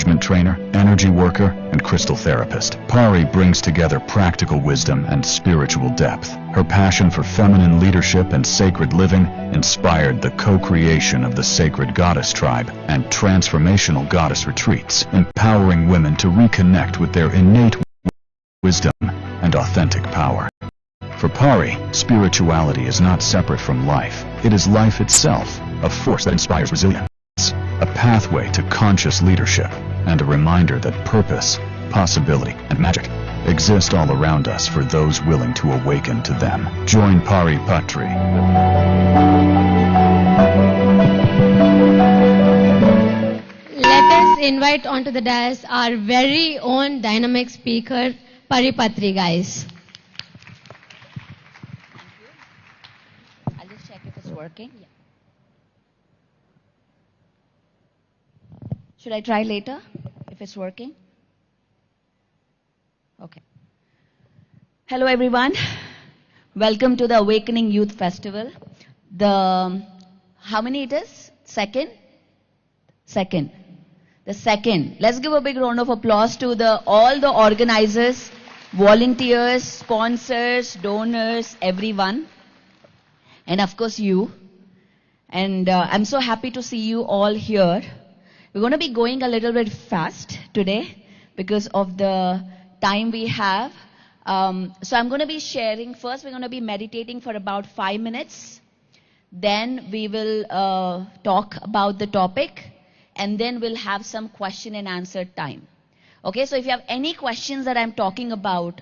management trainer, energy worker, and crystal therapist. Pari brings together practical wisdom and spiritual depth. Her passion for feminine leadership and sacred living inspired the co-creation of the Sacred Goddess Tribe and transformational goddess retreats, empowering women to reconnect with their innate wisdom and authentic power. For Pari, spirituality is not separate from life. It is life itself, a force that inspires resilience, a pathway to conscious leadership, and a reminder that purpose, possibility, and magic exist all around us for those willing to awaken to them. Join Pari Patri. Let us invite onto the dais our very own dynamic speaker, Pari Patri, guys. I'll just check if it's working. Yeah. Should I try later if it's working? Okay. Hello everyone. Welcome to the Awakening Youth Festival. How many it is? Second. The second. Let's give a big round of applause to all the organizers, volunteers, sponsors, donors, everyone. And of course you. And I'm so happy to see you all here. We're going to be going a little bit fast today because of the time we have. So I'm going to be sharing, first we're going to be meditating for about 5 minutes. Then we will talk about the topic. And then we'll have some question and answer time. Okay, so if you have any questions that I'm talking about,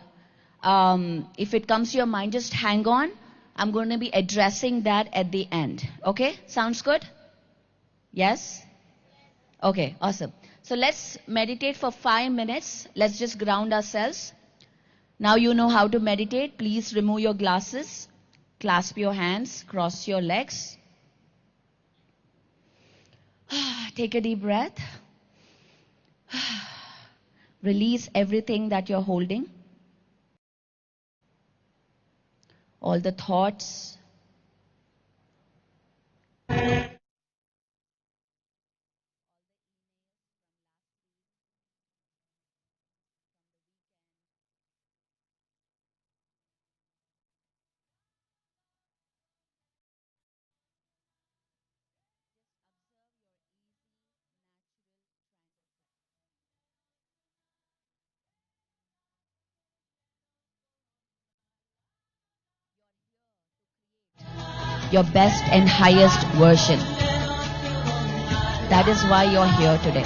if it comes to your mind, just hang on. I'm going to be addressing that at the end. Okay, sounds good? Yes? Okay, awesome. So let's meditate for 5 minutes. Let's just ground ourselves. Now you know how to meditate. Please remove your glasses, clasp your hands, cross your legs. Take a deep breath. Release everything that you're holding. All the thoughts. Your best and highest version. That is why you're here today.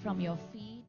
from your feet,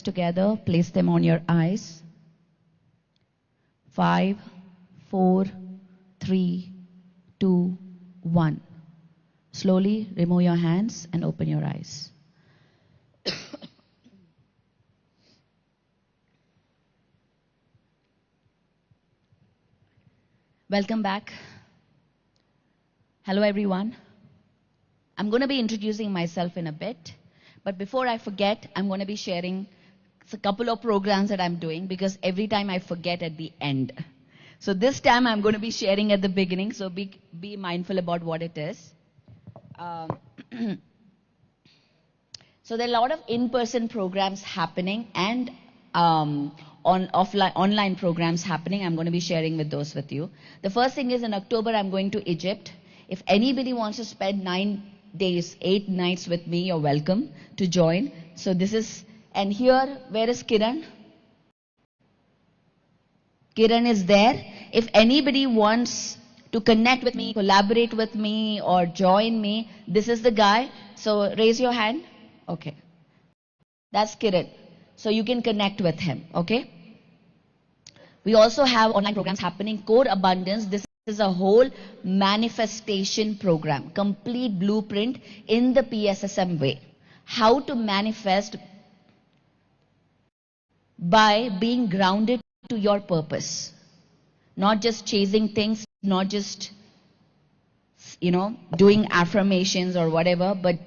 together, place them on your eyes. 5, 4, 3, 2, 1. Slowly remove your hands and open your eyes. Welcome back. Hello everyone. I'm going to be introducing myself in a bit, but before I forget, I'm going to be sharing a couple of programs that I'm doing because every time I forget at the end. So this time I'm going to be sharing at the beginning, so be mindful about what it is. So there are a lot of in-person programs happening and online programs happening. I'm going to be sharing those with you. The first thing is in October I'm going to Egypt. If anybody wants to spend 9 days, 8 nights with me, you're welcome to join. So this is, and here, where is Kiran? Kiran is there. If anybody wants to connect with me, collaborate with me, or join me, this is the guy. So raise your hand. Okay. That's Kiran. So you can connect with him. Okay. We also have online programs happening. Core Abundance. This is a whole manifestation program. Complete blueprint in the PSSM way. How to manifest by being grounded to your purpose. Not just chasing things, not just, doing affirmations or whatever, but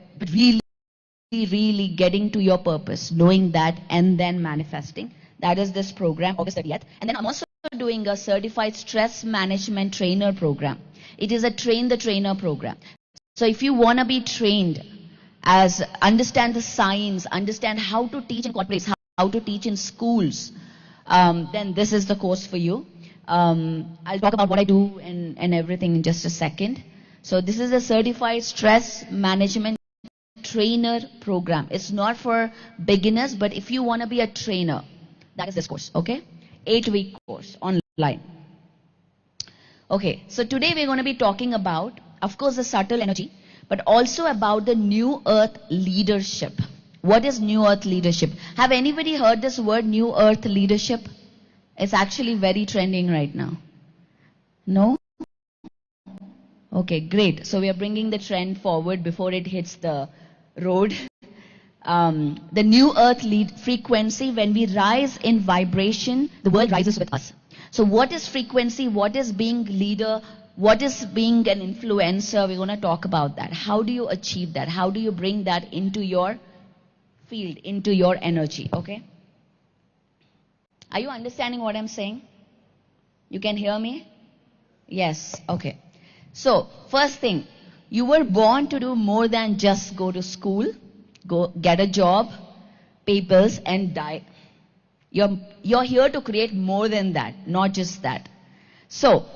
really getting to your purpose, knowing that and then manifesting. That is this program, August 30th. And then I'm also doing a certified stress management trainer program. It is a train the trainer program. So if you want to be trained as understand the science, understand how to teach in corporates, how to teach in schools, then this is the course for you. I'll talk about what I do and everything in just a second. So this is a certified stress management trainer program. It's not for beginners, but if you want to be a trainer, that is this course, okay? 8-week course online. Okay, so today we're going to be talking about, of course, the subtle energy, but also about the New Earth leadership. What is New Earth leadership? Have anybody heard this word, New Earth leadership? It's actually very trending right now. No? Okay, great. So we are bringing the trend forward before it hits the road. The New Earth frequency, when we rise in vibration, the world rises with us. So what is frequency? What is being leader? what is being an influencer? We're going to talk about that. How do you achieve that? How do you bring that into your field, into your energy? Okay? Are you understanding what I'm saying? You can hear me? Yes. Okay. So, first thing, you were born to do more than just go to school, go get a job, pay bills, and die. You're here to create more than that, not just that. So,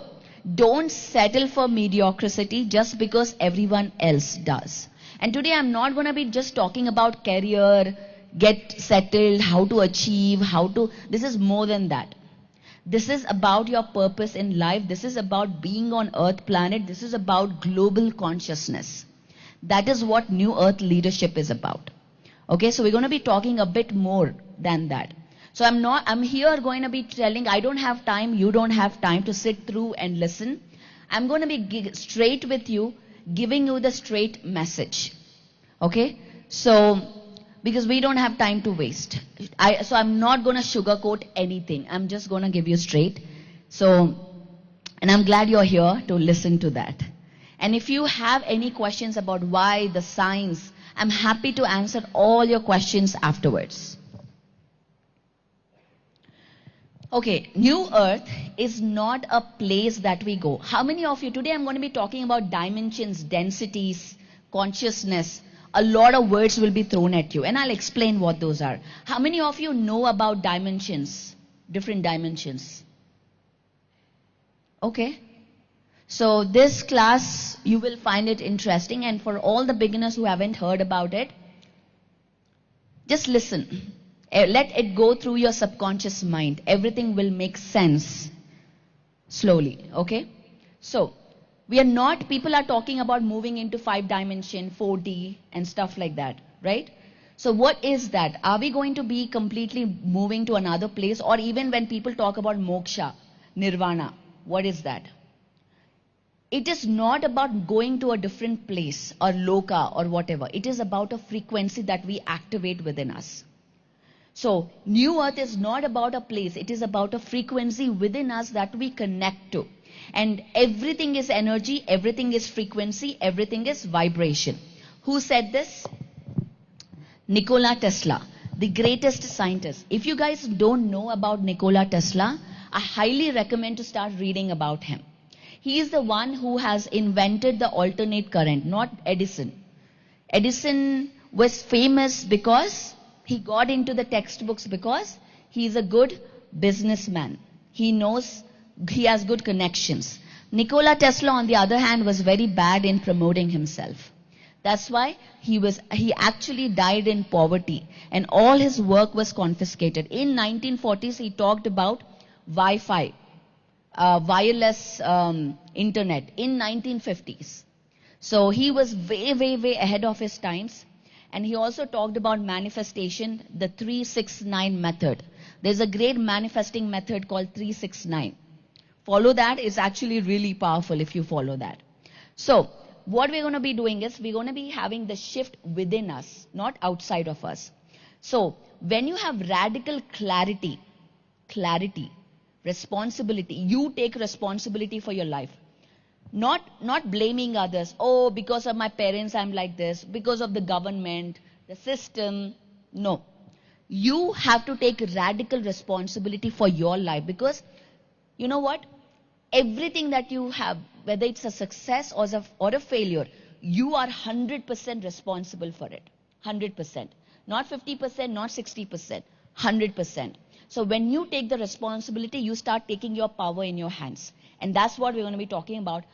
don't settle for mediocrity just because everyone else does. And today I'm not going to be just talking about career, get settled, how to achieve, this is more than that. This is about your purpose in life. This is about being on Earth planet. This is about global consciousness. That is what New Earth leadership is about. Okay, so we're going to be talking a bit more than that. So I'm here going to be telling, I don't have time, you don't have time to sit through and listen. I'm going to be straight with you, giving you the straight message. Okay? So, because we don't have time to waste. So I'm not going to sugarcoat anything. I'm just going to give you straight. So, and I'm glad you're here to listen to that. And if you have any questions about why, the science, I'm happy to answer all your questions afterwards. Okay, New Earth is not a place that we go. How many of you, today I'm going to be talking about dimensions, densities, consciousness. A lot of words will be thrown at you and I'll explain what those are. How many of you know about dimensions, different dimensions? Okay. So this class, you will find it interesting, and for all the beginners who haven't heard about it, just listen. Let it go through your subconscious mind. Everything will make sense slowly, okay? So, people are talking about moving into 5 dimension, 4D and stuff like that, right? So what is that? Are we going to be completely moving to another place? Or even when people talk about moksha, nirvana, what is that? It is not about going to a different place or loka or whatever. It is about a frequency that we activate within us. So, New Earth is not about a place, it is about a frequency within us that we connect to. And everything is energy, everything is frequency, everything is vibration. Who said this? Nikola Tesla, the greatest scientist. If you guys don't know about Nikola Tesla, I highly recommend to start reading about him. He is the one who has invented the alternate current, not Edison. Edison was famous because he got into the textbooks because he is a good businessman. He knows, he has good connections. Nikola Tesla, on the other hand, was very bad in promoting himself. That's why he actually died in poverty and all his work was confiscated. In 1940s, he talked about Wi-Fi, wireless internet in 1950s. So he was way, way, way ahead of his times. And he also talked about manifestation, the 369 method. There's a great manifesting method called 369. Follow that. It's actually really powerful if you follow that. So, what we're going to be doing is we're going to be having the shift within us, not outside of us. So, when you have radical clarity, responsibility, you take responsibility for your life. Not blaming others. Oh, because of my parents I'm like this, because of the government, the system. No. You have to take radical responsibility for your life, because you know what? Everything that you have, whether it's a success or a failure, you are 100% responsible for it. 100%. Not 50%, not 60%. 100%. So when you take the responsibility, you start taking your power in your hands. And that's what we're going to be talking about.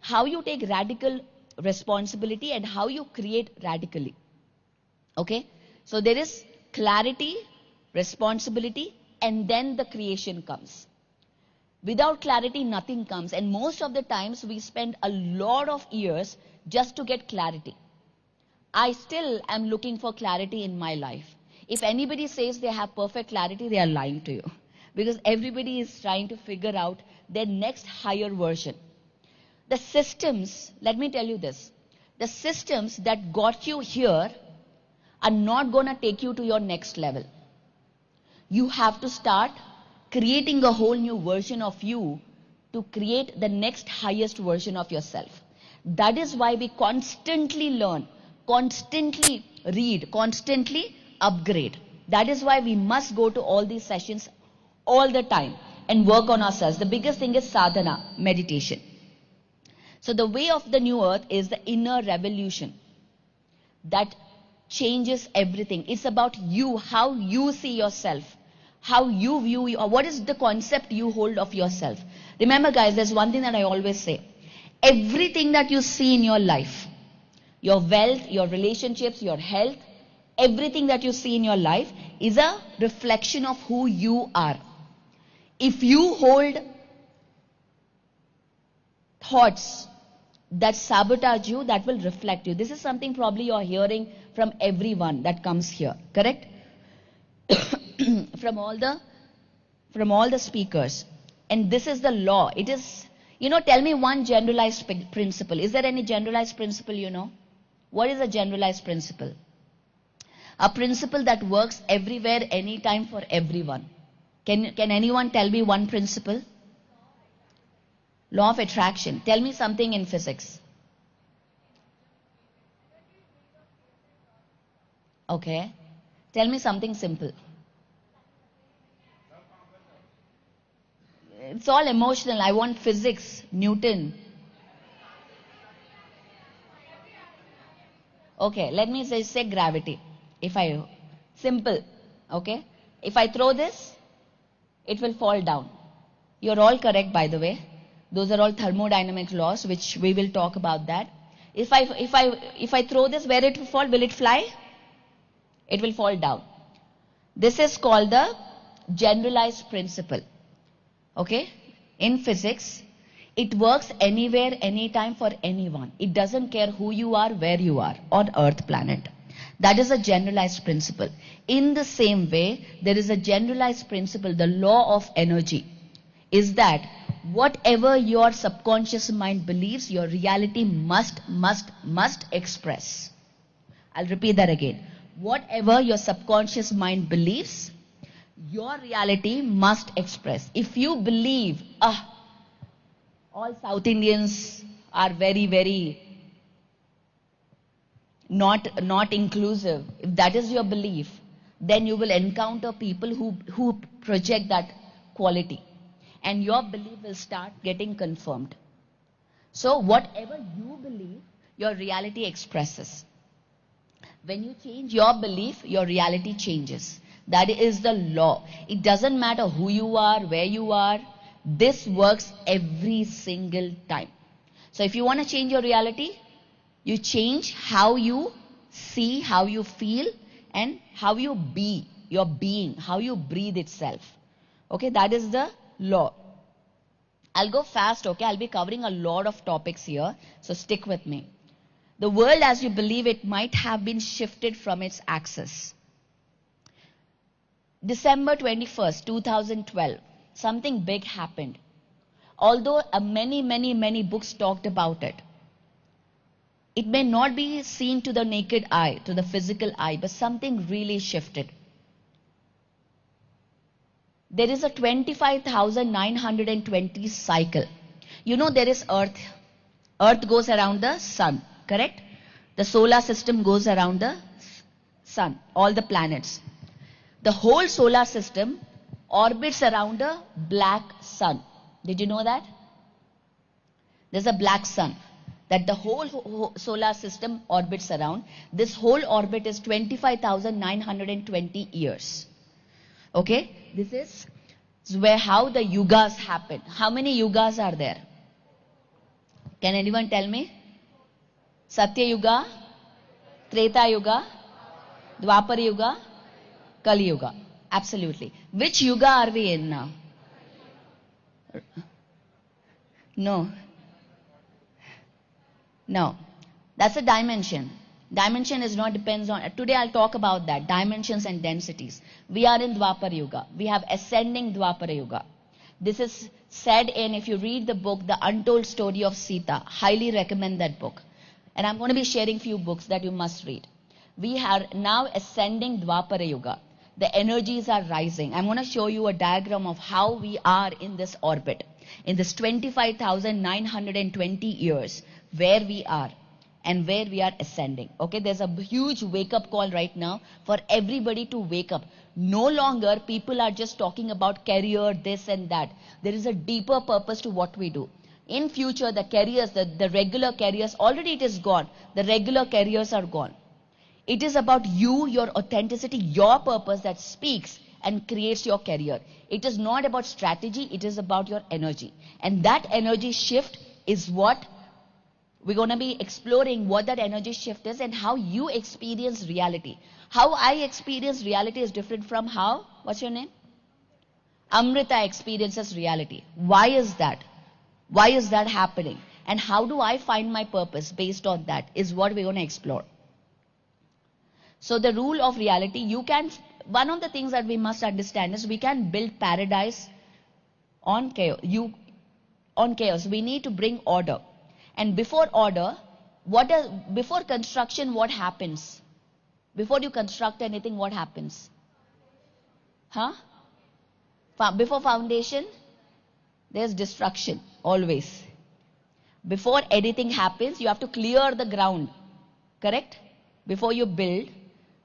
How you take radical responsibility and how you create radically. Okay? So there is clarity, responsibility, and then the creation comes. Without clarity, nothing comes. And most of the times, we spend a lot of years just to get clarity. I still am looking for clarity in my life. If anybody says they have perfect clarity, they are lying to you. Because everybody is trying to figure out their next higher version. The systems, let me tell you this, the systems that got you here are not going to take you to your next level. You have to start creating a whole new version of you to create the next highest version of yourself. That is why we constantly learn, constantly read, constantly upgrade. That is why we must go to all these sessions all the time and work on ourselves. The biggest thing is sadhana, meditation. So the way of the new earth is the inner revolution that changes everything. It's about you, how you see yourself, how you view you, or what is the concept you hold of yourself. Remember guys, there's one thing that I always say. Everything that you see in your life, your wealth, your relationships, your health, everything that you see in your life is a reflection of who you are. If you hold thoughts that sabotage you, that will reflect you. This is something probably you're hearing from everyone that comes here, correct? from all the speakers. And this is the law. It is, tell me one generalized principle. Is there any generalized principle you know? What is a generalized principle? A principle that works everywhere, anytime, for everyone. Can anyone tell me one principle? Law of attraction. Tell me something in physics. Okay. Tell me something simple. It's all emotional. I want physics, Newton. Okay, let me say gravity. Simple, okay? If I throw this, it will fall down. You're all correct, by the way. Those are all thermodynamic laws, which we will talk about that. If I throw this, where it will fall? Will it fly? It will fall down. This is called the generalized principle. Okay? In physics, it works anywhere, anytime, for anyone. It doesn't care who you are, where you are on Earth planet. That is a generalized principle. In the same way, there is a generalized principle, the law of energy, is that whatever your subconscious mind believes, your reality must express. I'll repeat that again. Whatever your subconscious mind believes, your reality must express. If you believe, all South Indians are very, very not inclusive, if that is your belief, then you will encounter people who project that quality. And your belief will start getting confirmed. So whatever you believe, your reality expresses. When you change your belief, your reality changes. That is the law. It doesn't matter who you are, where you are. This works every single time. So if you want to change your reality, you change how you see, how you feel, and how you be, your being, how you breathe itself. Okay, that is the law. I'll go fast, okay? I'll be covering a lot of topics here, so stick with me. The world as you believe it might have been shifted from its axis. December 21st, 2012, something big happened. Although many books talked about it. It may not be seen to the naked eye, to the physical eye, but something really shifted. There is a 25,920 cycle. There is Earth. Earth goes around the sun, correct? The solar system goes around the sun, all the planets. The whole solar system orbits around a black sun. Did you know that? There's a black sun that the whole solar system orbits around. This whole orbit is 25,920 years. Okay? This is where how the yugas happen. How many yugas are there? Can anyone tell me? Satya Yuga, Treta Yuga, Dwapara Yuga, Kali Yuga. Absolutely. Which yuga are we in now? No. No. That's a dimension. Dimension is not depends on, today I'll talk about that, dimensions and densities. We are in Dwapara Yuga. We have ascending Dwapara Yuga. This is said in, if you read the book, The Untold Story of Sita, highly recommend that book. And I'm going to be sharing few books that you must read. We are now ascending Dwapara Yuga. The energies are rising. I'm going to show you a diagram of how we are in this orbit, in this 25,920 years, where we are and where we are ascending. Okay, there's a huge wake-up call right now for everybody to wake up. No longer people are just talking about career, this and that. There is a deeper purpose to what we do. In future, the careers, the regular careers, already it is gone. The regular careers are gone. It is about you, your authenticity, your purpose that speaks and creates your career. It is not about strategy, it is about your energy. And that energy shift is what we're going to be exploring, what that energy shift is and how you experience reality. How I experience reality is different from how, what's your name? Amrita experiences reality. Why is that? Why is that happening? And how do I find my purpose based on that is what we're going to explore. So the rule of reality, one of the things that we must understand is we can build paradise on chaos. We need to bring order. And before order, before construction, what happens? Before you construct anything, what happens? Before foundation, there's destruction, always. Before anything happens, you have to clear the ground, correct? Before you build,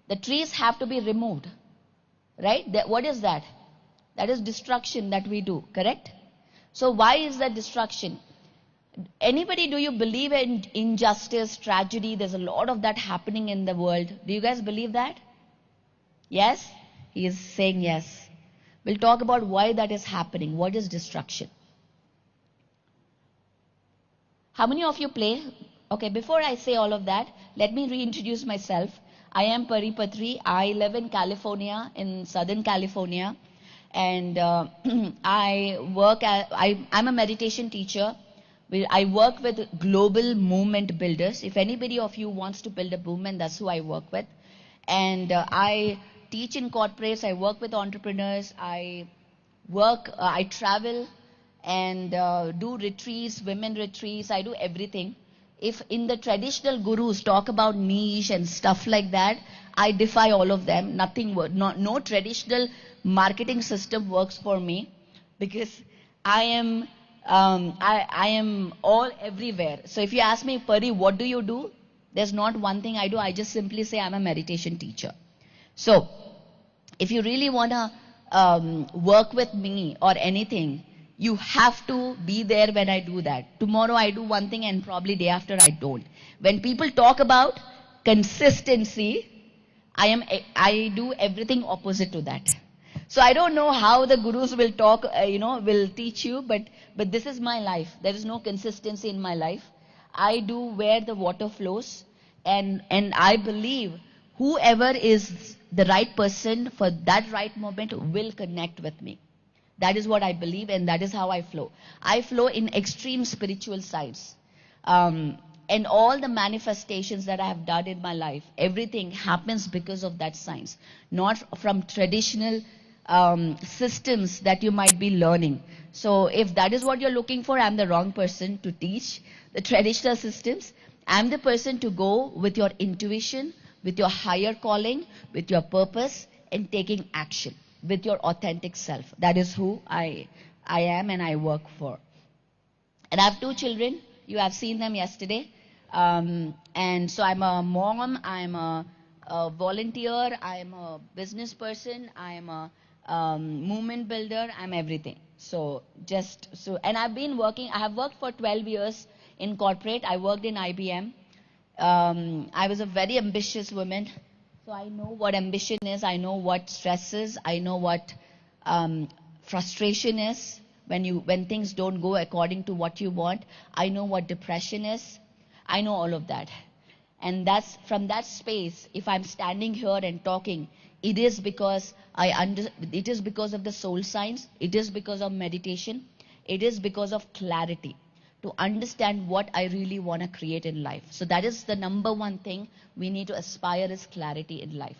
the trees have to be removed, right? What is that? That is destruction that we do, correct? So why is that destruction? Anybody, do you believe in injustice, tragedy? There's a lot of that happening in the world. Do you guys believe that? Yes? He is saying yes. We'll talk about why that is happening. What is destruction? How many of you play? Okay, before I say all of that, let me reintroduce myself. I am Paripatri. I live in California, in Southern California. And I'm a meditation teacher. I work with global movement builders. If anybody of you wants to build a movement, that's who I work with. And I teach in corporates. I work with entrepreneurs. I travel and do retreats, women retreats. I do everything. If in the traditional gurus talk about niche and stuff like that, I defy all of them. No traditional marketing system works for me because I am all everywhere. So if you ask me, Pari, what do you do? There's not one thing I do. I just simply say I'm a meditation teacher. So if you really want to work with me or anything, you have to be there when I do that. Tomorrow I do one thing and probably day after I don't. When people talk about consistency, I do everything opposite to that. So I don't know how the gurus will talk, will teach you, but this is my life. There is no consistency in my life. I do where the water flows, and I believe whoever is the right person for that right moment will connect with me. That is what I believe, and that is how I flow. I flow in extreme spiritual sides. And all the manifestations that I have done in my life, everything happens because of that science, not from traditional systems that you might be learning. So if that is what you're looking for, I'm the wrong person to teach the traditional systems. I'm the person to go with your intuition, with your higher calling, with your purpose, and taking action with your authentic self. That is who I am and I work for. And I have 2 children. You have seen them yesterday. And so I'm a mom, I'm a volunteer, I'm a business person, I'm a movement builder, I'm everything. And I have worked for 12 years in corporate. I worked in IBM. I was a very ambitious woman. So I know what ambition is, I know what stress is, I know what frustration is when things don't go according to what you want. I know what depression is. I know all of that. And that's from that space, if I'm standing here and talking, it is because it is because of the soul science, it is because of meditation, it is because of clarity, to understand what I really want to create in life. So that is the number one thing we need to aspire, is clarity in life.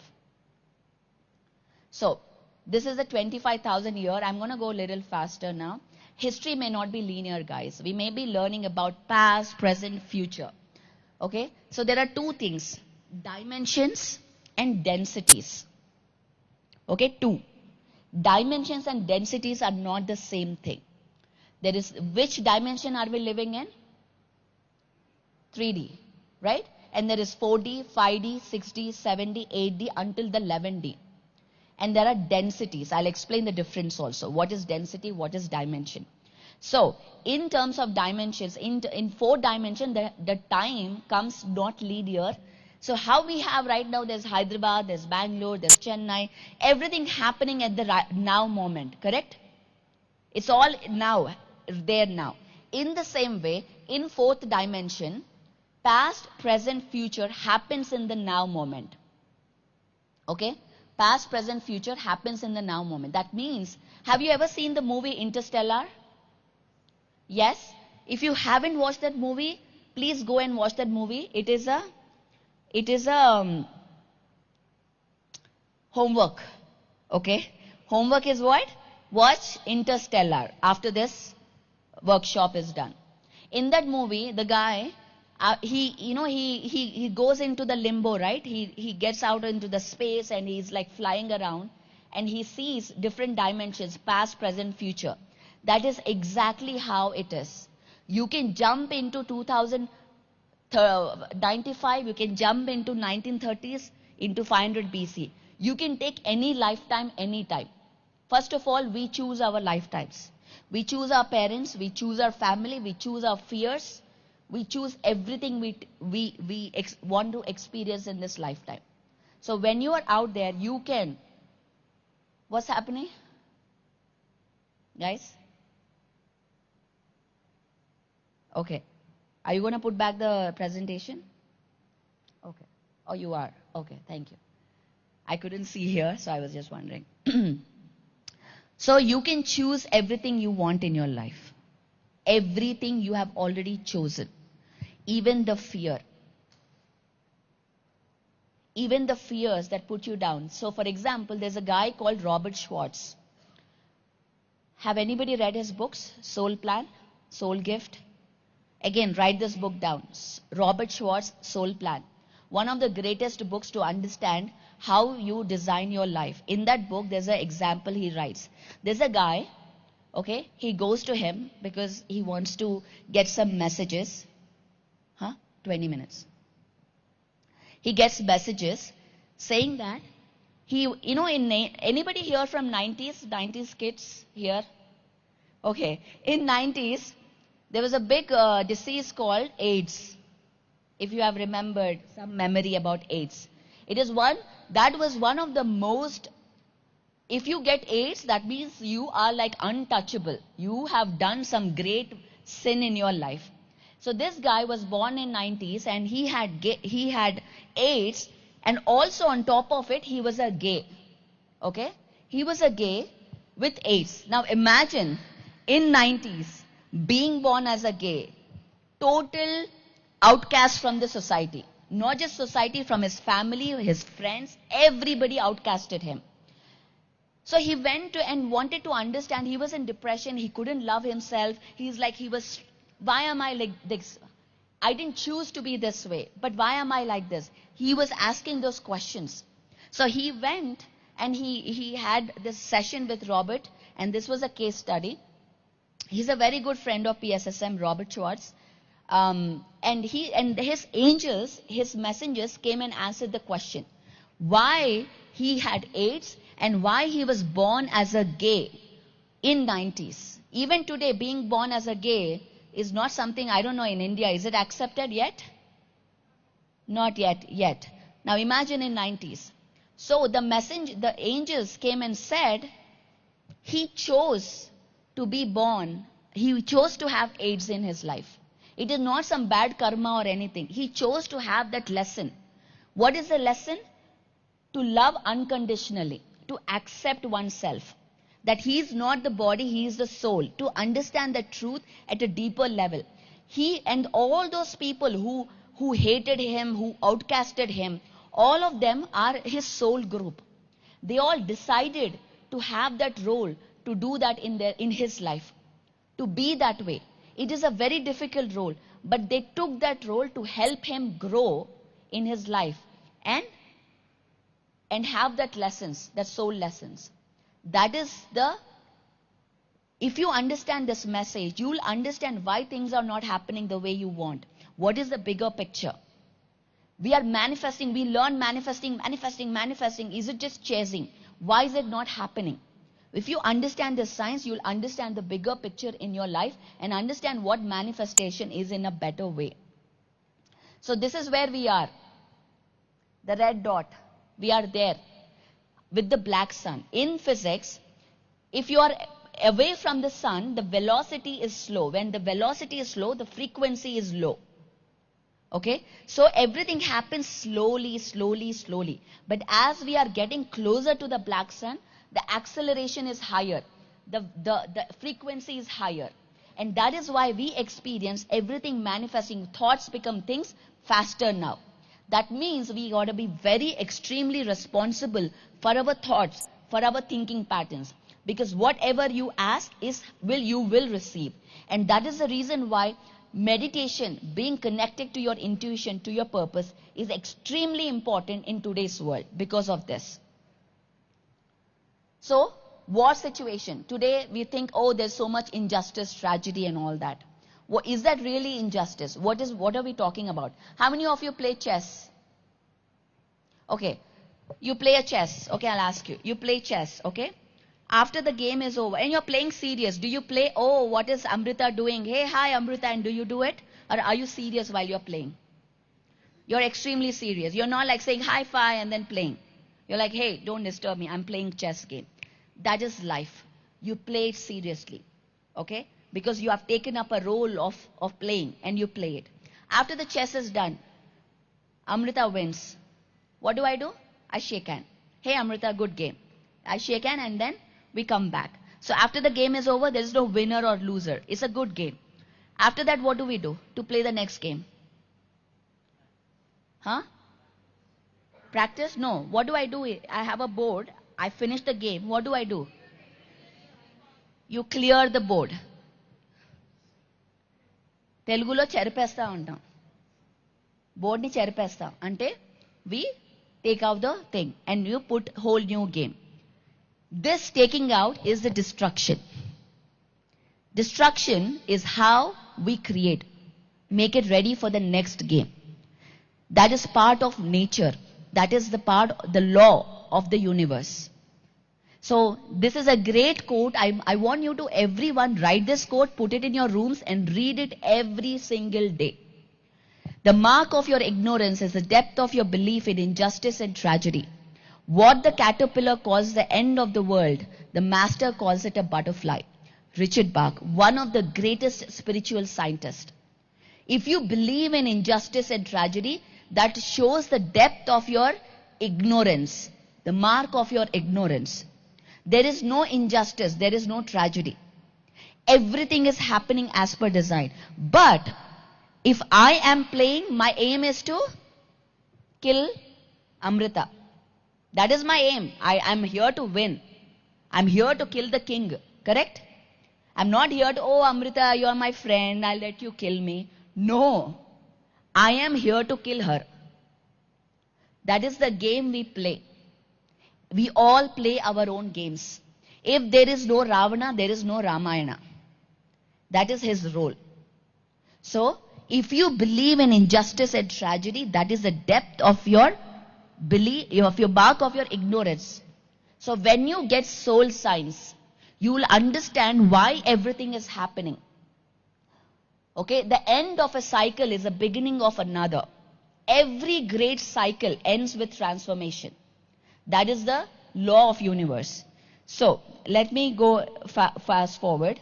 So this is the 25,000 year. I'm going to go a little faster now. History may not be linear, guys. We may be learning about past, present, future. Okay? So there are 2 things, dimensions and densities. Okay, 2. Dimensions and densities are not the same thing. There is, which dimension are we living in? 3D, right? And there is 4D, 5D, 6D, 7D, 8D until the 11D. And there are densities. I'll explain the difference also. What is density? What is dimension? So, in terms of dimensions, in 4 dimension, the time comes not linear. So how we have right now, there's Hyderabad, there's Bangalore, there's Chennai, everything happening at the now moment, correct? It's all now, there now. In the same way, in 4th dimension, past, present, future happens in the now moment. Okay? Past, present, future happens in the now moment. That means, have you ever seen the movie Interstellar? Yes? If you haven't watched that movie, please go and watch that movie. It is a homework. Okay? Homework is what? Watch Interstellar after this workshop is done. In that movie, the guy, he goes into the limbo, right? He gets out into the space and he's like flying around and he sees different dimensions, past, present, future. That is exactly how it is. You can jump into 2095, you can jump into 1930s, into 500 BC. You can take any lifetime, any time. First of all, we choose our lifetimes. We choose our parents, we choose our family, we choose our fears, we choose everything we want to experience in this lifetime. So when you are out there, you can. What's happening? Guys? Okay. Are you going to put back the presentation? Okay. Oh, you are. Okay, thank you. I couldn't see here, so I was just wondering. So you can choose everything you want in your life. Everything you have already chosen. Even the fear. Even the fears that put you down. So for example, there's a guy called Robert Schwartz. Have anybody read his books? Soul Plan, Soul Gift? Again, write this book down. Robert Schwartz, Soul Plan. One of the greatest books to understand how you design your life. In that book, there's an example he writes. There's a guy, okay, he goes to him because he wants to get some messages. 20 minutes. He gets messages saying that anybody here from 90s kids here? Okay, in 90s, there was a big disease called AIDS. If you have remembered some memory about AIDS. That was one of the most, if you get AIDS, that means you are like untouchable. You have done some great sin in your life. So this guy was born in 90s and he had AIDS, and also on top of it, he was a gay. Okay? He was a gay with AIDS. Now imagine, in 90s, being born as a gay, total outcast from the society. Not just society, from his family, his friends, everybody outcasted him. So he went to and wanted to understand. He was in depression. He couldn't love himself. Why am I like this? I didn't choose to be this way, but why am I like this? He was asking those questions. So he went and he had this session with Robert, and this was a case study. He's a very good friend of PSSM, Robert Schwartz. And his angels, his messengers came and answered the question. Why he had AIDS and why he was born as a gay in 90s. Even today, being born as a gay is not something, I don't know, in India, is it accepted yet? Not yet. Now imagine in 90s. So the angels came and said, he chose to be born, he chose to have AIDS in his life. It is not some bad karma or anything. He chose to have that lesson. What is the lesson? To love unconditionally, to accept oneself. That he is not the body, he is the soul. To understand the truth at a deeper level. He and all those people who hated him, who outcasted him, all of them are his soul group. They all decided to have that role, to do that in his life. To be that way. It is a very difficult role, but they took that role to help him grow in his life. And and have that lessons, that soul lessons. That is the, if you understand this message, you will understand why things are not happening the way you want. What is the bigger picture? We are manifesting, we learn manifesting. Is it just chasing? Why is it not happening? If you understand this science, you'll understand the bigger picture in your life and understand what manifestation is in a better way. So this is where we are. The red dot. We are there with the black sun. In physics, if you are away from the sun, the velocity is slow. When the velocity is slow, the frequency is low. Okay? So everything happens slowly. But as we are getting closer to the black sun, the acceleration is higher. The frequency is higher. And that is why we experience everything manifesting. Thoughts become things faster now. That means we got to be very extremely responsible for our thoughts, for our thinking patterns. Because whatever you ask you will receive. And that is the reason why meditation, being connected to your intuition, to your purpose, is extremely important in today's world because of this. So, war situation. Today we think, oh, there's so much injustice, tragedy and all that. What, is that really injustice? What are we talking about? How many of you play chess? Okay. You play a chess. Okay, I'll ask you. You play chess, okay? After the game is over and you're playing serious, do you play, oh, what is Amrita doing? Hey, hi Amrita, and do you do it? Or are you serious while you're playing? You're extremely serious. You're not like saying hi-fi and then playing. You're like, hey, don't disturb me. I'm playing chess game. That is life. You play it seriously. Okay? Because you have taken up a role of playing and you play it. After the chess is done, Amrita wins. What do? I shake hand. Hey Amrita, good game. I shake hand and then we come back. So after the game is over, there is no winner or loser. It's a good game. After that, what do we do to play the next game? Huh? Practice? No. What do? I have a board. I finish the game. What do? You clear the board. Telugulo చెరిపేస్తా ఉంటాం. Board ni చెరిపేస్తాం. Ante we take out the thing and you put whole new game. This taking out is the destruction. Destruction is how we create. Make it ready for the next game. That is part of nature. That is the law of the universe. So this is a great quote. I want you to, everyone, write this quote, put it in your rooms and read it every single day. The mark of your ignorance is the depth of your belief in injustice and tragedy. What the caterpillar calls the end of the world, the master calls it a butterfly. Richard Bach, one of the greatest spiritual scientists. If you believe in injustice and tragedy, that shows the depth of your ignorance, the mark of your ignorance. There is no injustice, there is no tragedy. Everything is happening as per design. But if I am playing, my aim is to kill Amrita. That is my aim. I am here to win. I'm here to kill the king. Correct? I'm not here to, oh Amrita, you are my friend, I'll let you kill me. No. I am here to kill her. That is the game we play. We all play our own games. If there is no Ravana, there is no Ramayana. That is his role. So, if you believe in injustice and tragedy, that is the depth of your belief, of your mark of your ignorance. So when you get soul science, you will understand why everything is happening. Okay, the end of a cycle is the beginning of another. Every great cycle ends with transformation. That is the law of universe. So, let me go fast forward.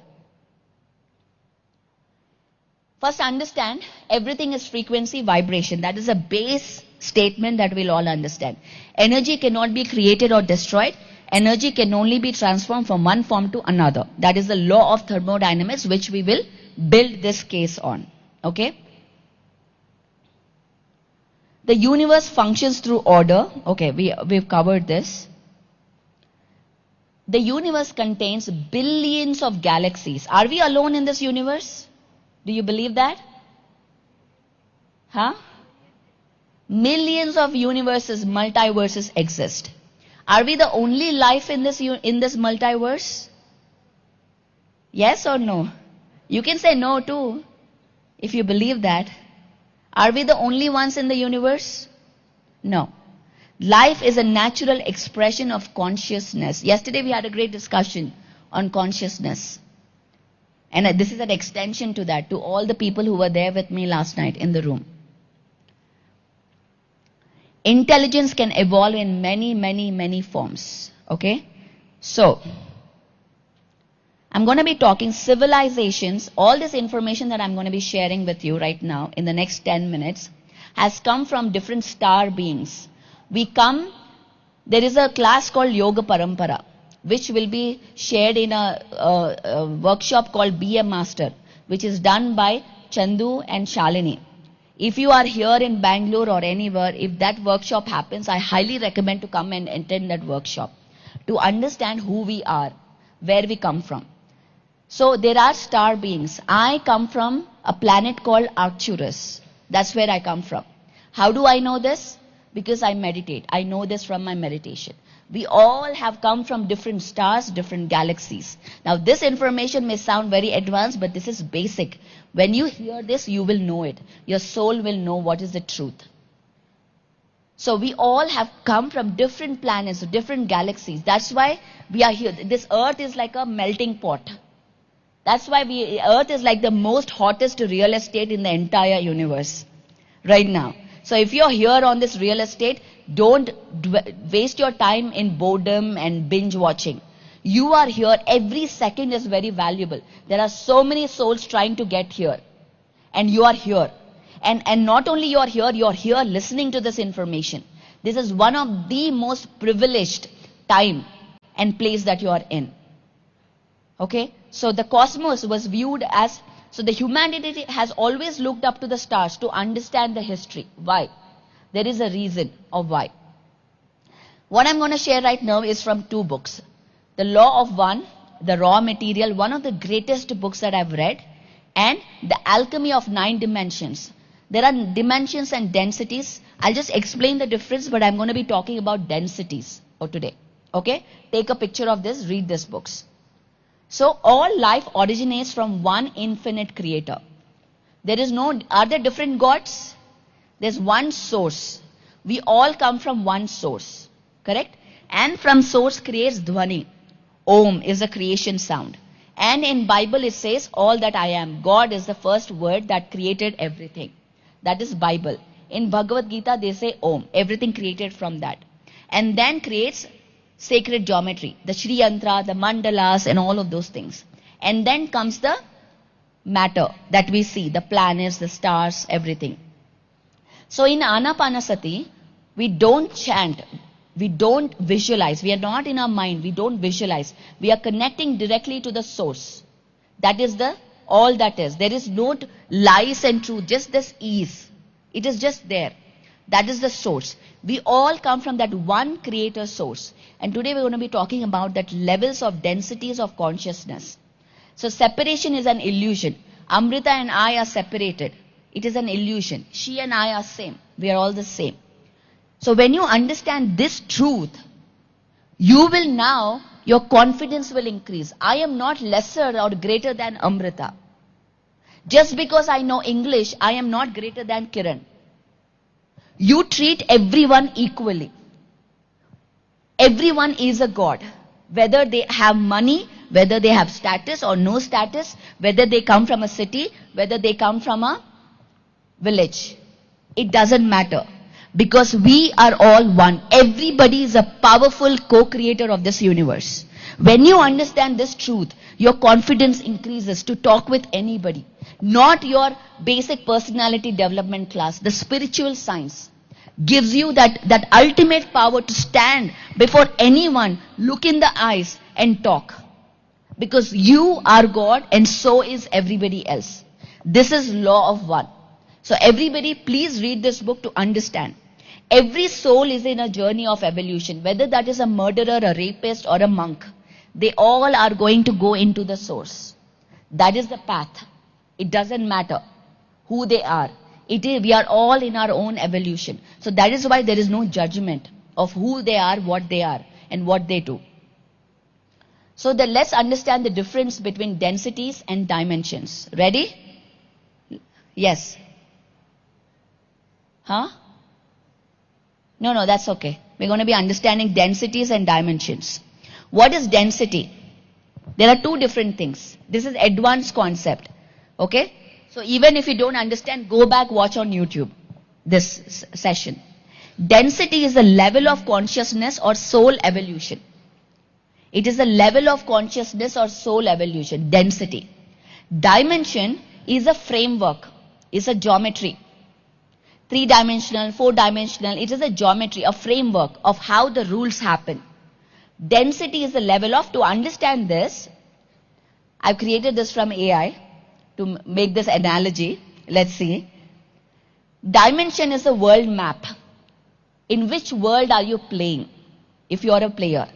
First, understand everything is frequency, vibration. That is a base statement that we'll all understand. Energy cannot be created or destroyed. Energy can only be transformed from one form to another. That is the law of thermodynamics, which we will build this case on. Okay? The universe functions through order. Okay, we've covered this. The universe contains billions of galaxies. Are we alone in this universe? Do you believe that? Huh? Millions of universes, multiverses exist. Are we the only life in this multiverse? Yes or no? You can say no too, if you believe that. Are we the only ones in the universe? No. Life is a natural expression of consciousness. Yesterday we had a great discussion on consciousness. And this is an extension to that, to all the people who were there with me last night in the room. Intelligence can evolve in many, many, many forms. Okay? So, I'm going to be talking civilizations. All this information that I'm going to be sharing with you right now in the next 10 minutes has come from different star beings. There is a class called Yoga Parampara, which will be shared in a workshop called Be a Master, which is done by Chandu and Shalini. If you are here in Bangalore or anywhere, if that workshop happens, I highly recommend to come and attend that workshop to understand who we are, where we come from. So there are star beings. I come from a planet called Arcturus. That's where I come from. How do I know this? Because I meditate. I know this from my meditation. We all have come from different stars, different galaxies. Now this information may sound very advanced, but this is basic. When you hear this, you will know it. Your soul will know what is the truth. So we all have come from different planets, different galaxies. That's why we are here. This earth is like a melting pot. That's why earth is like the most hottest real estate in the entire universe right now. So if you're here on this real estate, don't waste your time in boredom and binge watching. You are here. Every second is very valuable. There are so many souls trying to get here. And you are here. And not only you're here listening to this information. This is one of the most privileged time and place that you are in. Okay? So the cosmos was viewed as, so the humanity has always looked up to the stars to understand the history. Why? There is a reason of why. What I'm going to share right now is from two books. The Law of One, The Raw Material, one of the greatest books that I've read, and The Alchemy of 9 Dimensions. There are dimensions and densities. I'll just explain the difference, but I'm going to be talking about densities for today. Okay? Take a picture of this, read these books. So all life originates from one infinite creator. Are there different gods? There's one source. We all come from one source. Correct? And from source creates Dhvani. Om is a creation sound. And in Bible it says, all that I am. God is the first word that created everything. That is Bible. In Bhagavad Gita they say Om. Everything created from that. And then creates sacred geometry. The Shri Yantra, the mandalas and all of those things. And then comes the matter that we see. The planets, the stars, everything. So in Anapanasati, we don't chant. We don't visualize. We are not in our mind. We don't visualize. We are connecting directly to the source. That is all that is. There is no lies and truth. Just this ease. It is just there. That is the source. We all come from that one creator source. And today we're going to be talking about that levels of densities of consciousness. So separation is an illusion. Amrita and I are separated. It is an illusion. She and I are same. We are all the same. So when you understand this truth, you will now, your confidence will increase. I am not lesser or greater than Amrita. Just because I know English, I am not greater than Kiran. You treat everyone equally. Everyone is a god. Whether they have money, whether they have status or no status, whether they come from a city, whether they come from a village. It doesn't matter. Because we are all one. Everybody is a powerful co-creator of this universe. When you understand this truth, your confidence increases to talk with anybody. Not your basic personality development class. The spiritual science gives you that ultimate power to stand before anyone, look in the eyes and talk. Because you are God and so is everybody else. This is Law of One. So everybody please read this book to understand. Every soul is in a journey of evolution, whether that is a murderer, a rapist or a monk. They all are going to go into the source. That is the path. It doesn't matter who they are. We are all in our own evolution. So that is why there is no judgment of who they are, what they are. and what they do. So let's understand the difference between densities and dimensions. Ready? Yes. Huh? No, that's okay. We're going to be understanding densities and dimensions. What is density? There are two different things. This is advanced concept. Okay? So even if you don't understand, go back, watch on YouTube this session. Density is the level of consciousness or soul evolution. It is a level of consciousness or soul evolution, density. Dimension is a framework, is a geometry. 3-dimensional, 4-dimensional, it is a geometry, a framework of how the rules happen. Density is the level of, to understand this, I've created this from AI to make this analogy. Let's see. Dimension is a world map. In which world are you playing? If you are a player,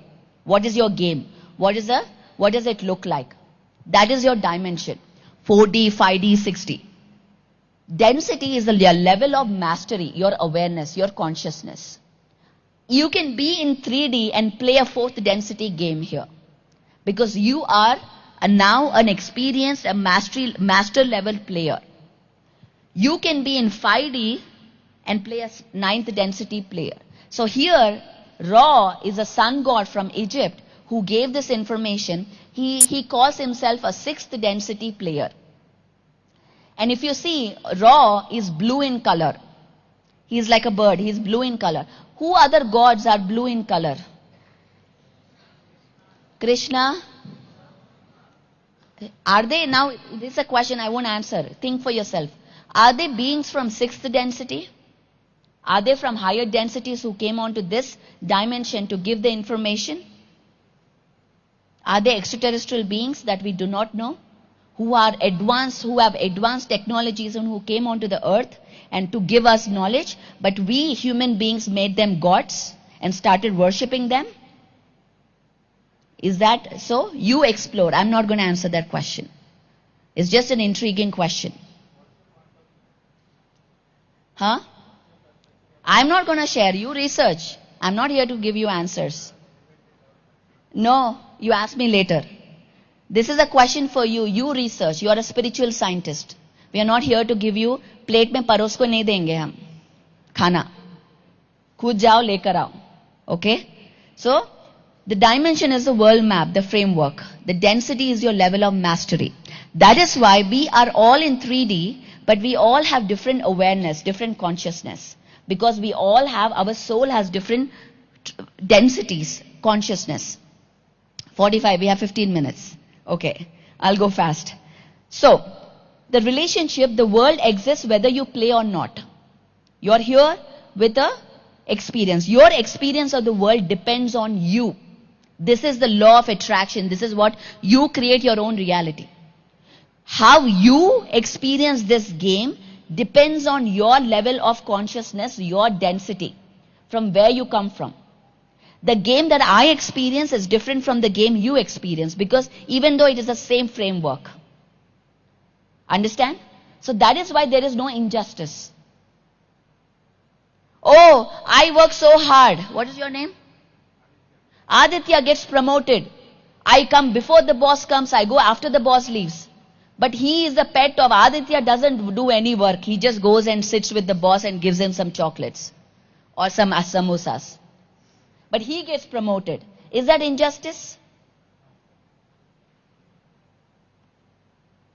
what is your game? What does it look like? That is your dimension. 4D, 5D, 6D. Density is the level of mastery, your awareness, your consciousness. You can be in 3D and play a 4th density game here. Because you are now an experienced, a master level player. You can be in 5D and play a 9th density player. So here, Ra is a sun god from Egypt who gave this information. He calls himself a 6th density player. And if you see, Ra is blue in color. He is like a bird. He is blue in color. Who other gods are blue in color? Krishna? Are they now, this is a question I won't answer. Think for yourself. Are they beings from 6th density? Are they from higher densities who came onto this dimension to give the information? Are they extraterrestrial beings that we do not know? Who are advanced, who have advanced technologies and who came onto the earth and to give us knowledge, but we human beings made them gods and started worshipping them? Is that so? You explore. I'm not going to answer that question. It's just an intriguing question. Huh? I'm not going to share. You research. I'm not here to give you answers. No, you ask me later. This is a question for you. You research. You are a spiritual scientist. We are not here to give you plate में परोस को नहीं देंगे हम खाना. खुद जाओ लेकर आओ. Okay? So, the dimension is the world map, the framework. The density is your level of mastery. That is why we are all in 3D, but we all have different awareness, different consciousness. Because we all have, our soul has different densities, consciousness. 45, we have 15 minutes. Okay, I'll go fast. So, the relationship, the world exists whether you play or not. You're here with a experience. Your experience of the world depends on you. This is the law of attraction. This is what you create your own reality. How you experience this game depends on your level of consciousness, your density, from where you come from. The game that I experience is different from the game you experience because even though it is the same framework. Understand? So that is why there is no injustice. Oh, I work so hard. What is your name? Aditya gets promoted. I come before the boss comes, I go after the boss leaves. But he is the pet of Aditya, doesn't do any work. He just goes and sits with the boss and gives him some chocolates or some samosas. But he gets promoted. Is that injustice?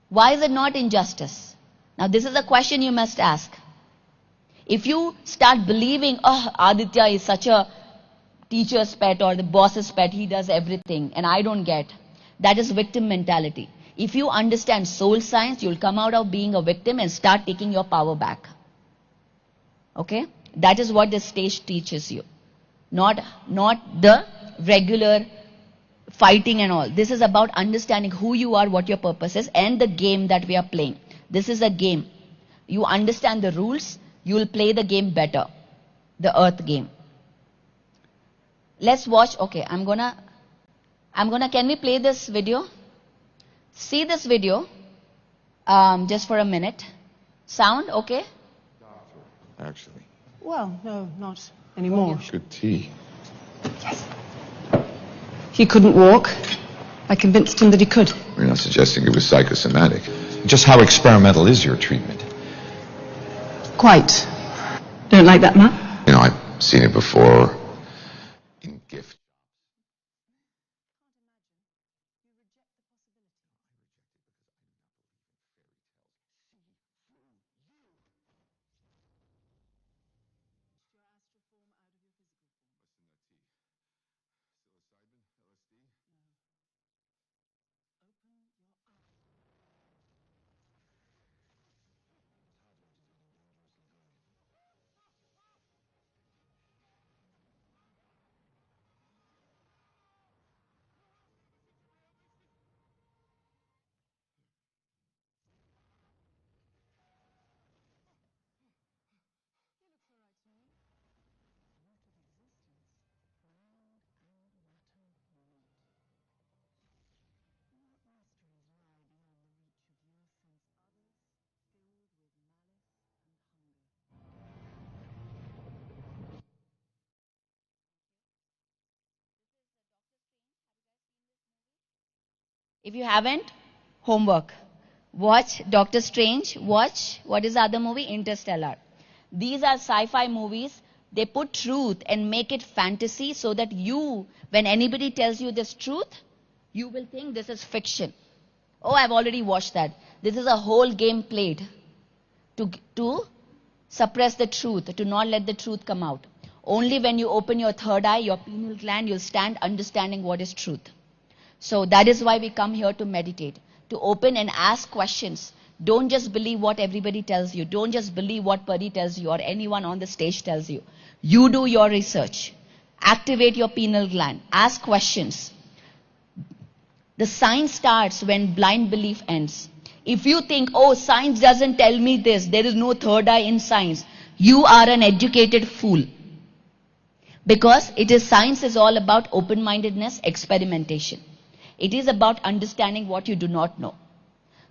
Why is it not injustice? Now this is a question you must ask. If you start believing, oh, Aditya is such a teacher's pet or the boss's pet, he does everything and I don't get. That is victim mentality. If you understand soul science, you'll come out of being a victim and start taking your power back. Okay? That is what this stage teaches you. Not the regular fighting and all. This is about understanding who you are, what your purpose is, and the game that we are playing. This is a game. You understand the rules, you will play the game better. The earth game. Let's watch. Okay, I'm gonna, can we play this video? See this video, just for a minute. Sound, okay? Actually. Well, no, not anymore. Good tea. Yes. He couldn't walk. I convinced him that he could. You're not suggesting it was psychosomatic. Just how experimental is your treatment? Quite. Don't like that, Matt? You know, I've seen it before in gift. If you haven't, homework. Watch Doctor Strange. Watch, what is the other movie? Interstellar. These are sci-fi movies. They put truth and make it fantasy so that you, when anybody tells you this truth, you will think this is fiction. Oh, I've already watched that. This is a whole game played to suppress the truth, to not let the truth come out. Only when you open your third eye, your pineal gland, you'll stand understanding what is truth. So that is why we come here to meditate, to open and ask questions. Don't just believe what everybody tells you. Don't just believe what Pari tells you or anyone on the stage tells you. You do your research. Activate your pineal gland. Ask questions. The science starts when blind belief ends. If you think, oh, science doesn't tell me this, there is no third eye in science, you are an educated fool. Because science is all about open-mindedness, experimentation. It is about understanding what you do not know.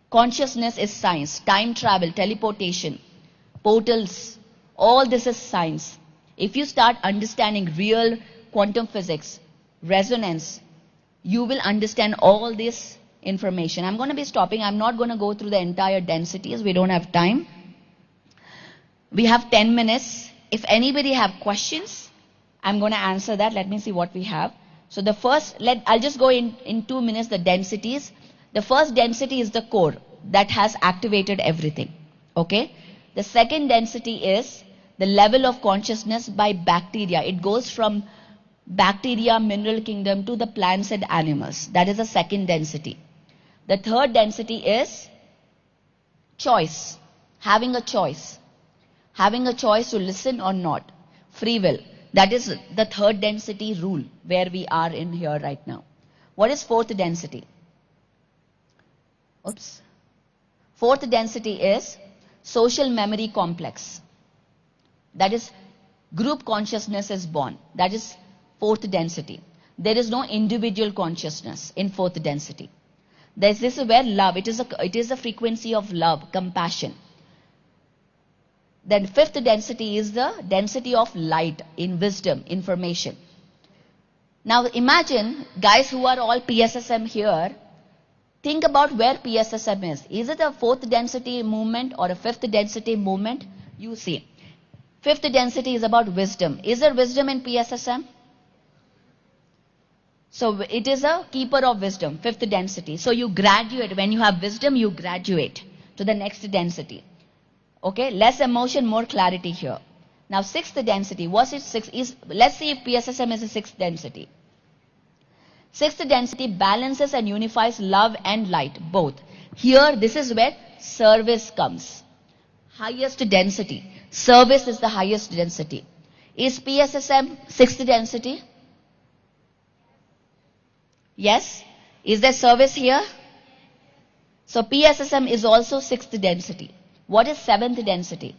Consciousness is science. Time travel, teleportation, portals, all this is science. If you start understanding real quantum physics, resonance, you will understand all this information. I'm going to be stopping. I'm not going to go through the entire densities. We don't have time. We have 10 minutes. If anybody have questions, I'm going to answer that. Let me see what we have. So the first, I'll just go in 2 minutes, the densities. The first density is the core that has activated everything. Okay? The second density is the level of consciousness by bacteria. It goes from bacteria, mineral kingdom to the plants and animals. That is the second density. The third density is choice. Having a choice. Having a choice to listen or not. Free will. That is the third density rule where we are in here right now. What is fourth density? Oops. Fourth density is social memory complex. That is group consciousness is born. That is fourth density. There is no individual consciousness in fourth density. This is where love, it is a frequency of love, compassion. Then fifth density is the density of light in wisdom, information. Now imagine, guys who are all PSSM here, think about where PSSM is. Is it a fourth density movement or a fifth density movement? You see. Fifth density is about wisdom. Is there wisdom in PSSM? So it is a keeper of wisdom, fifth density. So you graduate. When you have wisdom, you graduate to the next density. Okay, less emotion, more clarity here. Now sixth density, what's it six? Let's see if PSSM is a sixth density. Sixth density balances and unifies love and light, both. Here, this is where service comes. Highest density. Service is the highest density. Is PSSM sixth density? Yes? Is there service here? So PSSM is also sixth density. What is seventh density?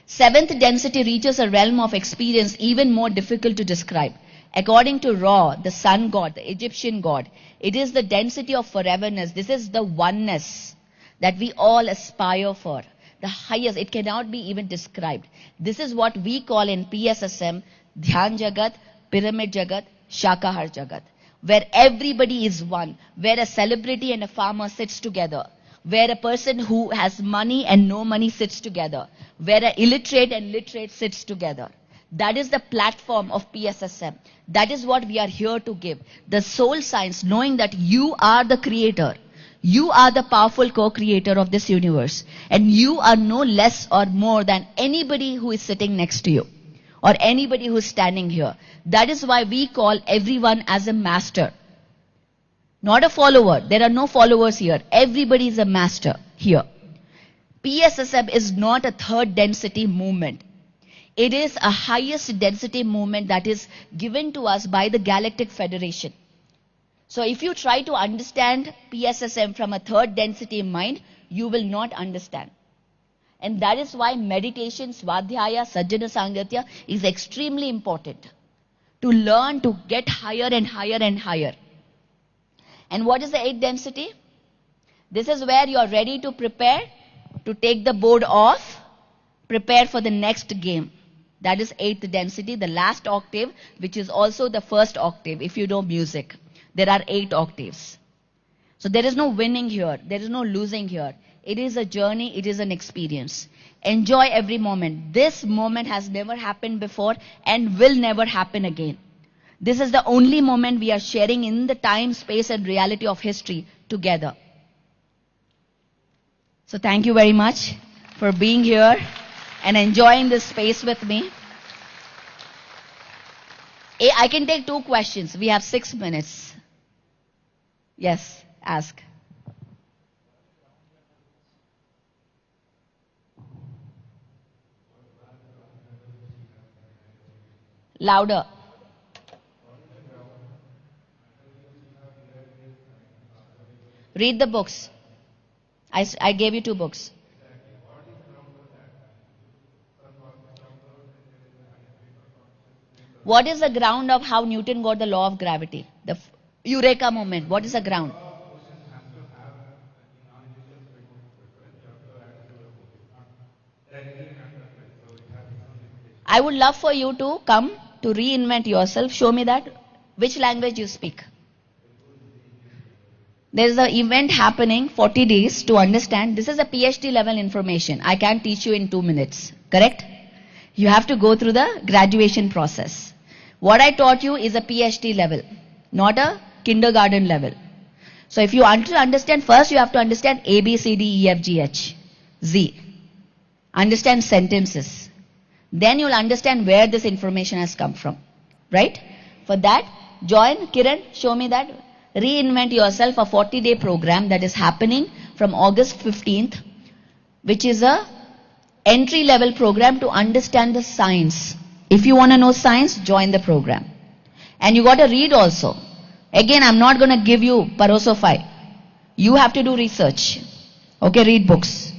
Seventh density reaches a realm of experience even more difficult to describe. According to Ra, the sun god, the Egyptian god, it is the density of foreverness. This is the oneness that we all aspire for. The highest, it cannot be even described. This is what we call in PSSM, Dhyan Jagat, Pyramid Jagat, Shakahar Jagat. where everybody is one, where a celebrity and a farmer sits together, where a person who has money and no money sits together, where an illiterate and literate sits together. That is the platform of PSSM. That is what we are here to give. The soul science, knowing that you are the creator. You are the powerful co-creator of this universe. And you are no less or more than anybody who is sitting next to you, or anybody who is standing here. That is why we call everyone as a master. Not a follower. There are no followers here. Everybody is a master here. PSSM is not a third density movement. It is a highest density movement that is given to us by the Galactic Federation. So if you try to understand PSSM from a third density mind, you will not understand. And that is why meditation, Svadhyaya, Sajjana Sangatya is extremely important. To learn to get higher and higher and higher. And what is the 8th density? This is where you are ready to prepare to take the board off, prepare for the next game. That is 8th density, the last octave, which is also the first octave, if you know music. There are 8 octaves. So there is no winning here. There is no losing here. It is a journey. It is an experience. Enjoy every moment. This moment has never happened before and will never happen again. This is the only moment we are sharing in the time, space, and reality of history together. So thank you very much for being here and enjoying this space with me. I can take 2 questions. We have 6 minutes. Yes, ask. Louder. Read the books. I gave you 2 books. What is the ground of how Newton got the law of gravity? The Eureka moment. What is the ground? I would love for you to come to reinvent yourself. Show me that. Which language you speak? There is an event happening, 40 days to understand. This is a PhD level information. I can't teach you in 2 minutes. Correct? You have to go through the graduation process. What I taught you is a PhD level, not a kindergarten level. So if you want to understand, first you have to understand A, B, C, D, E, F, G, H, Z. Understand sentences. Then you'll understand where this information has come from. Right? For that, join Kiran, show me that. Reinvent yourself, a 40-day program that is happening from August 15th, which is a entry-level program to understand the science. If you want to know science, join the program. And you got to read also. Again, I'm not going to give you Parosofy. You have to do research. Okay, read books.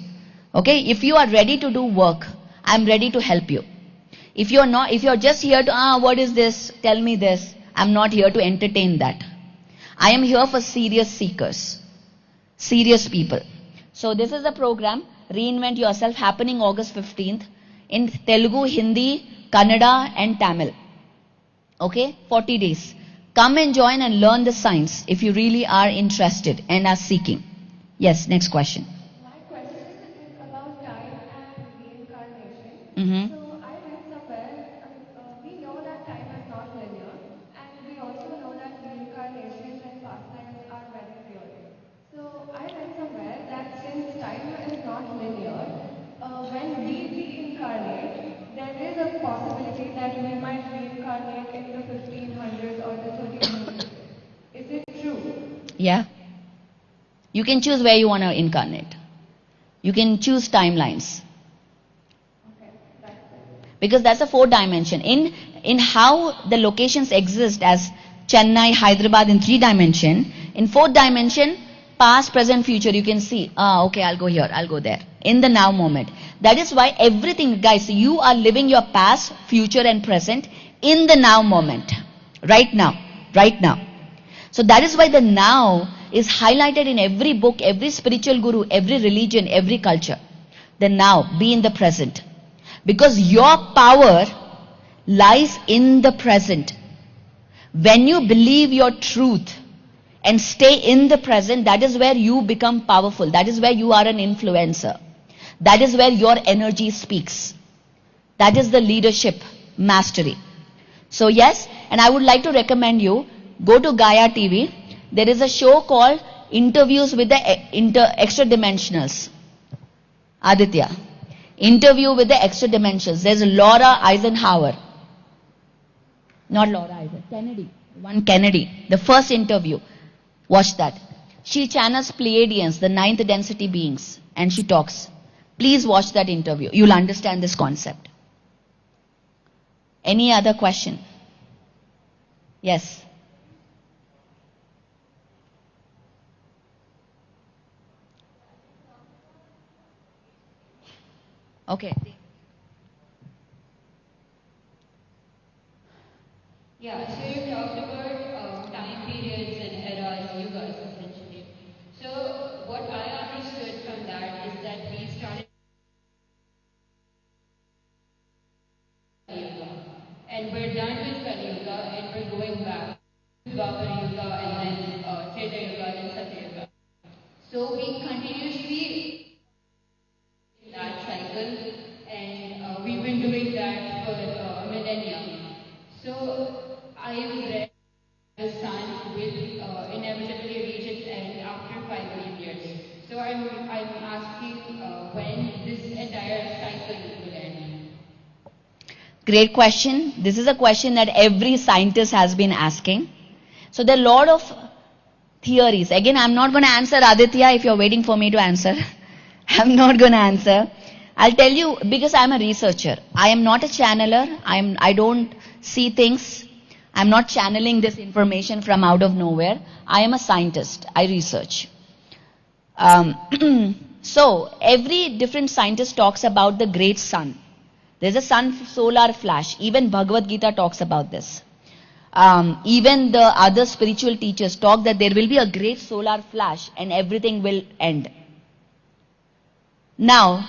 Okay, if you are ready to do work, I'm ready to help you. If you're not, if you're just here to, what is this? Tell me this. I'm not here to entertain that. I am here for serious seekers. Serious people. So this is the program, Reinvent Yourself, happening August 15th in Telugu, Hindi, Kannada and Tamil. Okay, 40 days. Come and join and learn the science if you really are interested and are seeking. Yes, next question. My question is about time and reincarnation. Mm-hmm. So I read somewhere, we know that time is not linear, and we also know that reincarnations and past lives are very real. So I read somewhere that since time is not linear, when we reincarnate, there is a possibility that we might reincarnate in the 1500s or the 1300s. Is it true? Yeah. You can choose where you want to incarnate. You can choose timelines. Okay, that's it. Because that's a 4 dimension. In how the locations exist as Chennai, Hyderabad in 3 dimension, in 4th dimension, past, present, future, you can see, okay, I'll go here, I'll go there. In the now moment. That is why everything, guys, you are living your past, future and present in the now moment. Right now. Right now. So that is why the now is highlighted in every book, every spiritual guru, every religion, every culture. The now, be in the present. Because your power lies in the present. When you believe your truth and stay in the present, that is where you become powerful. That is where you are an influencer. That is where your energy speaks. That is the leadership mastery. So yes, and I would like to recommend you, go to Gaia TV. There is a show called Interviews with the Extra Dimensionals. Aditya. Interview with the Extra Dimensionals. There's Laura Eisenhower. Not Laura Eisenhower. Kennedy. One Kennedy. The first interview. Watch that. She channels Pleiadians, the ninth density beings, and she talks. Please watch that interview. You'll understand this concept. Any other question? Yes. Okay. Yeah, so you talked about time periods and eras, yugas essentially. So what I understood from that is that we started Yuga, and we're done with Kali Yuga, and we're going back to Dwapar Yuga and then Treta Yuga and Satya Yuga. So we continuously in that cycle, and we've been doing that for a millennia. So I have read the sun will inevitably reach its end after 5 billion years. So I'm asking when this entire cycle will end. Great question. This is a question that every scientist has been asking. So there are a lot of theories. Again, I'm not going to answer, Aditya, if you're waiting for me to answer. I'm not going to answer. I'll tell you, because I'm a researcher. I am not a channeler. I don't see things. I'm not channeling this information from out of nowhere. I am a scientist. I research. So every different scientist talks about the great sun. There's a sun solar flash. Even Bhagavad Gita talks about this. Even the other spiritual teachers talk that there will be a great solar flash and everything will end. Now,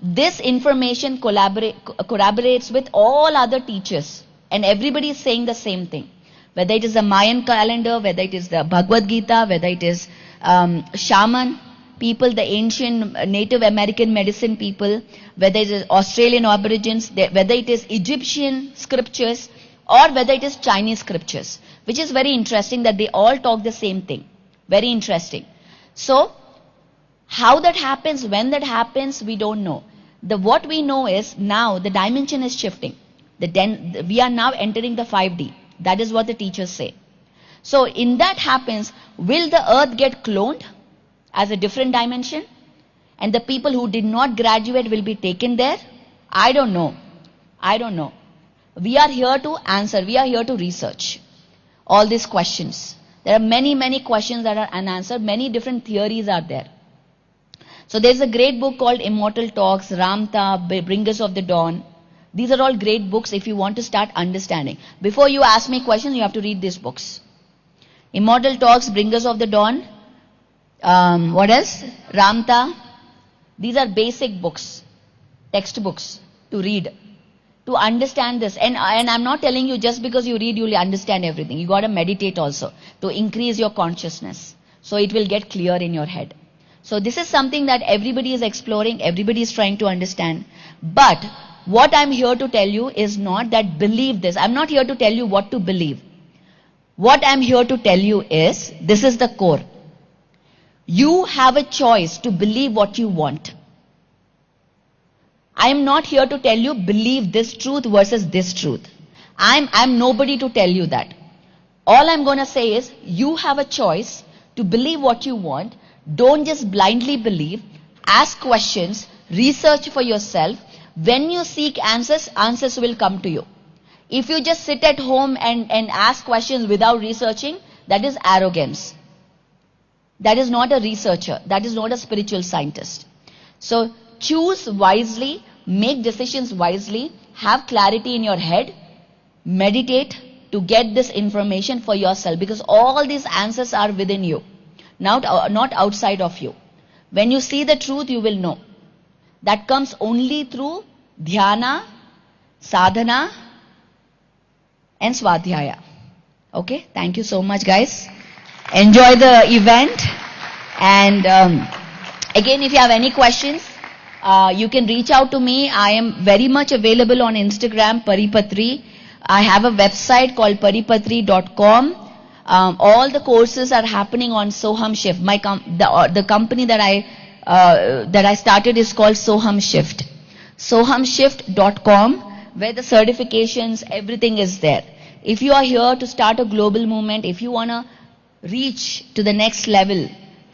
this information corroborates with all other teachers, and everybody is saying the same thing. Whether it is the Mayan calendar, whether it is the Bhagavad Gita, whether it is shaman people, the ancient Native American medicine people, whether it is Australian Aborigines, whether it is Egyptian scriptures, or whether it is Chinese scriptures, which is very interesting that they all talk the same thing. Very interesting. So, how that happens, when that happens, we don't know. What we know is now the dimension is shifting. We are now entering the 5D. That is what the teachers say. So, in that happens, will the earth get cloned as a different dimension? And the people who did not graduate will be taken there? I don't know. I don't know. We are here to answer. We are here to research all these questions. There are many, many questions that are unanswered. Many different theories are there. So there's a great book called Immortal Talks, Ramta, Bringers of the Dawn. These are all great books if you want to start understanding. Before you ask me questions, you have to read these books. Immortal Talks, Bringers of the Dawn. What else? Ramta. These are basic books, textbooks to read, to understand this. And I'm not telling you just because you read, you'll understand everything. You got to meditate also to increase your consciousness. So it will get clear in your head. So this is something that everybody is exploring, everybody is trying to understand. But what I'm here to tell you is not that believe this. I'm not here to tell you what to believe. What I'm here to tell you is, this is the core. You have a choice to believe what you want. I am not here to tell you believe this truth versus this truth. I'm nobody to tell you that. All I'm going to say is you have a choice to believe what you want. Don't just blindly believe. Ask questions. Research for yourself. When you seek answers, answers will come to you. If you just sit at home and ask questions without researching, that is arrogance. That is not a researcher. That is not a spiritual scientist. So choose wisely, make decisions wisely, have clarity in your head, meditate to get this information for yourself, because all these answers are within you, not outside of you. When you see the truth, you will know. That comes only through dhyana, sadhana, and swadhyaya. Okay, thank you so much, guys. Enjoy the event. And again, if you have any questions, you can reach out to me. I am very much available on Instagram, Paripatri. I have a website called paripatri.com. All the courses are happening on Soham Shift. The company that I started is called Soham Shift. Sohamshift.com, where the certifications, everything is there. If you are here to start a global movement, if you want to reach to the next level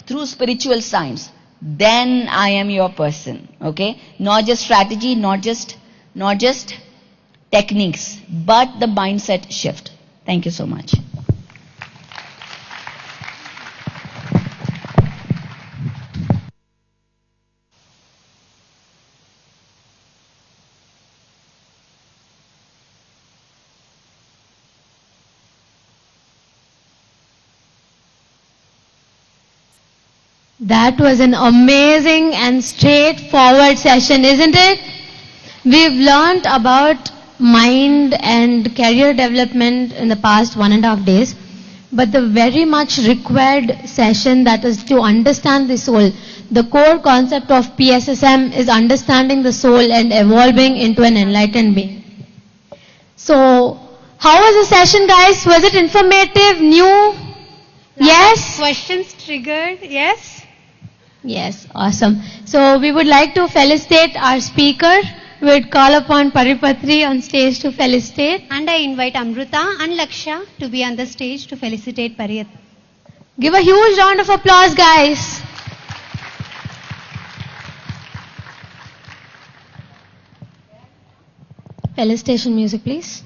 through spiritual science, then I am your person. Okay? Not just strategy, not just techniques, but the mindset shift. Thank you so much. That was an amazing and straightforward session, isn't it? We've learned about mind and career development in the past 1.5 days. But the very much required session, that is to understand the soul. The core concept of PSSM is understanding the soul and evolving into an enlightened being. So, how was the session, guys? Was it informative, new? Yes? Questions triggered, yes? Yes, awesome. So we would like to felicitate our speaker. We would call upon Paripatri on stage to felicitate. And I invite Amruta and Lakshya to be on the stage to felicitate Pariyat. Give a huge round of applause, guys. Felicitation music, please.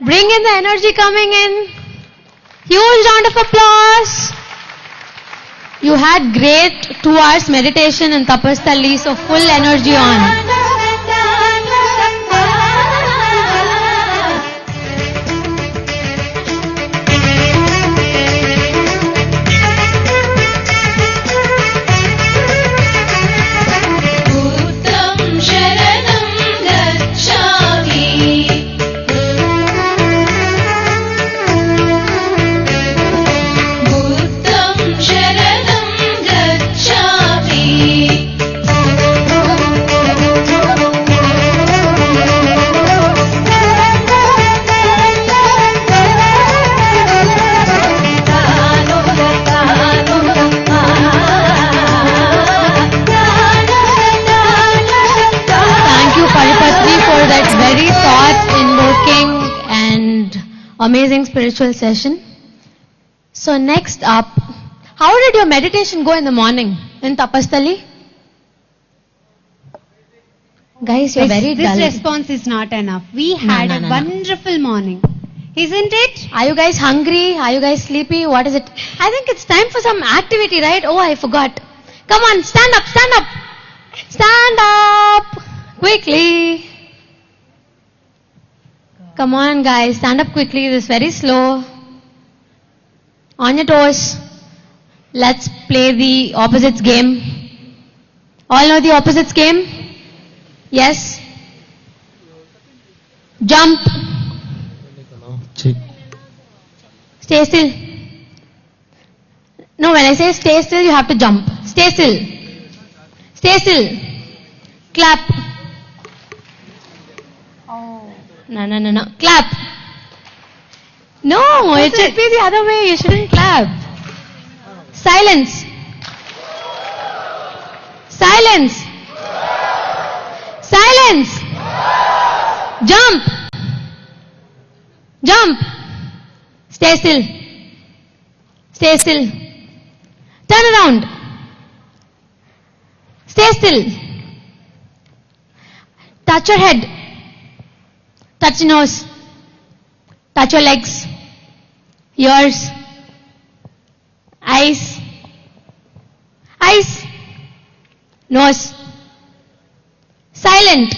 Bring in the energy coming in. Huge round of applause. You had great 2 hours meditation in Tapastali, so full energy on. Amazing spiritual session. So next up, how did your meditation go in the morning in Tapastali? Guys, you're very dull. This response is not enough. We had a wonderful morning. Isn't it? Are you guys hungry? Are you guys sleepy? What is it? I think it's time for some activity, right? Oh, I forgot. Come on, stand up, stand up. Stand up. Quickly. Come on, guys, stand up quickly. This is very slow. On your toes. Let's play the opposites game. All know the opposites game? Yes? Jump. Stay still. No, when I say stay still, you have to jump. Stay still. Stay still. Clap. No. Clap. No, it should be the other way. You shouldn't clap. Silence. Silence. Silence. Jump. Jump. Stay still. Stay still. Turn around. Stay still. Touch your head. Touch your nose. Touch your legs. Ears. Eyes. Eyes. Nose. Silent.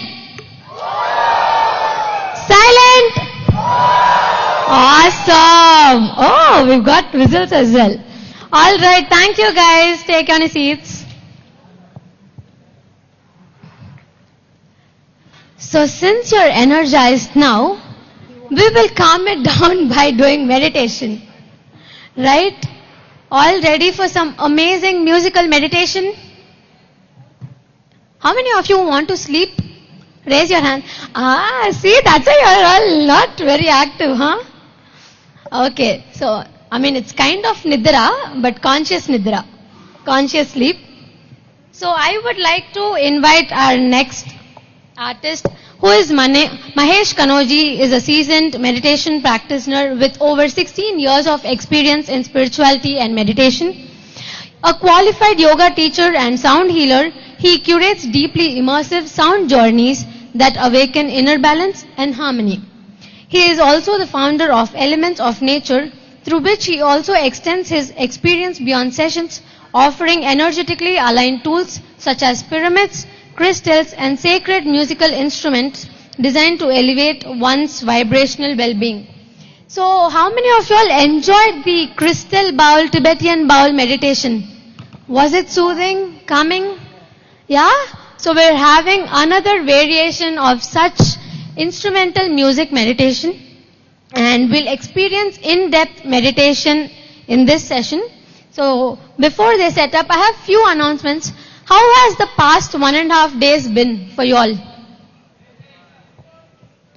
Silent. Awesome. Oh, we've got results as well. All right. Thank you, guys. Take your seats. So since you're energized now, we will calm it down by doing meditation. Right? All ready for some amazing musical meditation? How many of you want to sleep? Raise your hand. See, that's why you're all not very active, huh? Okay, so, it's kind of nidra, but conscious nidra. Conscious sleep. So I would like to invite our next artist, who is Mahesh Kanoji, is a seasoned meditation practitioner with over 16 years of experience in spirituality and meditation. A qualified yoga teacher and sound healer, he curates deeply immersive sound journeys that awaken inner balance and harmony. He is also the founder of Elements of Nature, through which he also extends his experience beyond sessions, offering energetically aligned tools such as pyramids, crystals, and sacred musical instruments designed to elevate one's vibrational well-being. So, how many of you all enjoyed the crystal bowl, Tibetan bowl meditation? Was it soothing, calming? Yeah? So, we're having another variation of such instrumental music meditation, and we'll experience in-depth meditation in this session. So, before they set up, I have few announcements. How has the past 1.5 days been for you all?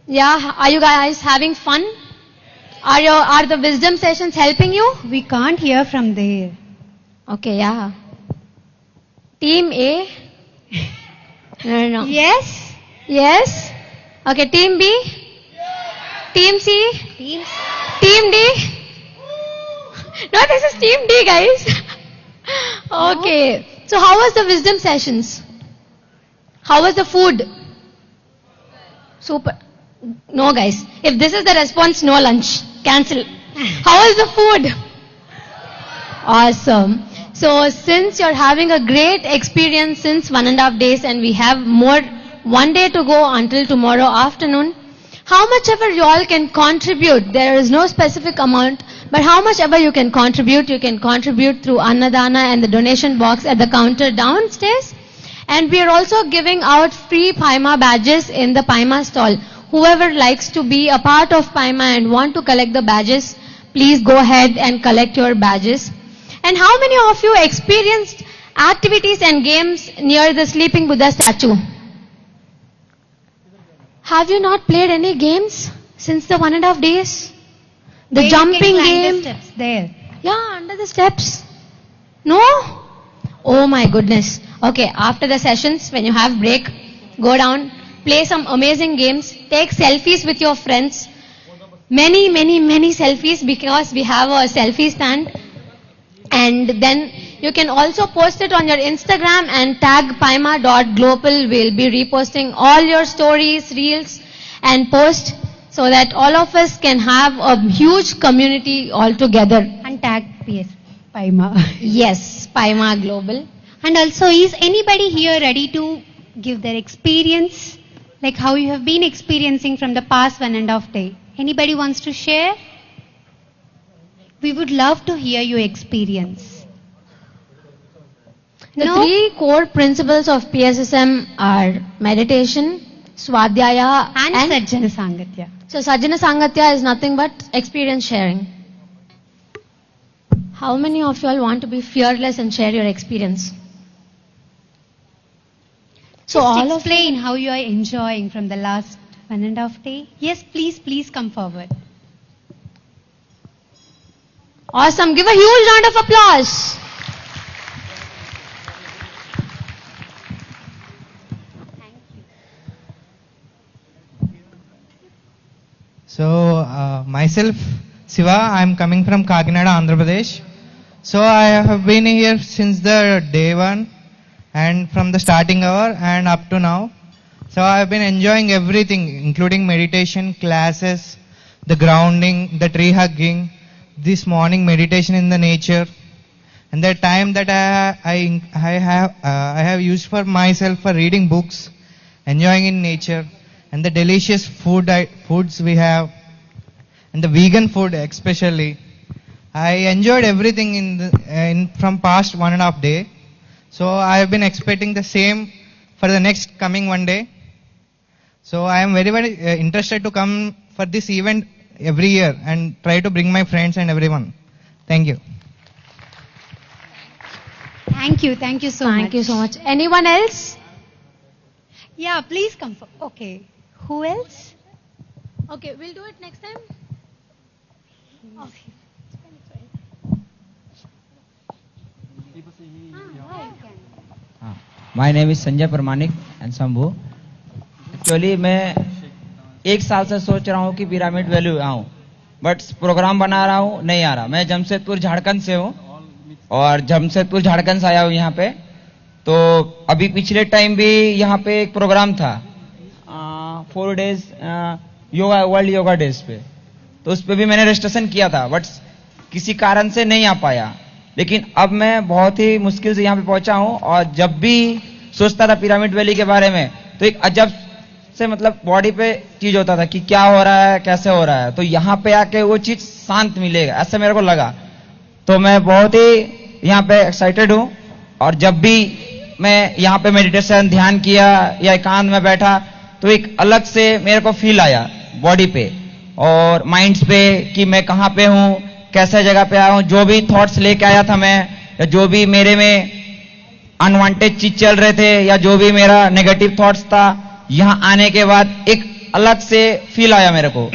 Yeah, are you guys having fun? Are the wisdom sessions helping you? We can't hear from there. Okay, yeah. Team A? No. Yes? Yes? Okay, Team B? Team C? Team D? No, this is Team D, guys. Okay. So how was the wisdom sessions? How was the food? Super. No, guys. If this is the response, no lunch. Cancel. How was the food? Awesome. So since you're having a great experience since 1.5 days, and we have more 1 day to go until tomorrow afternoon, how much ever you all can contribute, there is no specific amount, but how much ever you can contribute through Annadana and the donation box at the counter downstairs. And we are also giving out free Paima badges in the Paima stall. Whoever likes to be a part of Paima and want to collect the badges, please go ahead and collect your badges. And how many of you experienced activities and games near the Sleeping Buddha statue? Have you not played any games since the 1.5 days? The jumping game? The steps there. Yeah, under the steps. No? Oh my goodness. Okay, after the sessions, when you have break, go down, play some amazing games, take selfies with your friends. Many selfies, because we have a selfie stand. And then you can also post it on your Instagram and tag paima.global. We'll be reposting all your stories, reels, and post, so that all of us can have a huge community all together. And tag PS Paima. Yes, Paima Global. And also, is anybody here ready to give their experience? Like how you have been experiencing from the past 1.5 day. Anybody wants to share? We would love to hear your experience. The 3 core principles of PSSM are meditation, Swadhyaya, and Sajjana Sangatya. So Sajjana Sangatya is nothing but experience sharing. How many of you all want to be fearless and share your experience? So Just explain how you are enjoying from the last 1.5 day. Yes, please come forward. Awesome. Give a huge round of applause. So, myself, Siva, I am coming from Kakinada, Andhra Pradesh. So, I have been here since the day 1 and from the starting hour and up to now. So, I have been enjoying everything, including meditation, classes, the grounding, the tree hugging, this morning meditation in the nature, and the time that I have used for myself for reading books, enjoying in nature, and the delicious foods we have, and the vegan food especially. I enjoyed everything from past 1.5 day. So I have been expecting the same for the next coming 1 day. So I am very, very interested to come for this event every year and try to bring my friends and everyone. Thank you. Thank you so much. Thank you so much. Anyone else? Yeah, please come. Okay. Who else? Okay, we'll do it next time. Okay. My name is Sanjay प्रमाणिक and Shambhu. Actually मैं एक साल से सोच रहा हूँ कि pyramid valley आऊँ, बट प्रोग्राम बना रहा हूँ, नहीं आ रहा। मैं जमशेदपुर झारखंड से हूँ और जमशेदपुर झारखंड से आया हूँ यहाँ पे। तो अभी पिछले टाइम भी यहाँ पे एक प्रोग्राम था 4 days yoga world yoga days पे, तो उस पर भी मैंने रजिस्ट्रेशन किया था, बट किसी कारण से नहीं आ पाया। लेकिन अब मैं बहुत ही मुश्किल से यहाँ पे पहुंचा हूँ और जब भी सोचता था पिरामिड वैली के बारे में तो एक अजब से मतलब बॉडी पे चीज होता था कि क्या हो रहा है, कैसे हो रहा है। तो यहाँ पे आके वो चीज शांत मिलेगा ऐसा मेरे को लगा। तो मैं बहुत ही यहाँ पे एक्साइटेड हूँ और जब भी मैं यहाँ पे मेडिटेशन ध्यान किया या एकांत में बैठा तो एक अलग से मेरे को फील आया बॉडी पे और माइंड्स पे कि मैं कहाँ पे हूँ, कैसे जगह पे आया हूँ। जो भी थॉट्स लेके आया था मैं, या जो भी मेरे में अनवांटेड चीज चल रहे थे, या जो भी मेरा नेगेटिव थॉट्स था, यहाँ आने के बाद एक अलग से फील आया मेरे को।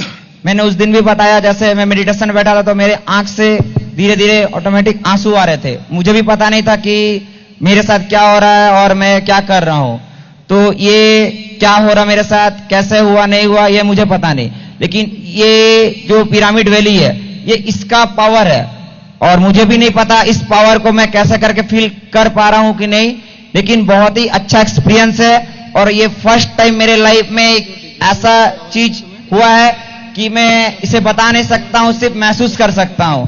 मैंने उस दिन भी बताया, जैसे मैं मेडिटेशन में बैठा था तो मेरे आंख से धीरे धीरे ऑटोमेटिक आंसू आ रहे थे। मुझे भी पता नहीं था कि मेरे साथ क्या हो रहा है और मैं क्या कर रहा हूँ। तो ये क्या हो रहा मेरे साथ, कैसे हुआ नहीं हुआ, ये मुझे पता नहीं। लेकिन ये जो पिरामिड वैली है ये इसका पावर है और मुझे भी नहीं पता इस पावर को मैं कैसे करके फील कर पा रहा हूं कि नहीं, लेकिन बहुत ही अच्छा एक्सपीरियंस है। और ये फर्स्ट टाइम मेरे लाइफ में एक ऐसा चीज हुआ है कि मैं इसे बता नहीं सकता हूं, सिर्फ महसूस कर सकता हूं।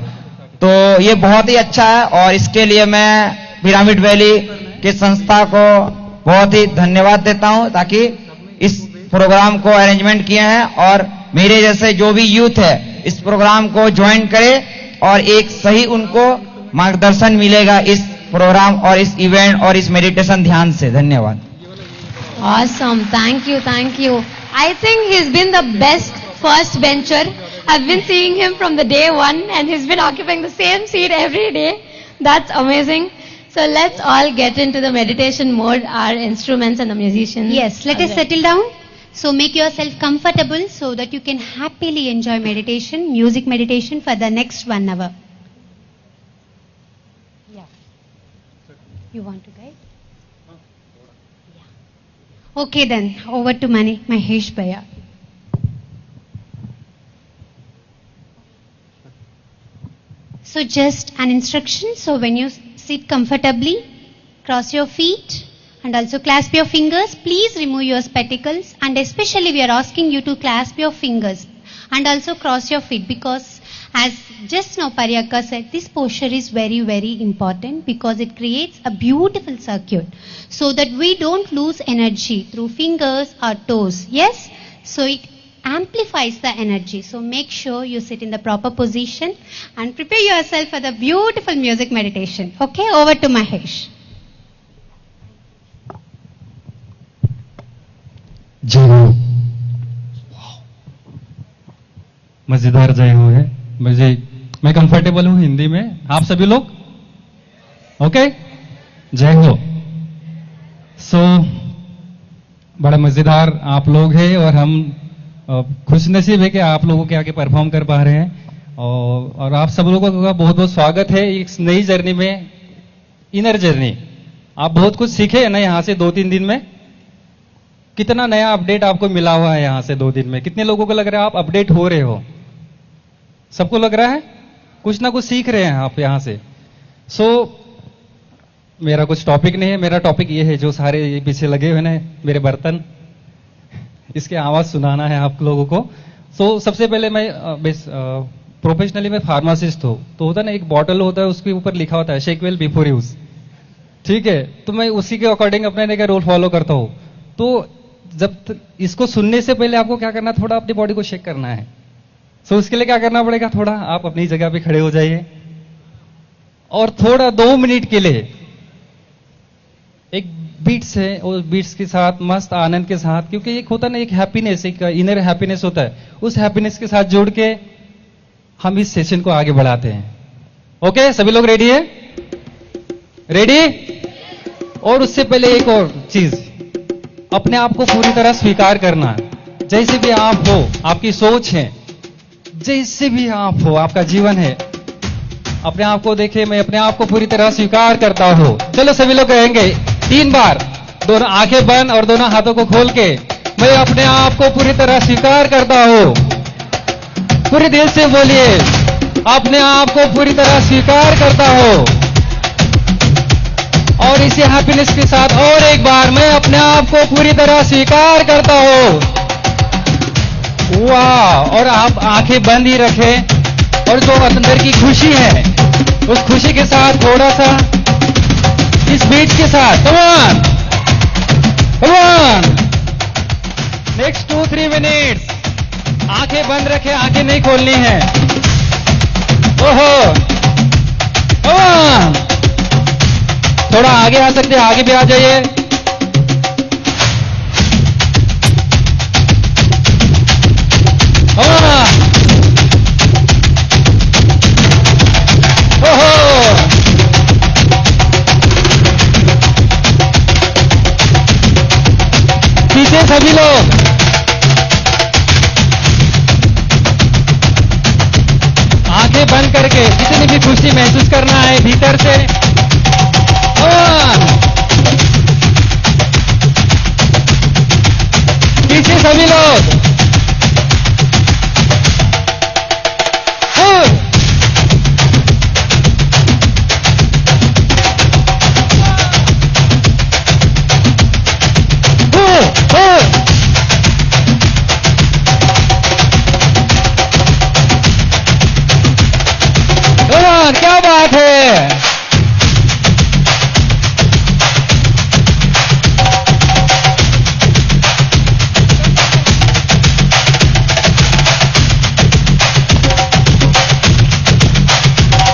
तो ये बहुत ही अच्छा है और इसके लिए मैं पिरामिड वैली के संस्था को बहुत ही धन्यवाद देता हूं ताकि इस प्रोग्राम को अरेंजमेंट किए हैं और मेरे जैसे जो भी यूथ है इस प्रोग्राम को ज्वाइन करे और एक सही उनको मार्गदर्शन मिलेगा इस प्रोग्राम और इस इवेंट और इस मेडिटेशन ध्यान से। धन्यवाद। Awesome. Thank you. Thank you. I think he's been the best first bencher. I've been seeing him from the day one and he's been occupying the same seat every day. That's amazing. So let's all get into the meditation mode, our instruments and the musicians. Yes, let us settle down. So make yourself comfortable so that you can happily enjoy meditation, music meditation for the next 1 hour. Yeah. You want to guide? Yeah. Okay then, over to Mahesh Bhaiya. So just an instruction. So when you sit comfortably, cross your feet and also clasp your fingers. Please remove your spectacles and especially we are asking you to clasp your fingers and also cross your feet because as just now Paryaka said, this posture is very, very important because it creates a beautiful circuit so that we don't lose energy through fingers or toes. Yes? So it amplifies the energy. So make sure you sit in the proper position and prepare yourself for the beautiful music meditation. Okay, over to Mahesh. जय हो। मजेदार जय हो है। मैं comfortable हूं हिंदी में। आप सभी लोग ओके? जय हो। बड़ा मजेदार आप लोग हैं और हम खुश नसीब है कि आप लोगों के आगे परफॉर्म कर पा रहे हैं और आप सब लोगों का बहुत बहुत स्वागत है इस नई जर्नी में, इनर जर्नी। आप बहुत कुछ सीखे है ना यहाँ से 2-3 दिन में। कितना नया अपडेट आपको मिला हुआ है यहाँ से 2 दिन में? कितने लोगों को लग रहा है आप अपडेट हो रहे हो? सबको लग रहा है कुछ ना कुछ सीख रहे हैं आप यहाँ से। मेरा कुछ टॉपिक नहीं है, मेरा टॉपिक ये है जो सारे ये पीछे लगे हुए हैं मेरे बर्तन, इसके आवाज सुनाना है आप लोगों को। सबसे पहले मैं प्रोफेशनली मैं फार्मासिस्ट हूँ, तो होता ना एक बॉटल होता है उसके ऊपर लिखा होता है शेक वेल बिफोर यूज, ठीक है? तो मैं उसी के अकॉर्डिंग अपने रूल फॉलो करता हूँ। तो जब इसको सुनने से पहले आपको क्या करना है, थोड़ा अपनी बॉडी को शेक करना है। उसके लिए क्या करना पड़ेगा, थोड़ा आप अपनी जगह पे खड़े हो जाइए और थोड़ा 2 मिनट के लिए एक बीट्स है, और बीट्स के साथ मस्त आनंद के साथ, क्योंकि एक होता है ना एक हैप्पीनेस, एक इनर हैप्पीनेस होता है, उस हैप्पीनेस के साथ जोड़ के हम इस सेशन को आगे बढ़ाते हैं। ओके, सभी लोग रेडी है? रेडी? और उससे पहले एक और चीज, अपने आप को पूरी तरह स्वीकार करना। जैसे भी आप हो, आपकी सोच है, जैसे भी आप हो, आपका जीवन है, अपने आप को देखे, मैं अपने आप को पूरी तरह स्वीकार करता हूं। चलो सभी लोग कहेंगे 3 बार, दोनों आंखें बंद और दोनों हाथों को खोल के, मैं अपने आप को पूरी तरह स्वीकार करता हूं। पूरे दिल से बोलिए, अपने आप को पूरी तरह स्वीकार करता हूं। और इसी हैप्पीनेस के साथ और एक बार, मैं अपने आप को पूरी तरह स्वीकार करता हूं। वाह! और आप आंखें बंद ही रखें, और जो अंदर की खुशी है, उस खुशी के साथ थोड़ा सा इस बीट के साथ, come on, come on, next 2-3 minutes आंखें बंद रखें, आंखें नहीं खोलनी है। ओहो, कम ऑन, थोड़ा आगे आ सकते हैं, आगे भी आ जाइए। ओहो, पीछे सभी लोग, आंखें बंद करके जितनी भी खुशी महसूस करना है भीतर से, पीछे सभी लोग, क्या बात है।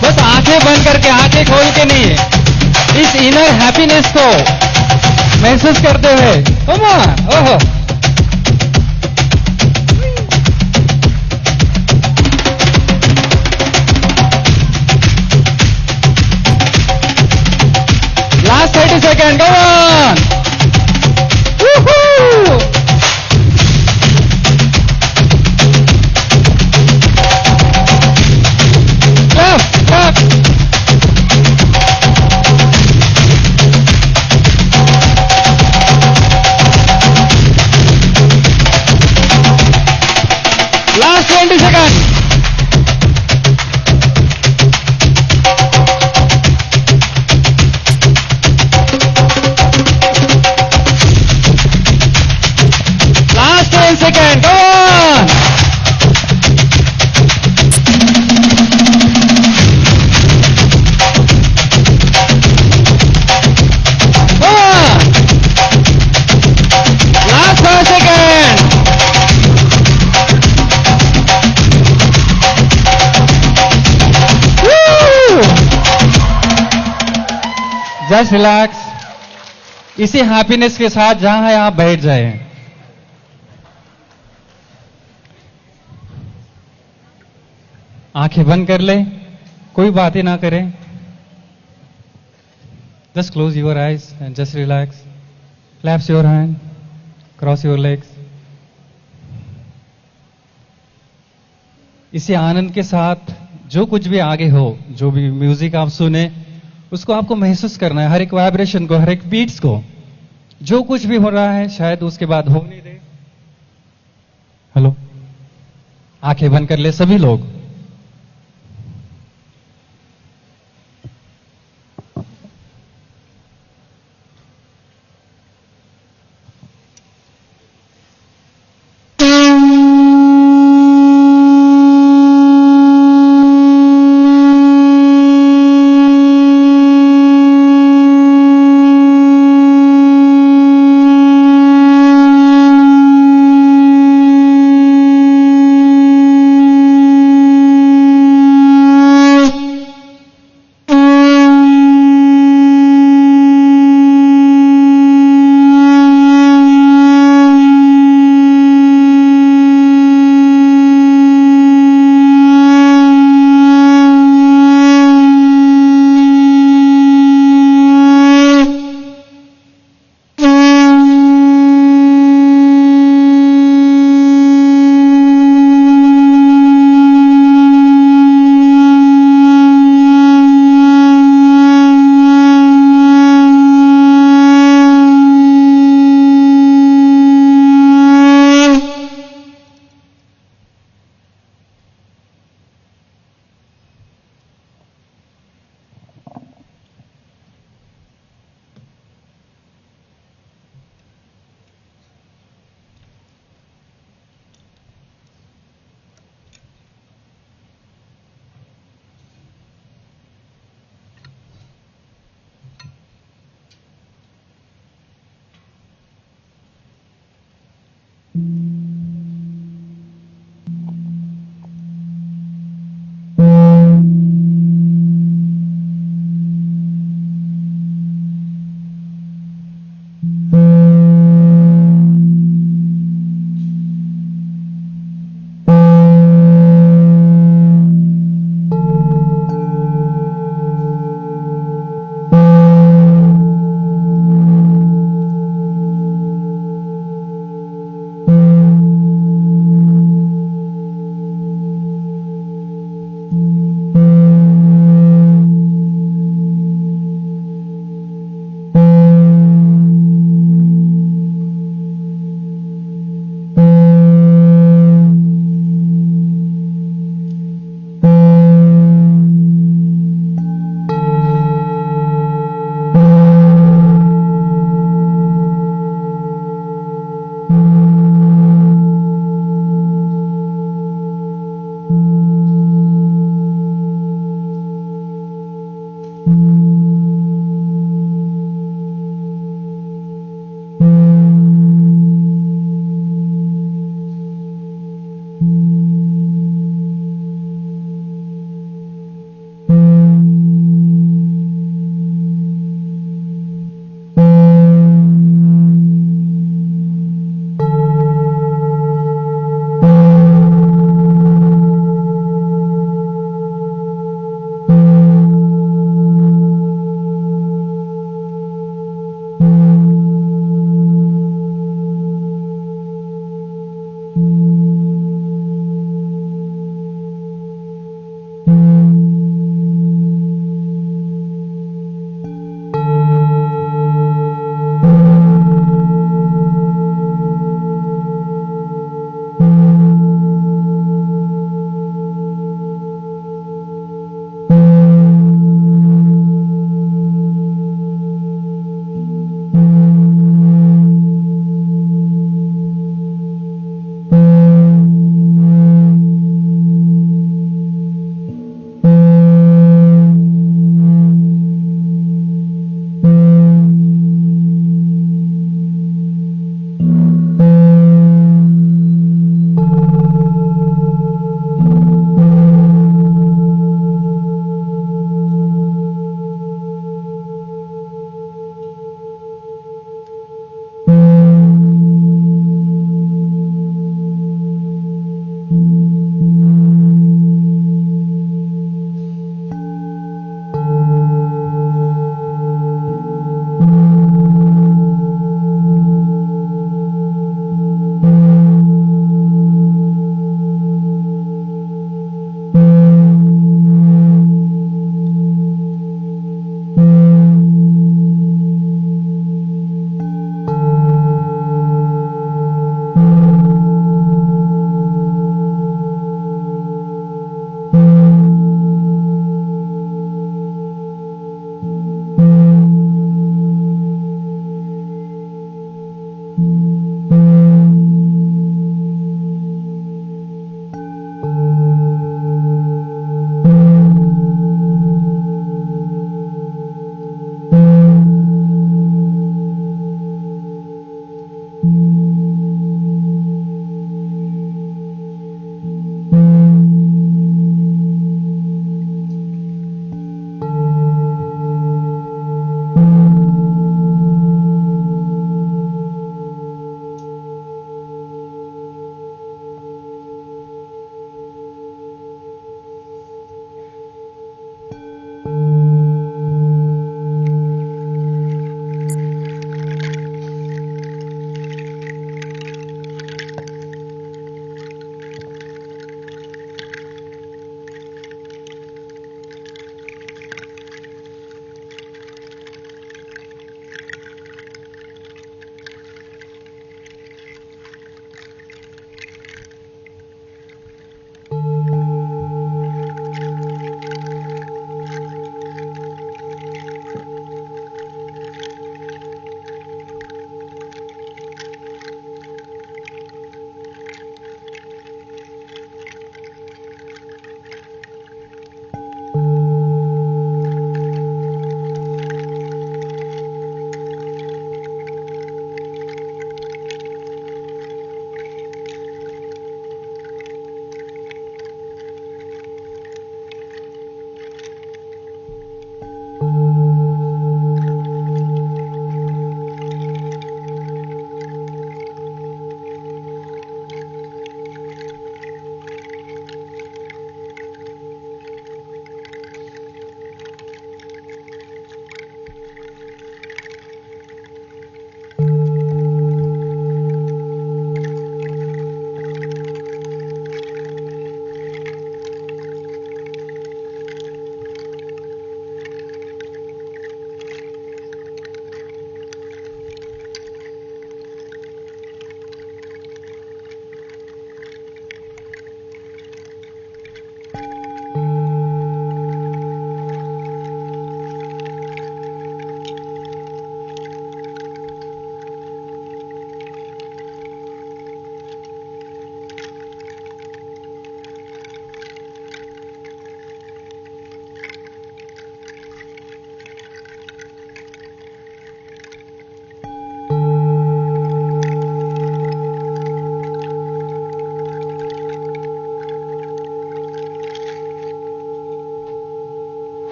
बस आंखें बंद करके, आंखें खोल के नहीं, इस इनर हैप्पीनेस को महसूस करते हुए, ओहो, last 30 seconds, go on! Woohoo! Clap! Last 20 seconds. Last 10 seconds. Go on. Go on. Last 5 seconds. Woo! Just relax. इसी हैप्पीनेस के साथ जहां है आप बैठ जाएं। आंखें बंद कर ले, कोई बातें ना करें, just close your eyes and just relax, clasp your hand, cross your legs. इसी आनंद के साथ जो कुछ भी आगे हो, जो भी म्यूजिक आप सुने, उसको आपको महसूस करना है, हर एक वाइब्रेशन को, हर एक बीट्स को, जो कुछ भी हो रहा है शायद उसके बाद हो नहीं दे। हेलो, आंखें बंद कर ले सभी लोग।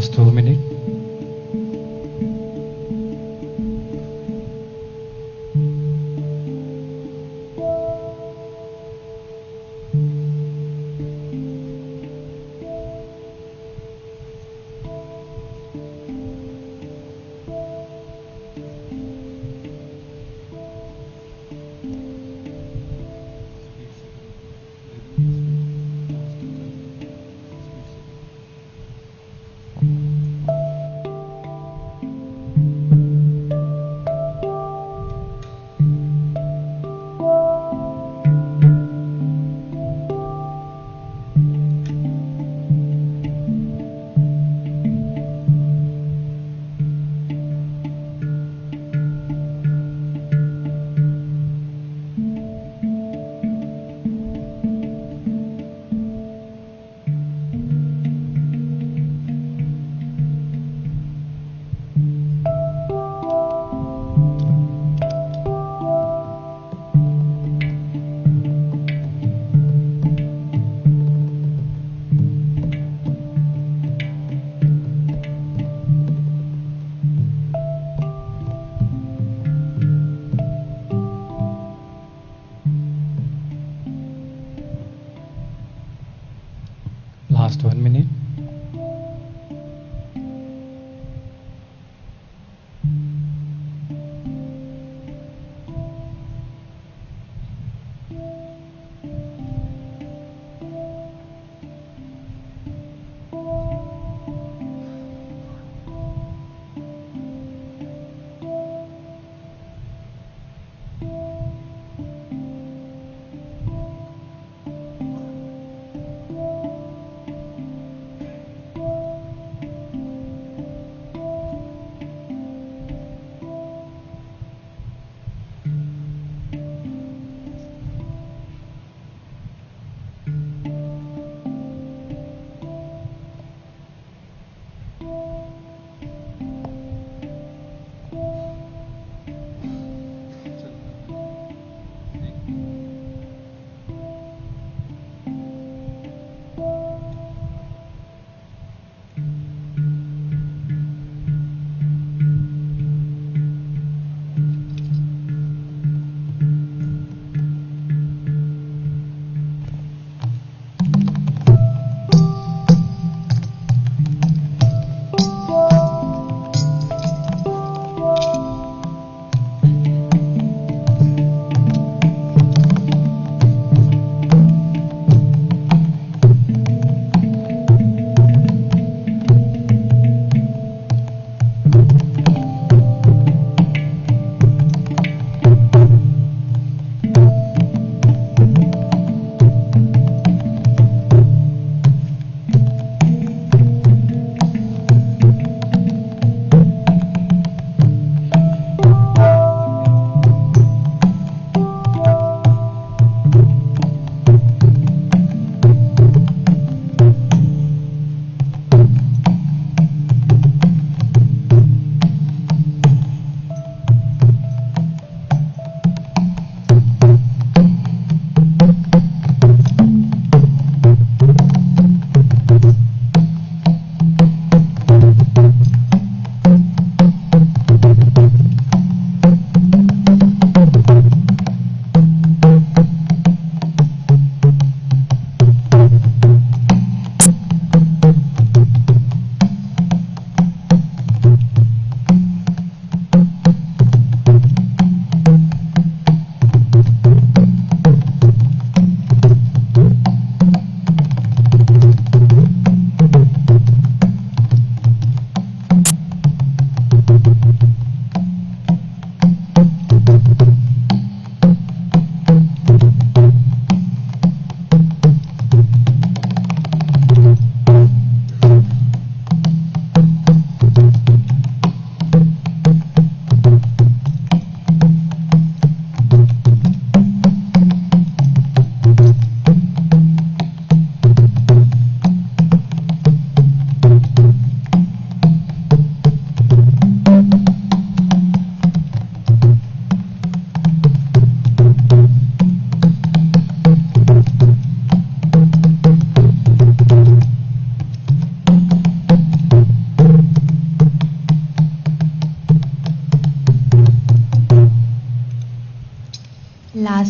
Last 2 minutes. Last 1 minute.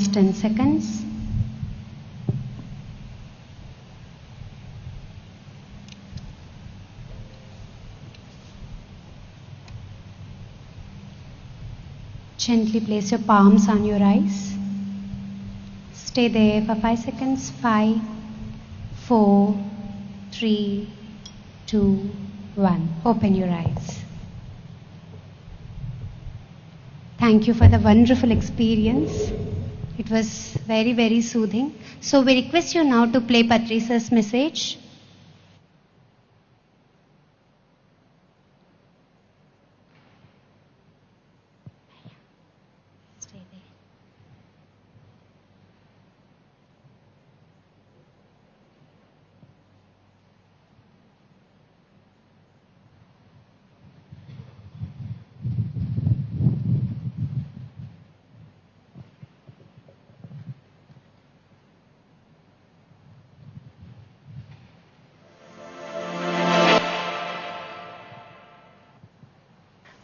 last 10 seconds. Gently place your palms on your eyes. Stay there for 5 seconds. 5, 4, 3, 2, 1. Open your eyes. Thank you for the wonderful experience. It was very, very soothing. So we request you now to play Patrice's message.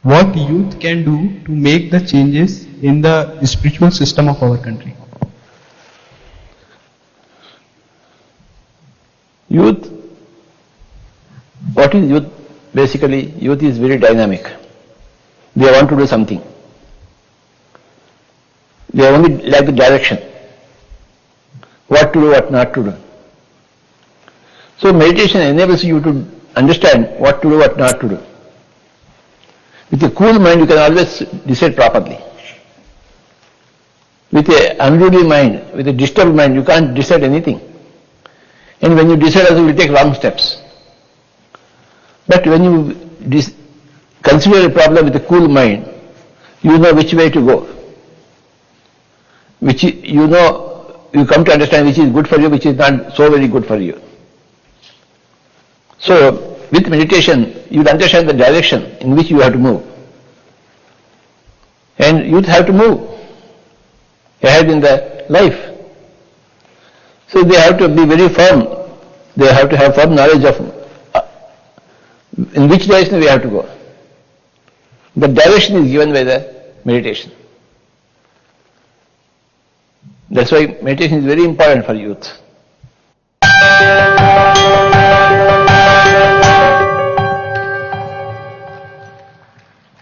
What youth can do to make the changes in the spiritual system of our country? Youth, what is youth? Basically, youth is very dynamic. They want to do something. They only lack the direction. What to do, what not to do. So meditation enables you to understand what to do, what not to do. With a cool mind, you can always decide properly. With an unruly mind, with a disturbed mind, you can't decide anything. And when you decide, also you will take wrong steps. But when you consider a problem with a cool mind, you know which way to go. Which you know, you come to understand which is good for you, which is not so very good for you. So, with meditation, you will understand the direction in which you have to move. And youth have to move ahead in the life. So they have to be very firm. They have to have firm knowledge of in which direction we have to go. The direction is given by the meditation. That's why meditation is very important for youth.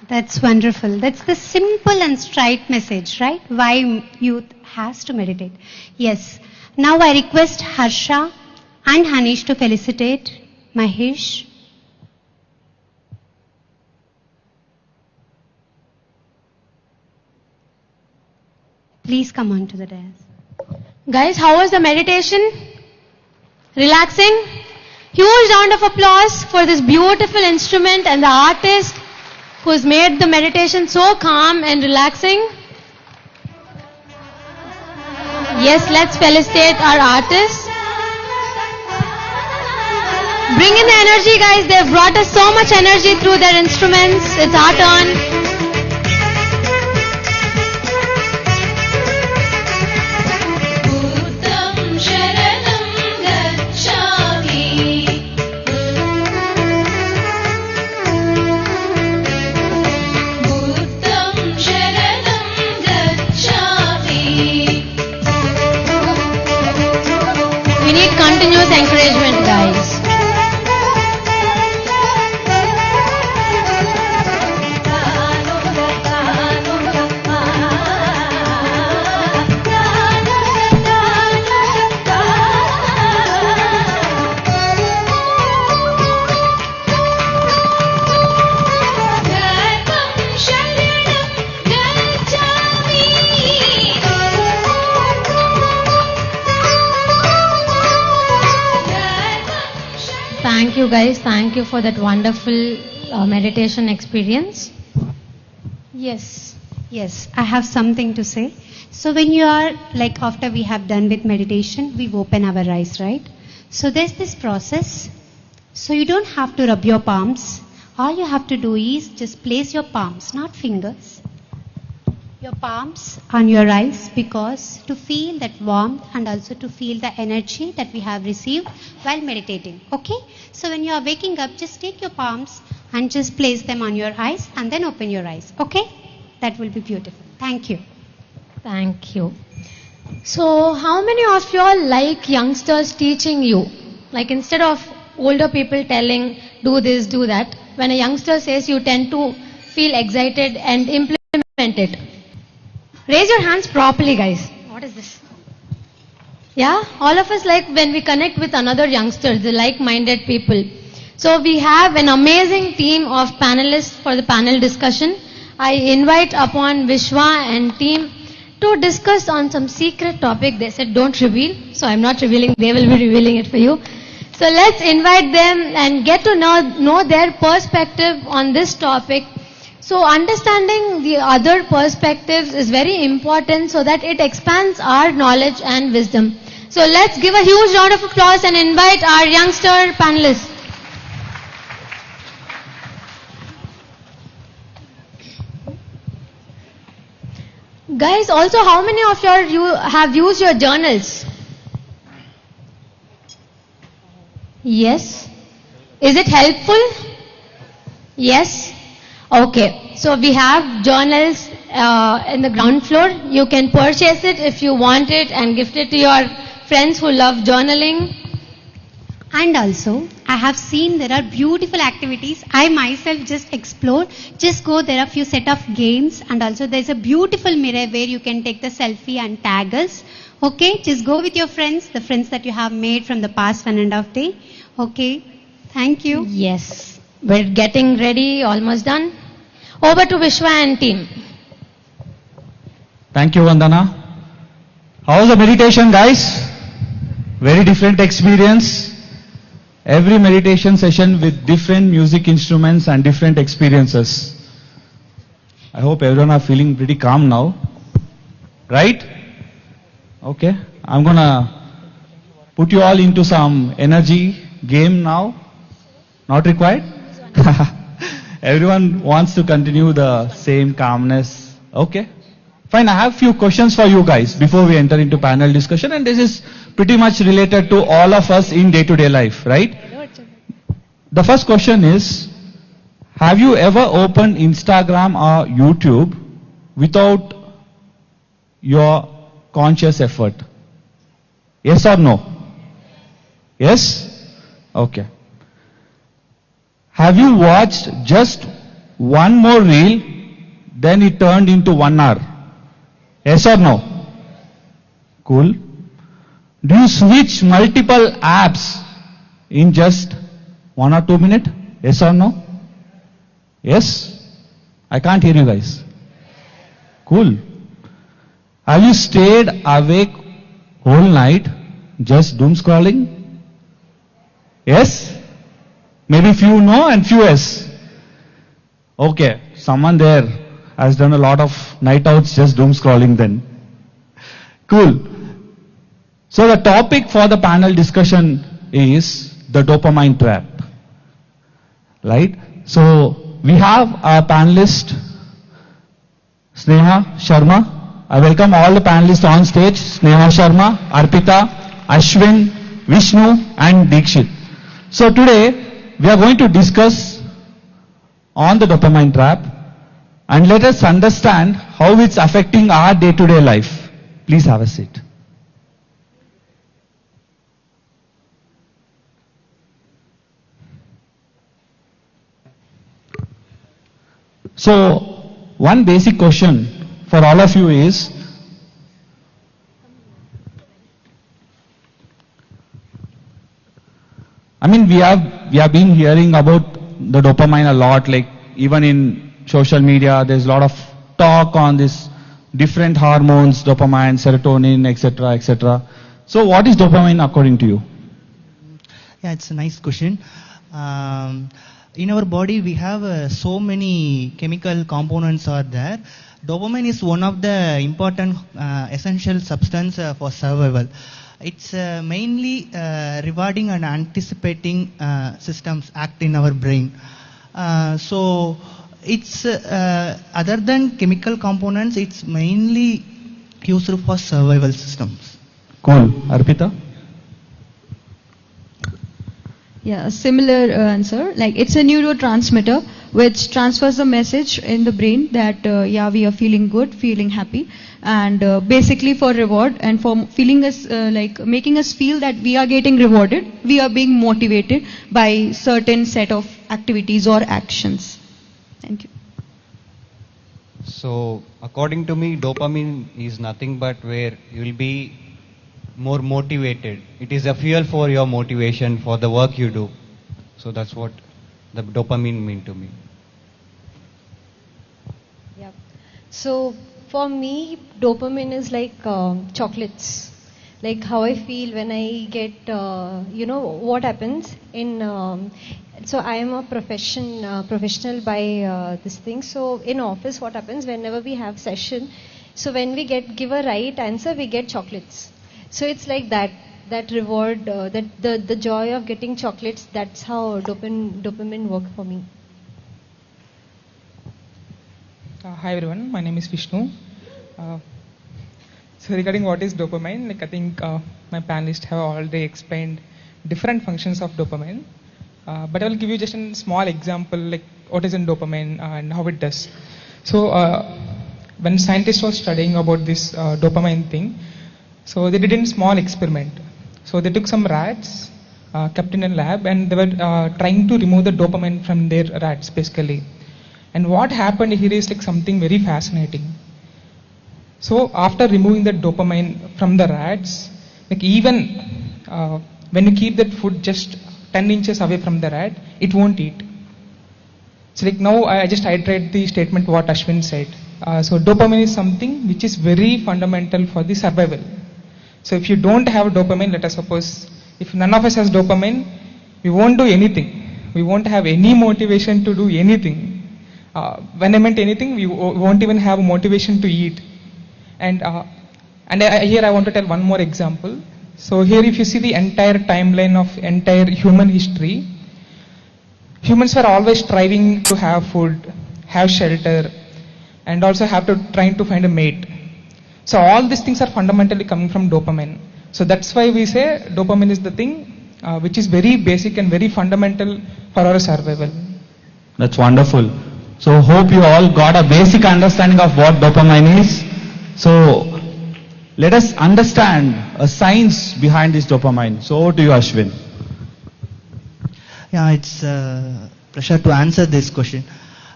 That's wonderful. That's the simple and straight message, right? Why youth has to meditate. Yes. Now I request Harsha and Hanish to felicitate Mahesh. Please come on to the dais. Guys, how was the meditation? Relaxing? Huge round of applause for this beautiful instrument and the artist who's made the meditation so calm and relaxing. Yes, let's felicitate our artists. Bring in the energy, guys. They've brought us so much energy through their instruments. It's our turn. Continuous encouragement, guys. Thank you, guys. Thank you for that wonderful meditation experience. Yes, yes, I have something to say. So when you are, like after we have done with meditation, we open our eyes, right? So there's this process. So you don't have to rub your palms. All you have to do is just place your palms, not fingers. Your palms on your eyes, because to feel that warmth and also to feel the energy that we have received while meditating. Okay? So when you are waking up, just take your palms and just place them on your eyes and then open your eyes. Okay? That will be beautiful. Thank you. Thank you. So how many of you all like youngsters teaching you? Like instead of older people telling, do this, do that, when a youngster says, you tend to feel excited and implement it. Raise your hands properly, guys. What is this? Yeah, all of us like when we connect with another youngsters, the like-minded people. So we have an amazing team of panelists for the panel discussion. I invite upon Vishwa and team to discuss on some secret topic. They said don't reveal, so I'm not revealing, they will be revealing it for you. So let's invite them and get to know their perspective on this topic. So understanding the other perspectives is very important so that it expands our knowledge and wisdom. So let's give a huge round of applause and invite our youngster panelists. Guys, also how many of you have used your journals? Yes. Is it helpful? Yes. Okay. So we have journals in the ground floor. You can purchase it if you want it and gift it to your friends who love journaling. And also, I have seen there are beautiful activities. I myself just explored. Just go, there are a few set of games. And also there's a beautiful mirror where you can take the selfie and tag us. Okay, just go with your friends, the friends that you have made from the past 1.5 day. Okay, thank you. Yes, we're getting ready, almost done. Over to Vishwa and team. Thank you, Vandana. How was the meditation, guys? Very different experience. Every meditation session with different music instruments and different experiences. I hope everyone are feeling pretty calm now. Right? Okay. I'm gonna put you all into some energy game now. Not required? Everyone wants to continue the same calmness. Okay. Fine, I have few questions for you guys before we enter into panel discussion, and this is pretty much related to all of us in day-to-day life, right? The first question is, have you ever opened Instagram or YouTube without your conscious effort? Yes or no? Yes? Okay. Have you watched just one more reel, then it turned into 1 hour? Yes or no? Cool. Do you switch multiple apps in just 1 or 2 minutes? Yes or no? Yes? I can't hear you guys. Cool. Have you stayed awake whole night just doom scrolling? Yes? Maybe few no and few yes. Okay, someone there has done a lot of night outs just doom scrolling then. Cool. So the topic for the panel discussion is the dopamine trap. Right? So we have our panelist Sneha Sharma. I welcome all the panelists on stage. Sneha Sharma, Arpita, Ashwin, Vishnu and Dikshit. So today we are going to discuss on the dopamine trap and let us understand how it's affecting our day-to-day life. Please have a seat. So, one basic question for all of you is, I mean, we have been hearing about the dopamine a lot, like even in social media, there's a lot of talk on this different hormones, dopamine, serotonin, etc., etc. So, what is dopamine according to you? Yeah, it's a nice question. In our body, we have so many chemical components are there. Dopamine is one of the important essential substance for survival. It's mainly rewarding and anticipating systems act in our brain. So it's other than chemical components, it's mainly used for survival systems. Cool. Arpita? Yeah, a similar answer. Like it's a neurotransmitter which transfers the message in the brain that yeah, we are feeling good, feeling happy, and basically for reward and for feeling us like making us feel that we are getting rewarded, we are being motivated by certain set of activities or actions. Thank you. So, according to me, dopamine is nothing but where you will be more motivated. It is a fuel for your motivation for the work you do. So that's what the dopamine mean to me. Yeah. So for me, dopamine is like chocolates. Like how I feel when I get, you know, what happens in. So I am a professional by this thing. So in office, what happens whenever we have session? So when we give a right answer, we get chocolates. So it's like that reward, that the joy of getting chocolates. That's how dopamine work for me. Hi everyone, my name is Vishnu. So regarding what is dopamine, like I think my panelists have already explained different functions of dopamine. But I will give you just a small example, like what is in dopamine and how it does. So when scientists were studying about this dopamine thing, so they did a small experiment. So they took some rats, kept in a lab, and they were trying to remove the dopamine from their rats, basically. And what happened here is like something very fascinating. So after removing the dopamine from the rats, like even when you keep that food just 10 inches away from the rat, it won't eat. So like now I just iterate the statement what Ashwin said. So dopamine is something which is very fundamental for the survival. So if you don't have dopamine, let us suppose, if none of us has dopamine, we won't do anything. We won't have any motivation to do anything. When I meant anything, we won't even have motivation to eat. And here I want to tell one more example. So here if you see the entire timeline of entire human history, humans were always striving to have food, have shelter, and also have to trying to find a mate. So all these things are fundamentally coming from dopamine. So that's why we say dopamine is the thing which is very basic and very fundamental for our survival. That's wonderful. So hope you all got a basic understanding of what dopamine is. So let us understand a science behind this dopamine. So over to you, Ashwin. Yeah, it's a pleasure to answer this question.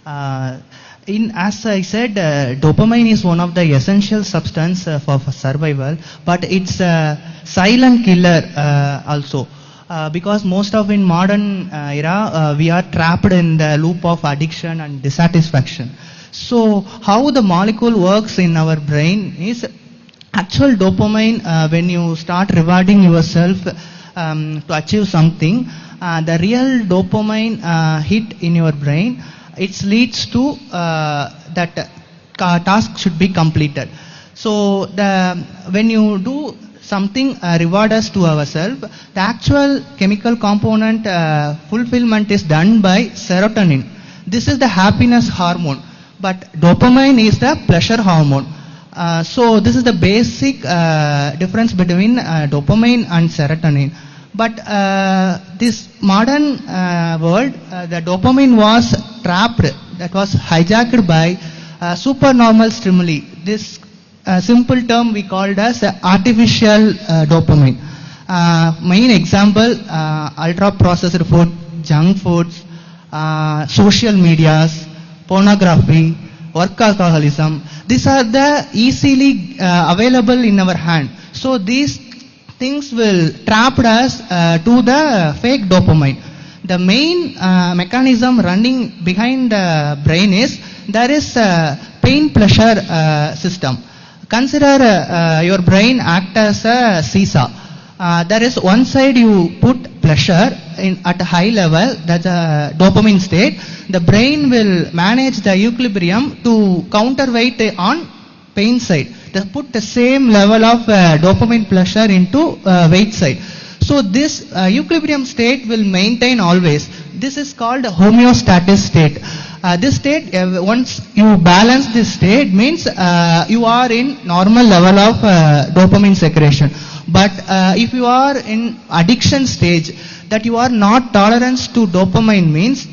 As I said, dopamine is one of the essential substance for survival, but it's a silent killer also. Because most of in modern era, we are trapped in the loop of addiction and dissatisfaction. So how the molecule works in our brain is actual dopamine, when you start rewarding yourself to achieve something, the real dopamine hit in your brain, it leads to that task should be completed. So when you do something reward us to ourselves, the actual chemical component fulfillment is done by serotonin. This is the happiness hormone, but dopamine is the pleasure hormone. So this is the basic difference between dopamine and serotonin. But this modern world, the dopamine was trapped, that was hijacked by supernormal stimuli. This simple term we called as artificial dopamine. Main example, ultra processed food, junk foods, social medias, pornography, work alcoholism. These are the easily available in our hand. So these things will trap us to the fake dopamine. The main mechanism running behind the brain is there is a pain pleasure system. Consider your brain act as a seesaw. There is one side you put pleasure at a high level, that's a dopamine state. The brain will manage the equilibrium to counterweight on pain side. They put the same level of dopamine pleasure into weight side. So this equilibrium state will maintain always. This is called homeostatic state. This state, once you balance this state, means you are in normal level of dopamine secretion. But if you are in addiction stage, that you are not tolerant to dopamine, means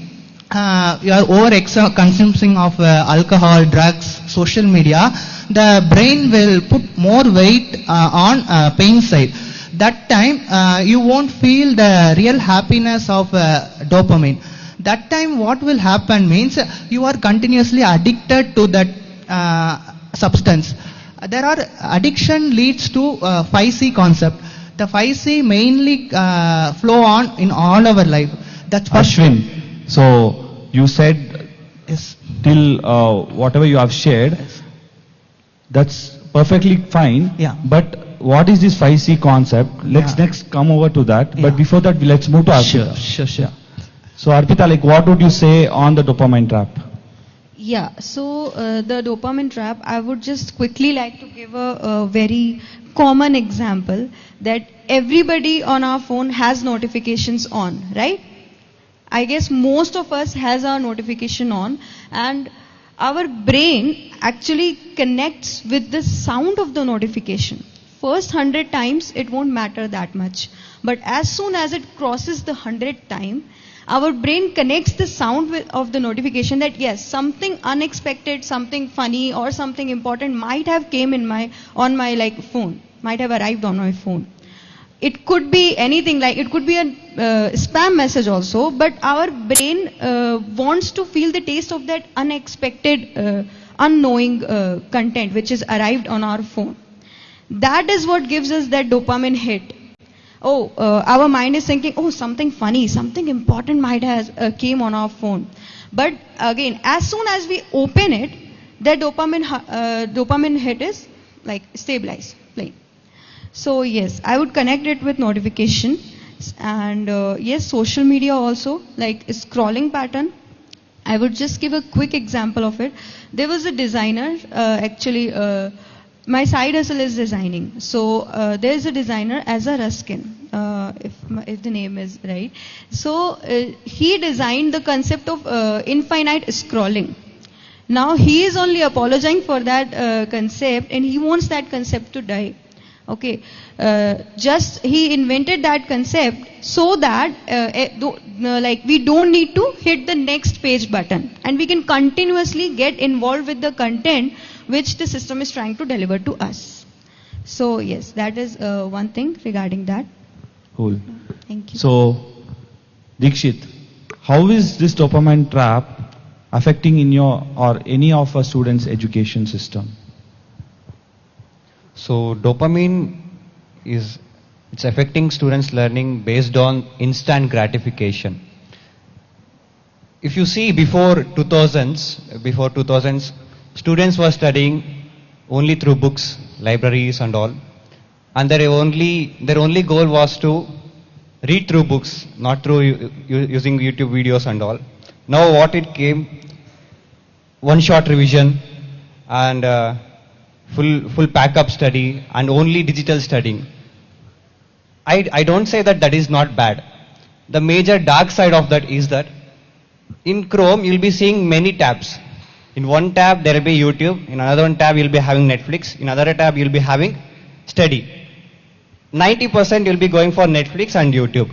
you are consuming of alcohol, drugs, social media, the brain will put more weight on pain side. That time you won't feel the real happiness of dopamine. That time what will happen means you are continuously addicted to that substance. There are addiction leads to 5C concept. The 5C mainly flow on in all our life. That's first. Ashwin, so you said till whatever you have shared, that's perfectly fine. Yeah. But what is this 5C concept? Let's next come over to that. But before that, let's move to Arpita. Sure. So Arpita, like what would you say on the dopamine trap? Yeah, so the dopamine trap, I would just quickly like to give a very common example that everybody on our phone has notifications on, right? I guess most of us has our notification on, and our brain actually connects with the sound of the notification. First 100 times it won't matter that much, but as soon as it crosses the 100th time, our brain connects the sound of the notification that yes, something unexpected, something funny or something important might have came on my like phone, might have arrived on my phone. It could be anything, like it could be a spam message also, but our brain wants to feel the taste of that unexpected, unknowing content which is arrived on our phone. That is what gives us that dopamine hit. Our mind is thinking, something funny, something important might have came on our phone. But again, as soon as we open it, the dopamine hit is like stabilized, plain. So yes, I would connect it with notification, and yes, social media also, like scrolling pattern. I would just give a quick example of it. There was a designer, my side hustle is designing. So there is a designer as a Ruskin, if the name is right. So he designed the concept of infinite scrolling. Now he is only apologizing for that concept, and he wants that concept to die. Okay, just he invented that concept so that like we don't need to hit the next page button, and we can continuously get involved with the content which the system is trying to deliver to us. So yes, that is one thing regarding that. Cool. Thank you. So, Dikshit, how is this dopamine trap affecting in your or any of our students' education system? So dopamine it's affecting students' learning based on instant gratification. If you see before 2000s, students were studying only through books, libraries and all, and their only goal was to read through books, not through using YouTube videos and all. Now what it came, one shot revision and full pack-up study and only digital studying. I don't say that is not bad. The major dark side of that is that in Chrome you'll be seeing many tabs. In one tab there will be YouTube, in another one tab you'll be having Netflix, in another tab you'll be having study. 90% you'll be going for Netflix and YouTube.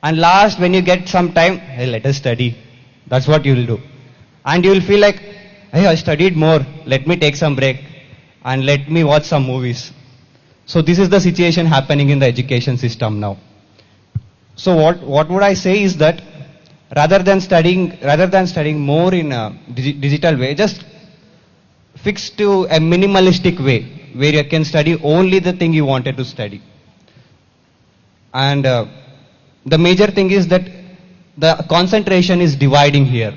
And last, when you get some time, hey, let us study. That's what you'll do. And you'll feel like, hey, I studied more, let me take some break and let me watch some movies. So this is the situation happening in the education system now. So what would I say is that rather than studying more in a digital way, just fix to a minimalistic way where you can study only the thing you wanted to study. And the major thing is that the concentration is dividing here.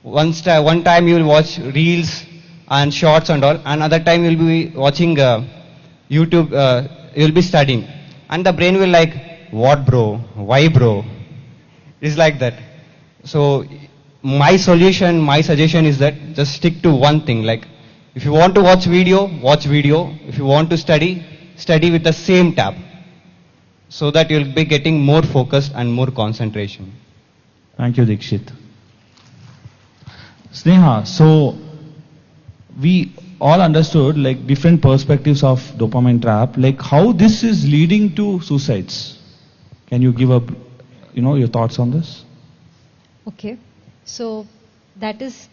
One time you will watch reels and shorts and all, another time you will be watching YouTube, you will be studying. And the brain will like, what bro, why bro? It's like that. So my suggestion is that just stick to one thing. Like if you want to watch video, watch video. If you want to study, study with the same tab. So that you'll be getting more focused and more concentration. Thank you, Dikshit. Sneha, so we all understood like different perspectives of dopamine trap, like how this is leading to suicides. Can you give your thoughts on this? Okay. So that is,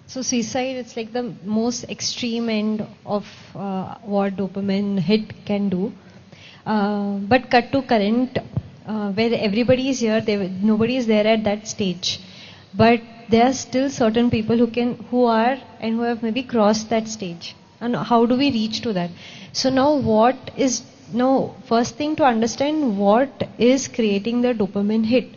so suicide, it's like the most extreme end of what dopamine hit can do. But cut to current, where everybody is here, nobody is there at that stage. But there are still certain people who are and who have maybe crossed that stage. And how do we reach to that? So now first thing to understand, what is creating the dopamine hit?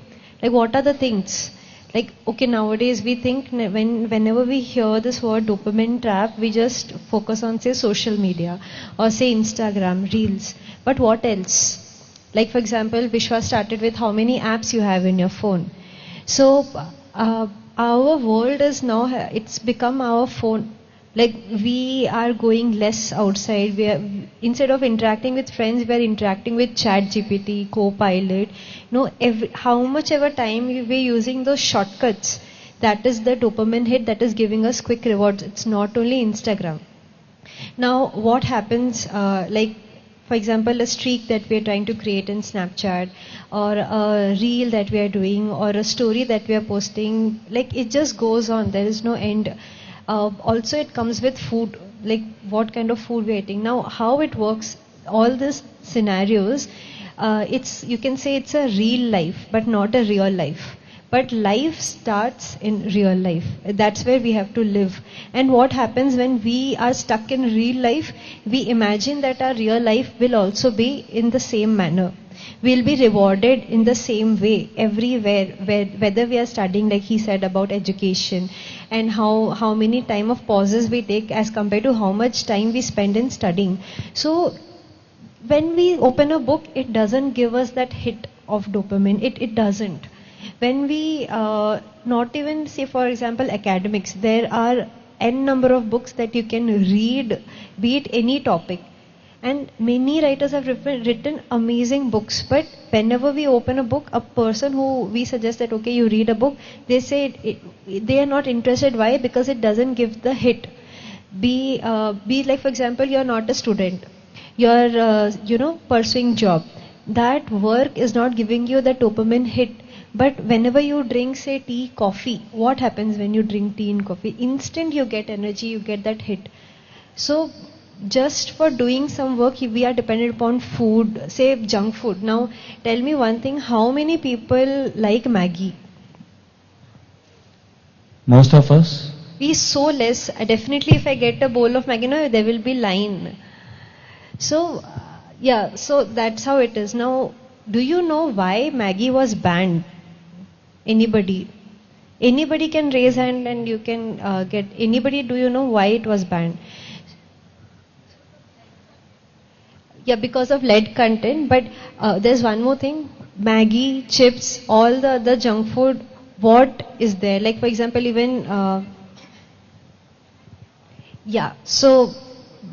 Like, what are the things? Like, okay, nowadays we think whenever we hear this word dopamine trap, we just focus on, say, social media or say Instagram, Reels. But what else? Like, for example, Vishwa started with how many apps you have in your phone. So our world is now, it's become our phone. Like, we are going less outside. Instead of interacting with friends, we are interacting with ChatGPT, Copilot. How much ever time we're using those shortcuts, that is the dopamine hit that is giving us quick rewards. It's not only Instagram. Now, what happens, like, for example, a streak that we are trying to create in Snapchat, or a reel that we are doing, or a story that we are posting, like, it just goes on. There is no end. Also, it comes with food, like what kind of food we're eating. Now, how it works, all these scenarios, you can say it's a real life, but not a real life. But life starts in real life. That's where we have to live. And what happens when we are stuck in real life, we imagine that our real life will also be in the same manner. We'll be rewarded in the same way everywhere, whether we are studying, like he said about education, and how many time of pauses we take as compared to how much time we spend in studying. So when we open a book, it doesn't give us that hit of dopamine. It doesn't. When we, not even say, for example, academics, there are n number of books that you can read, be it any topic. And many writers have written amazing books. But whenever we open a book, a person who we suggest that, okay, you read a book, they say they are not interested. Why? Because it doesn't give the hit. Be like, for example, you are not a student. You are, pursuing job. That work is not giving you the dopamine hit. But whenever you drink, say, tea, coffee, what happens when you drink tea and coffee? Instant you get energy, you get that hit. So just for doing some work, we are dependent upon food, say junk food. Now, tell me one thing, how many people like Maggie? Most of us. We so less. Definitely if I get a bowl of Maggie, there will be line. So, so that's how it is. Now, do you know why Maggie was banned? Anybody? Anybody can raise hand and you can get, anybody, do you know why it was banned? Yeah, because of lead content. But there's one more thing. Maggie, chips, all the other junk food, what is there? Like, for example, even, so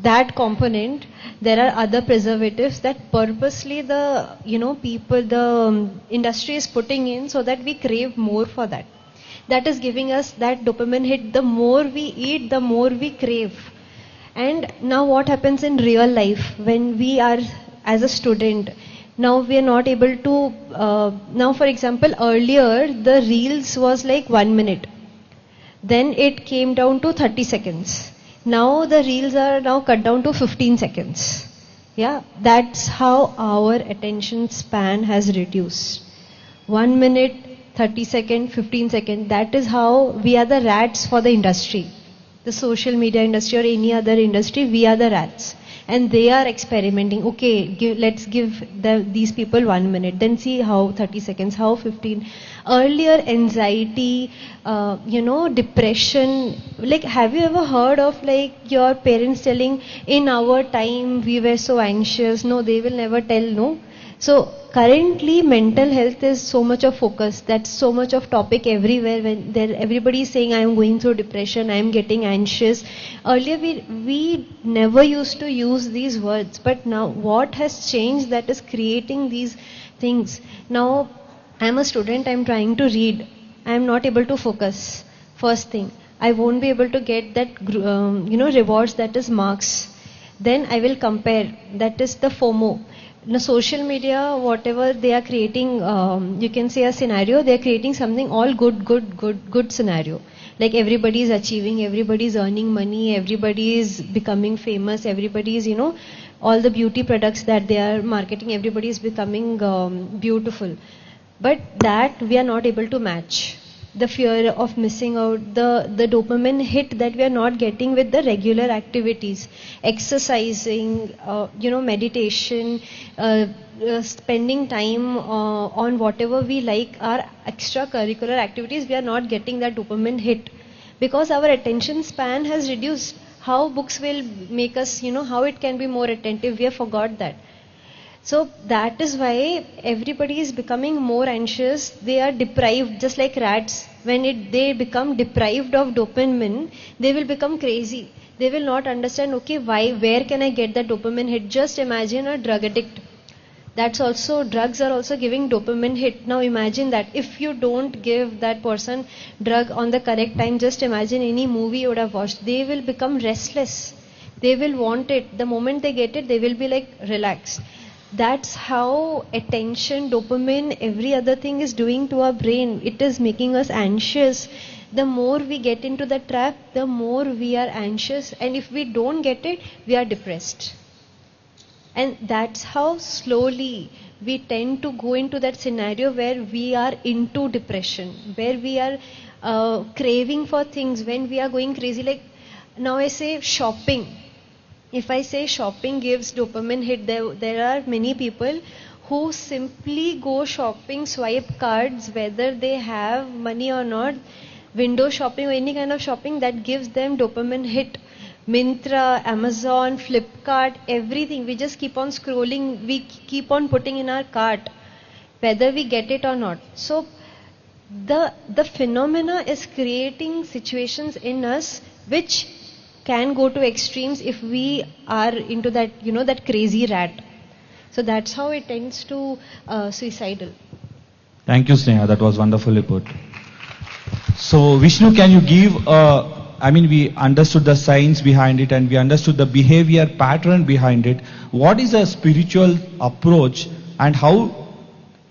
that component, there are other preservatives that purposely the, people, the industry is putting in so that we crave more for that. That is giving us that dopamine hit. The more we eat, the more we crave. And now what happens in real life when we are as a student? Now we are not able to, now for example, earlier the reels was like 1 minute. Then it came down to 30 seconds. Now the reels are now cut down to 15 seconds. Yeah, that's how our attention span has reduced. 1 minute, 30 seconds, 15 seconds. That is how we are the rats for the industry. The social media industry or any other industry, we are the rats. And they are experimenting. Okay, let's give these people 1 minute. Then see how 30 seconds, how 15. Earlier, anxiety, depression. Like, have you ever heard of like your parents telling, in our time we were so anxious? No, they will never tell, no. So currently mental health is so much of focus. That's so much of topic everywhere. When everybody is saying, I am going through depression, I am getting anxious. Earlier we never used to use these words. But now what has changed that is creating these things? Now I am a student, I am trying to read. I am not able to focus. First thing, I won't be able to get that rewards, that is marks. Then I will compare. That is the FOMO. in social media, whatever they are creating, you can say a scenario, they are creating something all good scenario. Like everybody is achieving, everybody is earning money, everybody is becoming famous, everybody is, all the beauty products that they are marketing, everybody is becoming beautiful. But that we are not able to match. The fear of missing out, the dopamine hit that we are not getting with the regular activities, exercising, meditation, spending time on whatever we like, our extracurricular activities, we are not getting that dopamine hit because our attention span has reduced. How books will make us, how it can be more attentive, we have forgot that. So that is why everybody is becoming more anxious. They are deprived, just like rats. When they become deprived of dopamine, they will become crazy. They will not understand, okay, why, where can I get that dopamine hit? Just imagine a drug addict. Drugs are also giving dopamine hit. Now imagine that if you don't give that person drug on the correct time, just imagine any movie you would have watched. They will become restless. They will want it. The moment they get it, they will be like relaxed. That's how attention, dopamine, every other thing is doing to our brain. It is making us anxious. The more we get into the trap, the more we are anxious. And if we don't get it, we are depressed. And that's how slowly we tend to go into that scenario where we are into depression, where we are craving for things, when we are going crazy. Like now I say shopping. If I say shopping gives dopamine hit, there are many people who simply go shopping, swipe cards, whether they have money or not, window shopping or any kind of shopping that gives them dopamine hit. Myntra, Amazon, Flipkart, everything. We just keep on scrolling, we keep on putting in our cart, whether we get it or not. So the phenomena is creating situations in us which can go to extremes if we are into that, that crazy rat. So that's how it tends to suicidal. Thank you, Sneha. That was wonderfully put. So, Vishnu, can you give, we understood the science behind it and we understood the behavior pattern behind it. What is a spiritual approach and how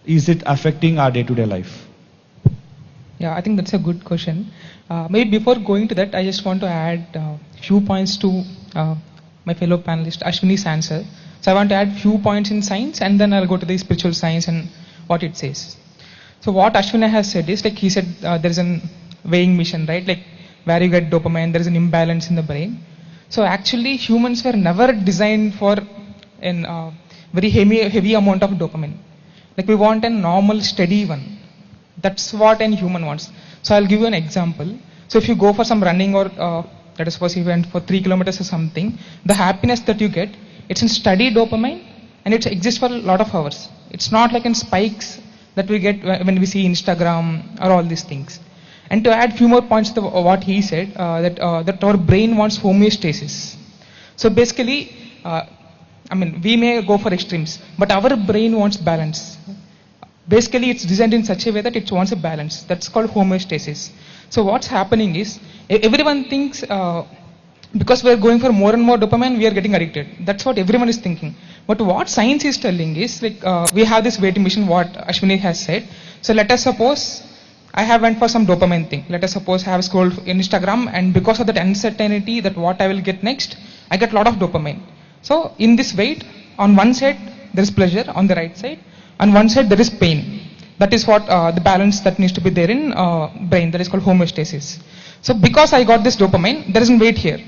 is it affecting our day-to-day life? Yeah, I think that's a good question. Maybe before going to that, I just want to add few points to my fellow panelist Ashwini's answer. So I want to add few points in science and then I'll go to the spiritual science and what it says. So what Ashwini has said is, like he said, there is an weighing machine, right? Like where you get dopamine, there is an imbalance in the brain. So actually humans were never designed for a very heavy amount of dopamine. Like we want a normal, steady one. That's what a human wants. So I'll give you an example. So if you go for some running or let us suppose you went for 3 kilometers or something, the happiness that you get, it's in steady dopamine and it exists for a lot of hours. It's not like in spikes that we get when we see Instagram or all these things. And to add few more points to what he said, that our brain wants homeostasis. So basically, we may go for extremes, but our brain wants balance. Basically, it's designed in such a way that it wants a balance. That's called homeostasis. So what's happening is, everyone thinks because we're going for more and more dopamine, we are getting addicted. That's what everyone is thinking. But what science is telling is, like we have this weighting machine, what Ashwini has said. So let us suppose I have went for some dopamine thing. Let us suppose I have scrolled in Instagram and because of that uncertainty that what I will get next, I get a lot of dopamine. So in this weight, on one side there is pleasure, on the right side, on one side there is pain. That is what the balance that needs to be there in brain, that is called homeostasis. So because I got this dopamine, there is a weight here.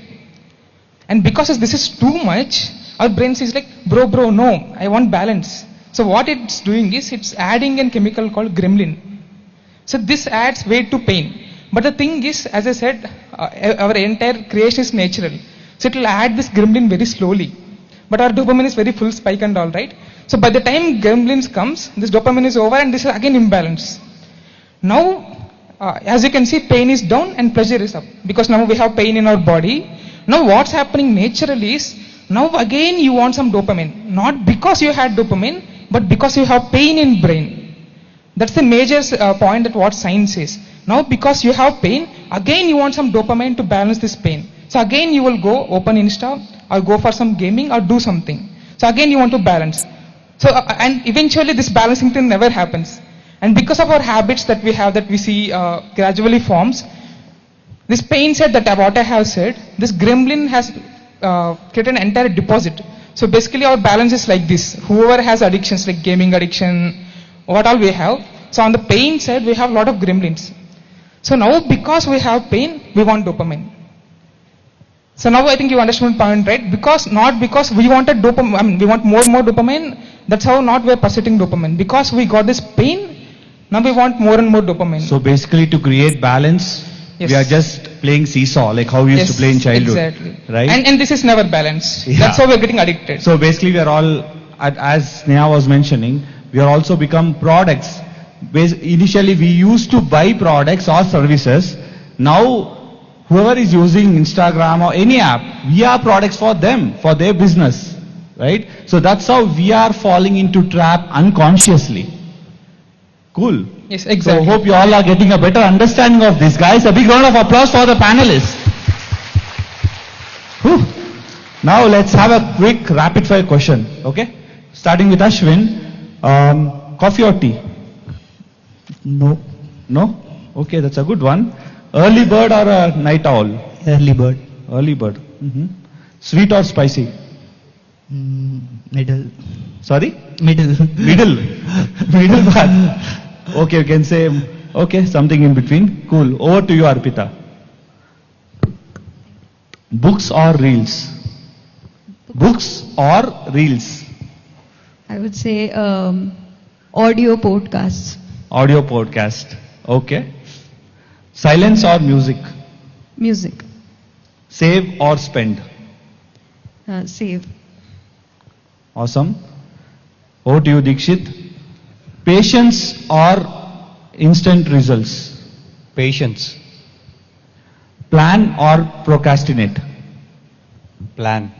And because this is too much, our brain says like, bro, no, I want balance. So what it's doing is, it's adding a chemical called gremlin. So this adds weight to pain. But the thing is, as I said, our entire creation is natural. So it will add this gremlin very slowly. But our dopamine is very full spike and all, right? So by the time gremlins comes, this dopamine is over and this is again imbalance. Now, as you can see, pain is down and pleasure is up. Because now we have pain in our body. Now what's happening naturally is, now again you want some dopamine. Not because you had dopamine, but because you have pain in brain. That's the major point that what science is. Now because you have pain, again you want some dopamine to balance this pain. So again you will go open Insta or go for some gaming or do something. So again you want to balance. So, and eventually this balancing thing never happens. And because of our habits that we have, that we see gradually forms, this pain set that what I have said, this gremlin has created an entire deposit. So basically our balance is like this. Whoever has addictions like gaming addiction, what all we have. So on the pain side, we have a lot of gremlins. So now because we have pain, we want dopamine. So now I think you understand my point, right? Not because we wanted dopamine, I mean, we want more dopamine. That's how not we're pursuing dopamine. Because we got this pain, now we want more and more dopamine. So basically to create balance, Yes. we are just playing seesaw, like how we used to play in childhood. Exactly. Right? And this is never balanced. Yeah. That's how we're getting addicted. So basically we are all, as Sneha was mentioning, we are also become products. Initially we used to buy products or services. Now whoever is using Instagram or any app, we are products for them, for their business. Right? So that's how we are falling into trap unconsciously. Cool. Yes, exactly. So hope you all are getting a better understanding of this. Guys, a big round of applause for the panelists. Whew. Now let's have a quick rapid fire question. Okay? Starting with Ashwin. Coffee or tea? No. No? Okay, that's a good one. Early bird or a night owl? Early bird. Early bird. Sweet or spicy? Middle. Sorry? Middle. Middle. Middle one. Okay, you can say, okay, something in between. Cool. Over to you, Arpita. Books or reels? Books or reels? I would say audio podcasts. Audio podcast. Okay. Silence or music? Music. Save or spend? Save. Awesome. Over to you, Dikshit. Patience or instant results? Patience. Plan or procrastinate? Plan.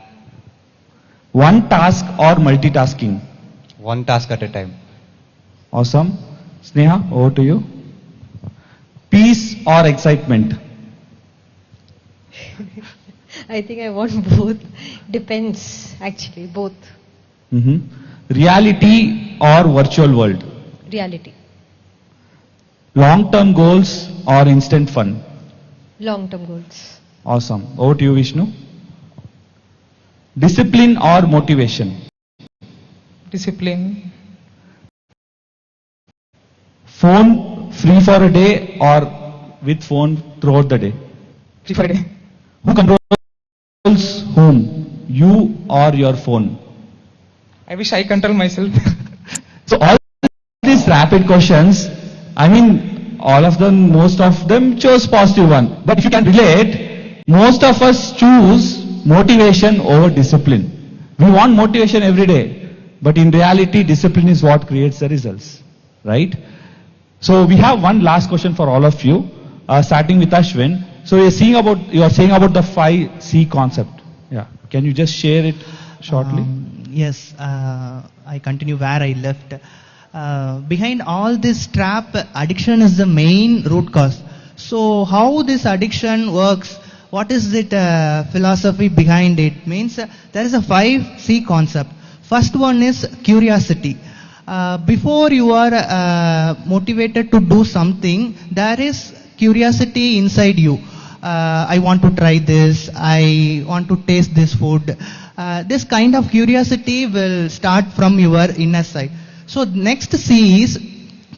One task or multitasking? One task at a time. Awesome. Sneha, over to you. Peace or excitement? I think I want both. Depends, actually, both. Reality or virtual world? Reality. Long-term goals or instant fun? Long-term goals. Awesome. Over to you, Vishnu. Discipline or motivation? Discipline. Phone free for a day or with phone throughout the day? Free for a day. Who controls whom? You or your phone? I wish I control myself. So all these rapid questions, I mean, all of them, most of them chose positive one. But if you can relate, most of us choose motivation over discipline. We want motivation every day. But in reality, discipline is what creates the results. Right? So we have one last question for all of you, starting with Ashwin. So you are saying about the 5C concept. Yeah. Can you just share it shortly? Yes, I continue where I left. Behind all this trap, addiction is the main root cause. So how this addiction works, what is it philosophy behind it? Means there is a 5C concept. First one is curiosity. Before you are motivated to do something, there is curiosity inside you. I want to try this, I want to taste this food. This kind of curiosity will start from your inner side. So next C is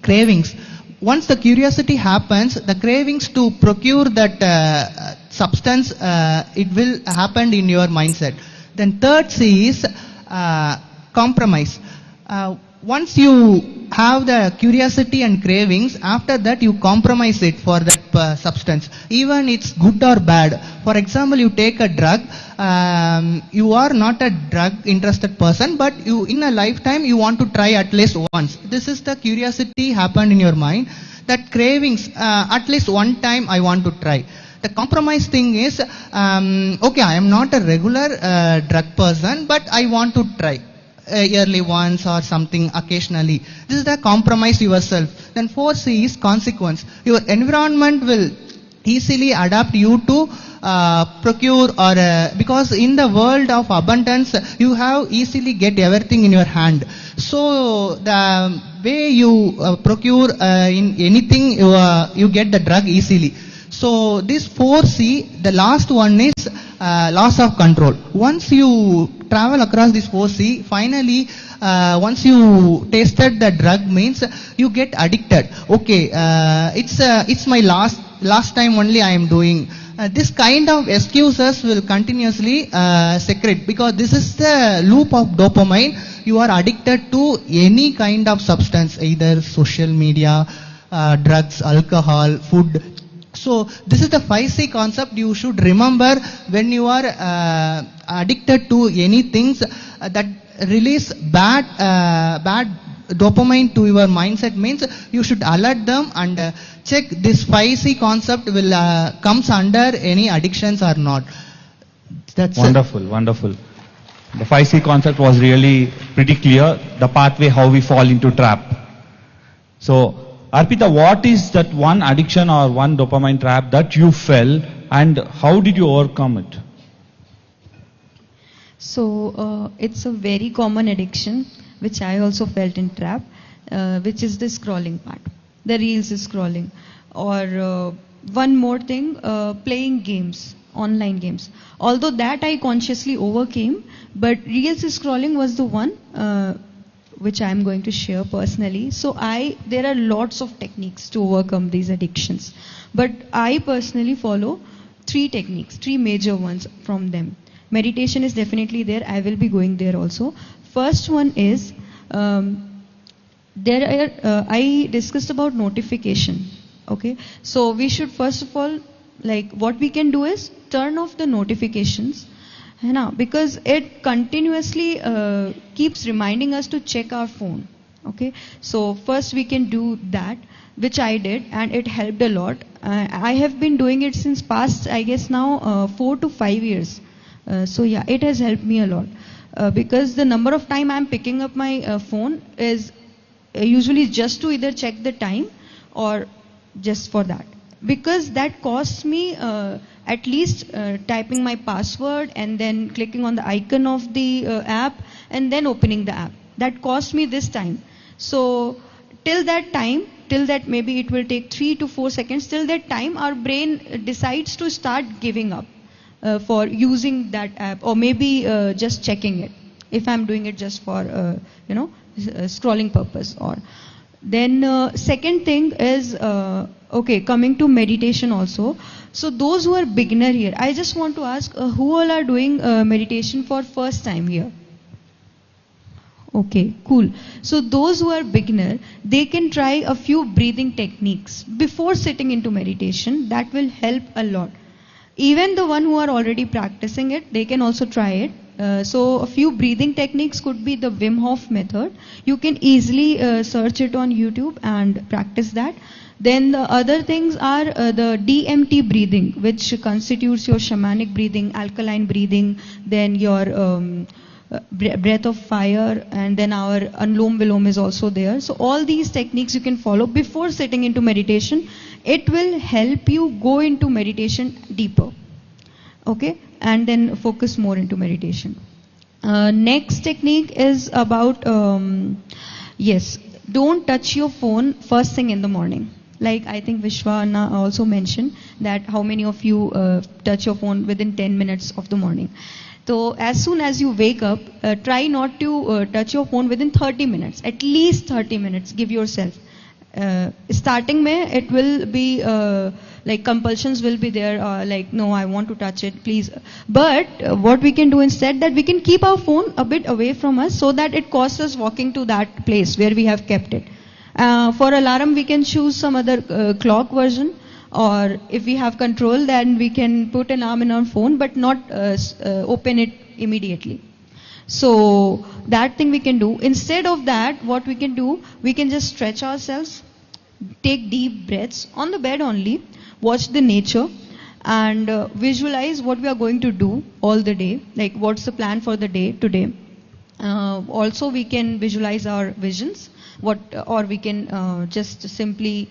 cravings. Once the curiosity happens, the cravings to procure that substance, it will happen in your mindset. Then third C is compromise. Once you have the curiosity and cravings, after that you compromise it for that substance. Even it's good or bad. For example, you take a drug, you are not a drug interested person, but you in a lifetime you want to try at least once. This is the curiosity happened in your mind. That cravings, at least one time I want to try. The compromise thing is, okay, I am not a regular drug person, but I want to try. Yearly once or something occasionally. This is the compromise yourself. Then 4C is consequence. Your environment will easily adapt you to procure or because in the world of abundance you have easily get everything in your hand. So the way you procure in anything you get the drug easily. So this 4C, the last one is loss of control. Once you travel across this 4C, finally once you tasted the drug means you get addicted. Okay, it's my last time only I am doing. This kind of excuses will continuously secrete, because this is the loop of dopamine. You are addicted to any kind of substance, either social media, drugs, alcohol, food. So this is the 5C concept you should remember when you are addicted to any things that release bad dopamine to your mindset, means you should alert them and check this 5C concept will comes under any addictions or not. That's wonderful, wonderful. The 5C concept was really pretty clear, the pathway how we fall into trap. So Arpita, what is that one addiction or one dopamine trap that you fell, and how did you overcome it? So it's a very common addiction which I also felt in trap, which is the scrolling part, the reels scrolling, or one more thing, playing games, online games. Although that I consciously overcame, but reels scrolling was the one which I am going to share personally. So there are lots of techniques to overcome these addictions, but I personally follow 3 techniques, 3 major ones from them. Meditation is definitely there. I will be going there also. First one is I discussed about notification. Okay, so we should first of all, like, what we can do is turn off the notifications, because it continuously keeps reminding us to check our phone. Okay, so first we can do that, which I did, and it helped a lot. I have been doing it since past, I guess now 4 to 5 years. So yeah, it has helped me a lot, because the number of time I am picking up my phone is usually just to either check the time or just for that, because that costs me at least typing my password and then clicking on the icon of the app and then opening the app. That cost me this time. So till that maybe it will take 3 to 4 seconds, till that time our brain decides to start giving up for using that app, or maybe just checking it if I'm doing it just for scrolling purpose. Or then second thing is okay, coming to meditation also. So those who are beginner here, I just want to ask who all are doing meditation for first time here? Okay, cool. So those who are beginner, they can try a few breathing techniques before sitting into meditation. That will help a lot. Even the one who are already practicing it, they can also try it. So a few breathing techniques could be the Wim Hof method. You can easily search it on YouTube and practice that. Then the other things are the DMT breathing, which constitutes your shamanic breathing, alkaline breathing, then your breath of fire, and then our Anlom Vilom is also there. So all these techniques you can follow before sitting into meditation. It will help you go into meditation deeper. Okay, and then focus more into meditation. Next technique is about, yes, don't touch your phone first thing in the morning. Like I think Vishwana also mentioned that how many of you touch your phone within 10 minutes of the morning. So as soon as you wake up, try not to touch your phone within 30 minutes, at least 30 minutes, give yourself. Starting mein, it will be like compulsions will be there, like no, I want to touch it, please. But what we can do instead, that we can keep our phone a bit away from us so that it costs us walking to that place where we have kept it. For alarm, we can choose some other clock version, or if we have control, then we can put an alarm in our phone, but not open it immediately. So that thing we can do. Instead of that, what we can do, we can just stretch ourselves, take deep breaths on the bed only, watch the nature, and visualize what we are going to do all the day, like what's the plan for the day today. Also, we can visualize our visions, or we can just simply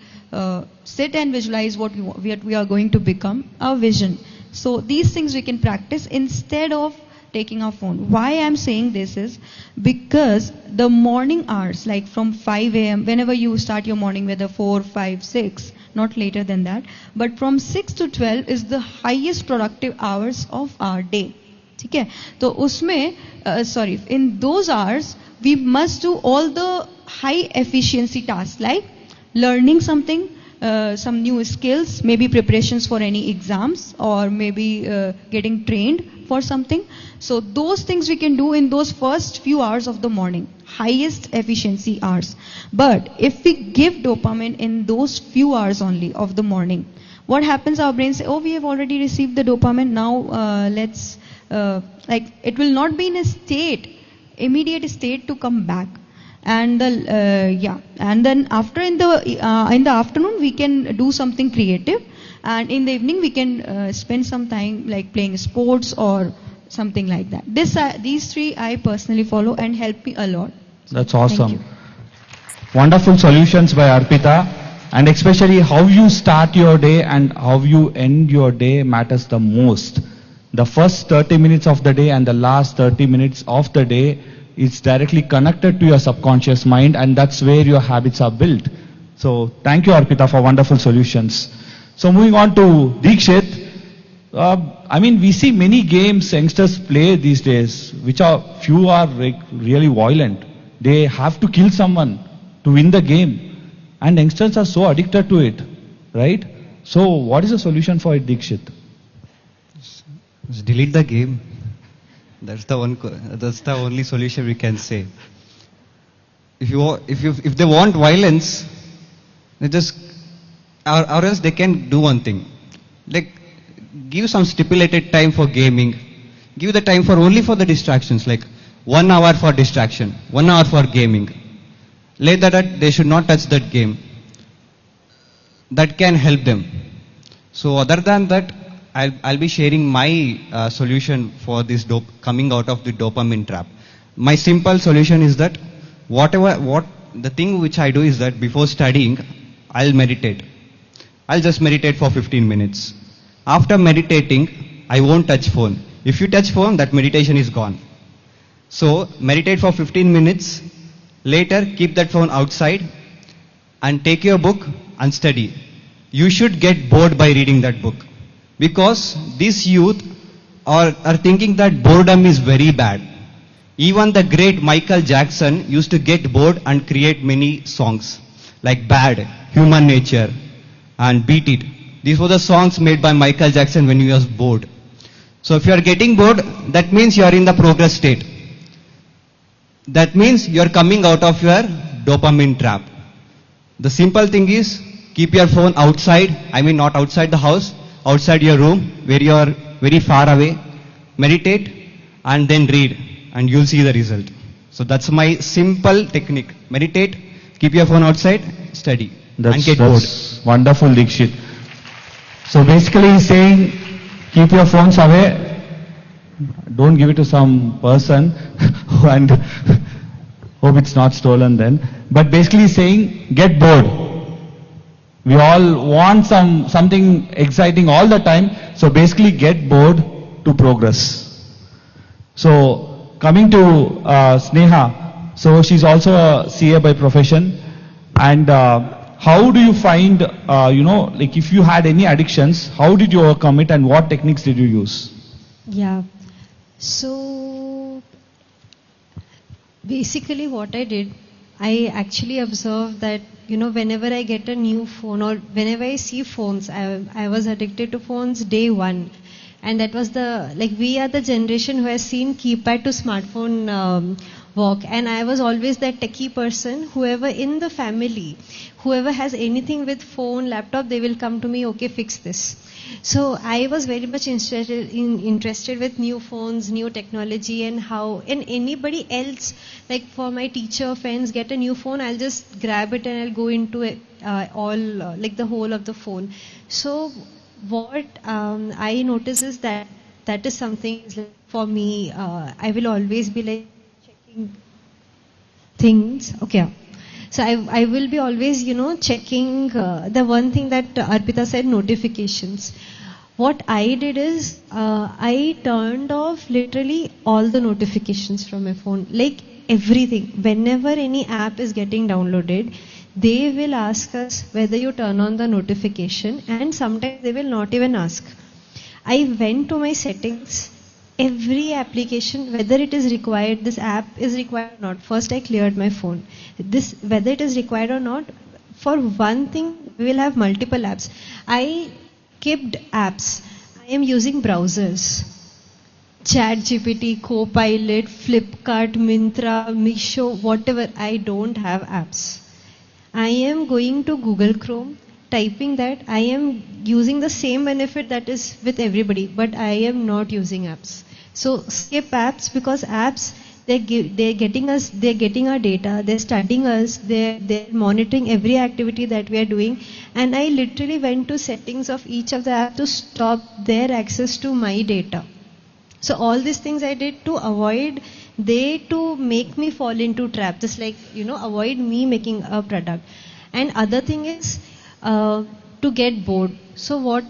sit and visualize what we are going to become, our vision. So these things we can practice instead of taking our phone. Why I'm saying this is because the morning hours, like from 5 a.m., whenever you start your morning, whether 4, 5, 6, not later than that, but from 6 to 12 is the highest productive hours of our day. ठीक है? तो उसमें in those hours we must do all the high efficiency tasks like learning something, some new skills, maybe preparations for any exams, or maybe getting trained for something. So those things we can do in those first few hours of the morning, highest efficiency hours. But if we give dopamine in those few hours only of the morning, what happens? Our brain say, oh, we have already received the dopamine, now let's like it will not be in a immediate state to come back. And and then after in the afternoon we can do something creative, and in the evening we can spend some time like playing sports or something like that. These three I personally follow and help me a lot. That's awesome. Thank you. Wonderful solutions by Arpita, and especially how you start your day and how you end your day matters the most. The first 30 minutes of the day and the last 30 minutes of the day is directly connected to your subconscious mind, and that's where your habits are built. So thank you, Arpita, for wonderful solutions. So moving on to Deekshit. I mean, we see many games youngsters play these days, which few are really violent. They have to kill someone to win the game, and youngsters are so addicted to it, right? So what is the solution for it, Deekshit? Just delete the game. That's the only solution we can say. If they want violence, they just or else they can do one thing, like give some stipulated time for gaming. Give the time for only for the distractions, like 1 hour for distraction, 1 hour for gaming. Later that they should not touch that game. That can help them. So other than that, I'll be sharing my solution for this coming out of the dopamine trap. My simple solution is that the thing which I do is that before studying, I'll meditate. I'll just meditate for 15 minutes. After meditating, I won't touch phone. If you touch phone, that meditation is gone. So meditate for 15 minutes. Later, keep that phone outside and take your book and study. You should get bored by reading that book. Because these youth are thinking that boredom is very bad. Even the great Michael Jackson used to get bored and create many songs like Bad, Human Nature and Beat It. These were the songs made by Michael Jackson when he was bored. So if you are getting bored, that means you are in the progress state. That means you are coming out of your dopamine trap. The simple thing is keep your phone outside, I mean not outside the house, outside your room where you are very far away, meditate and then read and you'll see the result. So that's my simple technique. Meditate, keep your phone outside, study and get bored. Wonderful, Deekshit. So basically he's saying keep your phones away, don't give it to some person and hope it's not stolen then. But basically he's saying get bored. We all want something exciting all the time. So basically get bored to progress. So coming to Sneha. So she's also a CA by profession. And how do you find, like if you had any addictions, how did you overcome it and what techniques did you use? Yeah. So basically what I did, I actually observed that, whenever I get a new phone or whenever I see phones, I was addicted to phones day one. And that was we are the generation who has seen keypad to smartphone walk. And I was always that techie person. Whoever in the family, whoever has anything with phone, laptop, they will come to me, okay, fix this. So I was very much interested with new phones, new technology, and how, and anybody else, like for my teacher friends get a new phone, I'll just grab it and I'll go into it, the whole of the phone. So what I notice is that is something for me, I will always be like checking things. Okay. So I will be always, checking the one thing that Arpita said, notifications. What I did is, I turned off literally all the notifications from my phone, like everything. Whenever any app is getting downloaded, they will ask us whether you turn on the notification, and sometimes they will not even ask. I went to my settings, every application, whether it is required, this app is required or not. First I cleared my phone. This, whether it is required or not, for one thing, we will have multiple apps. I kept apps. I am using browsers. ChatGPT, Copilot, Flipkart, Myntra, Meesho, whatever. I don't have apps. I am going to Google Chrome, typing that. I am using the same benefit that is with everybody, but I am not using apps. So skip apps, because apps, they're getting our data, they're studying us, they're monitoring every activity that we are doing. And I literally went to settings of each of the apps to stop their access to my data. So all these things I did to avoid to make me fall into trap, just like, avoid me making a product. And other thing is to get bored. So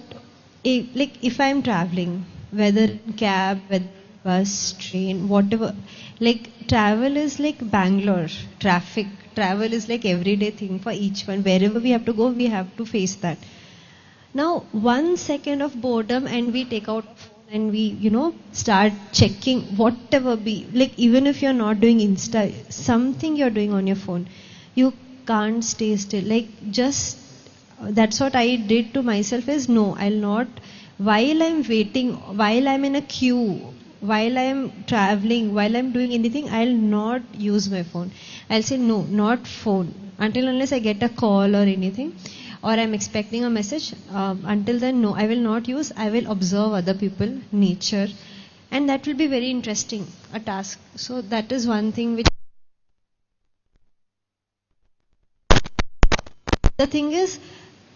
if I'm traveling, whether in cab, whether bus, train, whatever, like travel is like Bangalore, traffic. Travel is like everyday thing for each one. Wherever we have to go, we have to face that. Now, 1 second of boredom and we take out and we, start checking whatever be, like even if you're not doing Insta, something you're doing on your phone, you can't stay still. Like just, that's what I did to myself is, no, I'll not, while I'm waiting, while I'm in a queue, while I'm traveling, while I'm doing anything, I'll not use my phone. I'll say no, not phone, until unless I get a call or anything, or I'm expecting a message. Until then, no, I will not use. I will observe other people, nature, and that will be very interesting, a task. So that is one thing which. The thing is,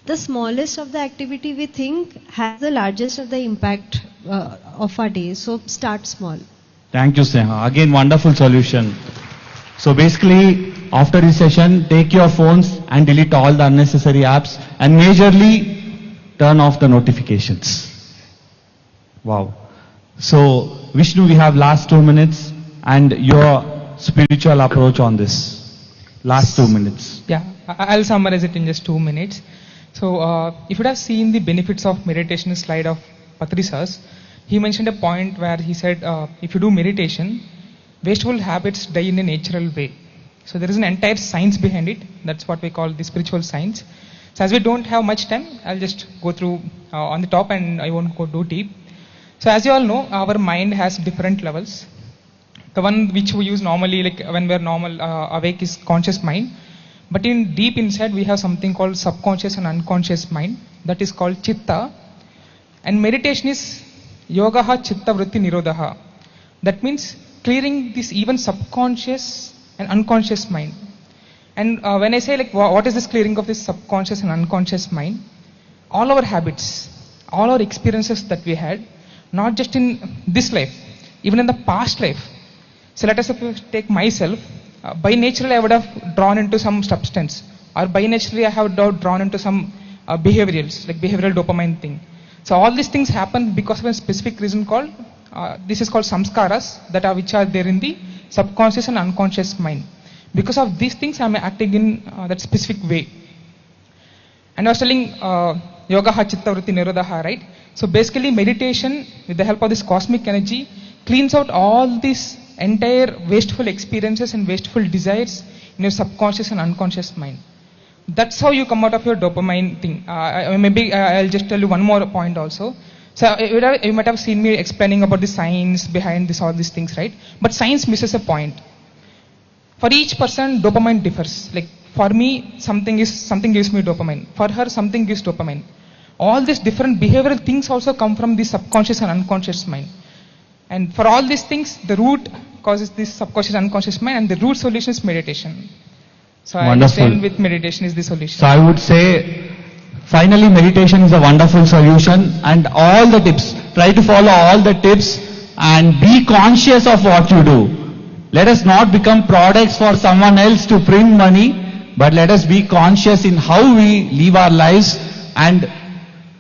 the smallest of the activity we think has the largest of the impact of our day. So start small. Thank you, Sneha. Again, wonderful solution. So basically, after this session, take your phones and delete all the unnecessary apps and majorly turn off the notifications. Wow. So Vishnu, we have last 2 minutes and your spiritual approach on this. Last 2 minutes. Yeah, I'll summarize it in just 2 minutes. So if you have seen the benefits of meditation slide of Patri Sir's, he mentioned a point where he said, if you do meditation, wasteful habits die in a natural way. So there is an entire science behind it. That's what we call the spiritual science. So as we don't have much time, I'll just go through on the top and I won't go too deep. So as you all know, our mind has different levels. The one which we use normally, like when we're normal awake, is conscious mind. But in deep inside, we have something called subconscious and unconscious mind. That is called chitta. And meditation is yogaha chitta vritti nirodha. That means clearing this even subconscious and unconscious mind. And when I say like what is this clearing of this subconscious and unconscious mind, all our habits, all our experiences that we had, not just in this life, even in the past life. So let us take myself. By nature I would have drawn into some substance, or by nature I have drawn into some behaviorals, like behavioral dopamine thing. So all these things happen because of a specific reason called, this is called samskaras, which are there in the subconscious and unconscious mind. Because of these things I am acting in that specific way. And I was telling yogaha chitta vritti nirodha, right? So basically meditation, with the help of this cosmic energy, cleans out all these entire wasteful experiences and wasteful desires in your subconscious and unconscious mind. That's how you come out of your dopamine thing. Maybe I'll just tell you one more point also. So you might have seen me explaining about the science behind this, all these things, right? But science misses a point. For each person, dopamine differs. Like for me, something gives me dopamine. For her, something gives dopamine. All these different behavioral things also come from the subconscious and unconscious mind. And for all these things, the root causes this subconscious and unconscious mind, and the root solution is meditation. So I understand with meditation is the solution. So I would say, finally meditation is a wonderful solution, and all the tips, try to follow all the tips and be conscious of what you do. Let us not become products for someone else to print money, but let us be conscious in how we live our lives and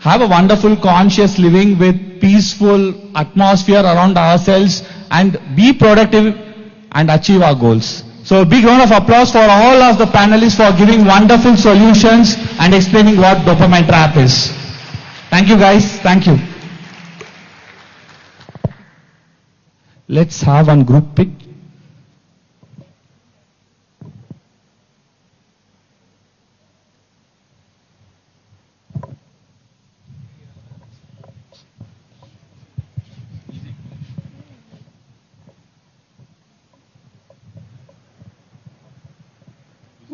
have a wonderful conscious living with peaceful atmosphere around ourselves and be productive and achieve our goals. So a big round of applause for all of the panelists for giving wonderful solutions and explaining what dopamine trap is. Thank you guys. Thank you. Let's have one group pic.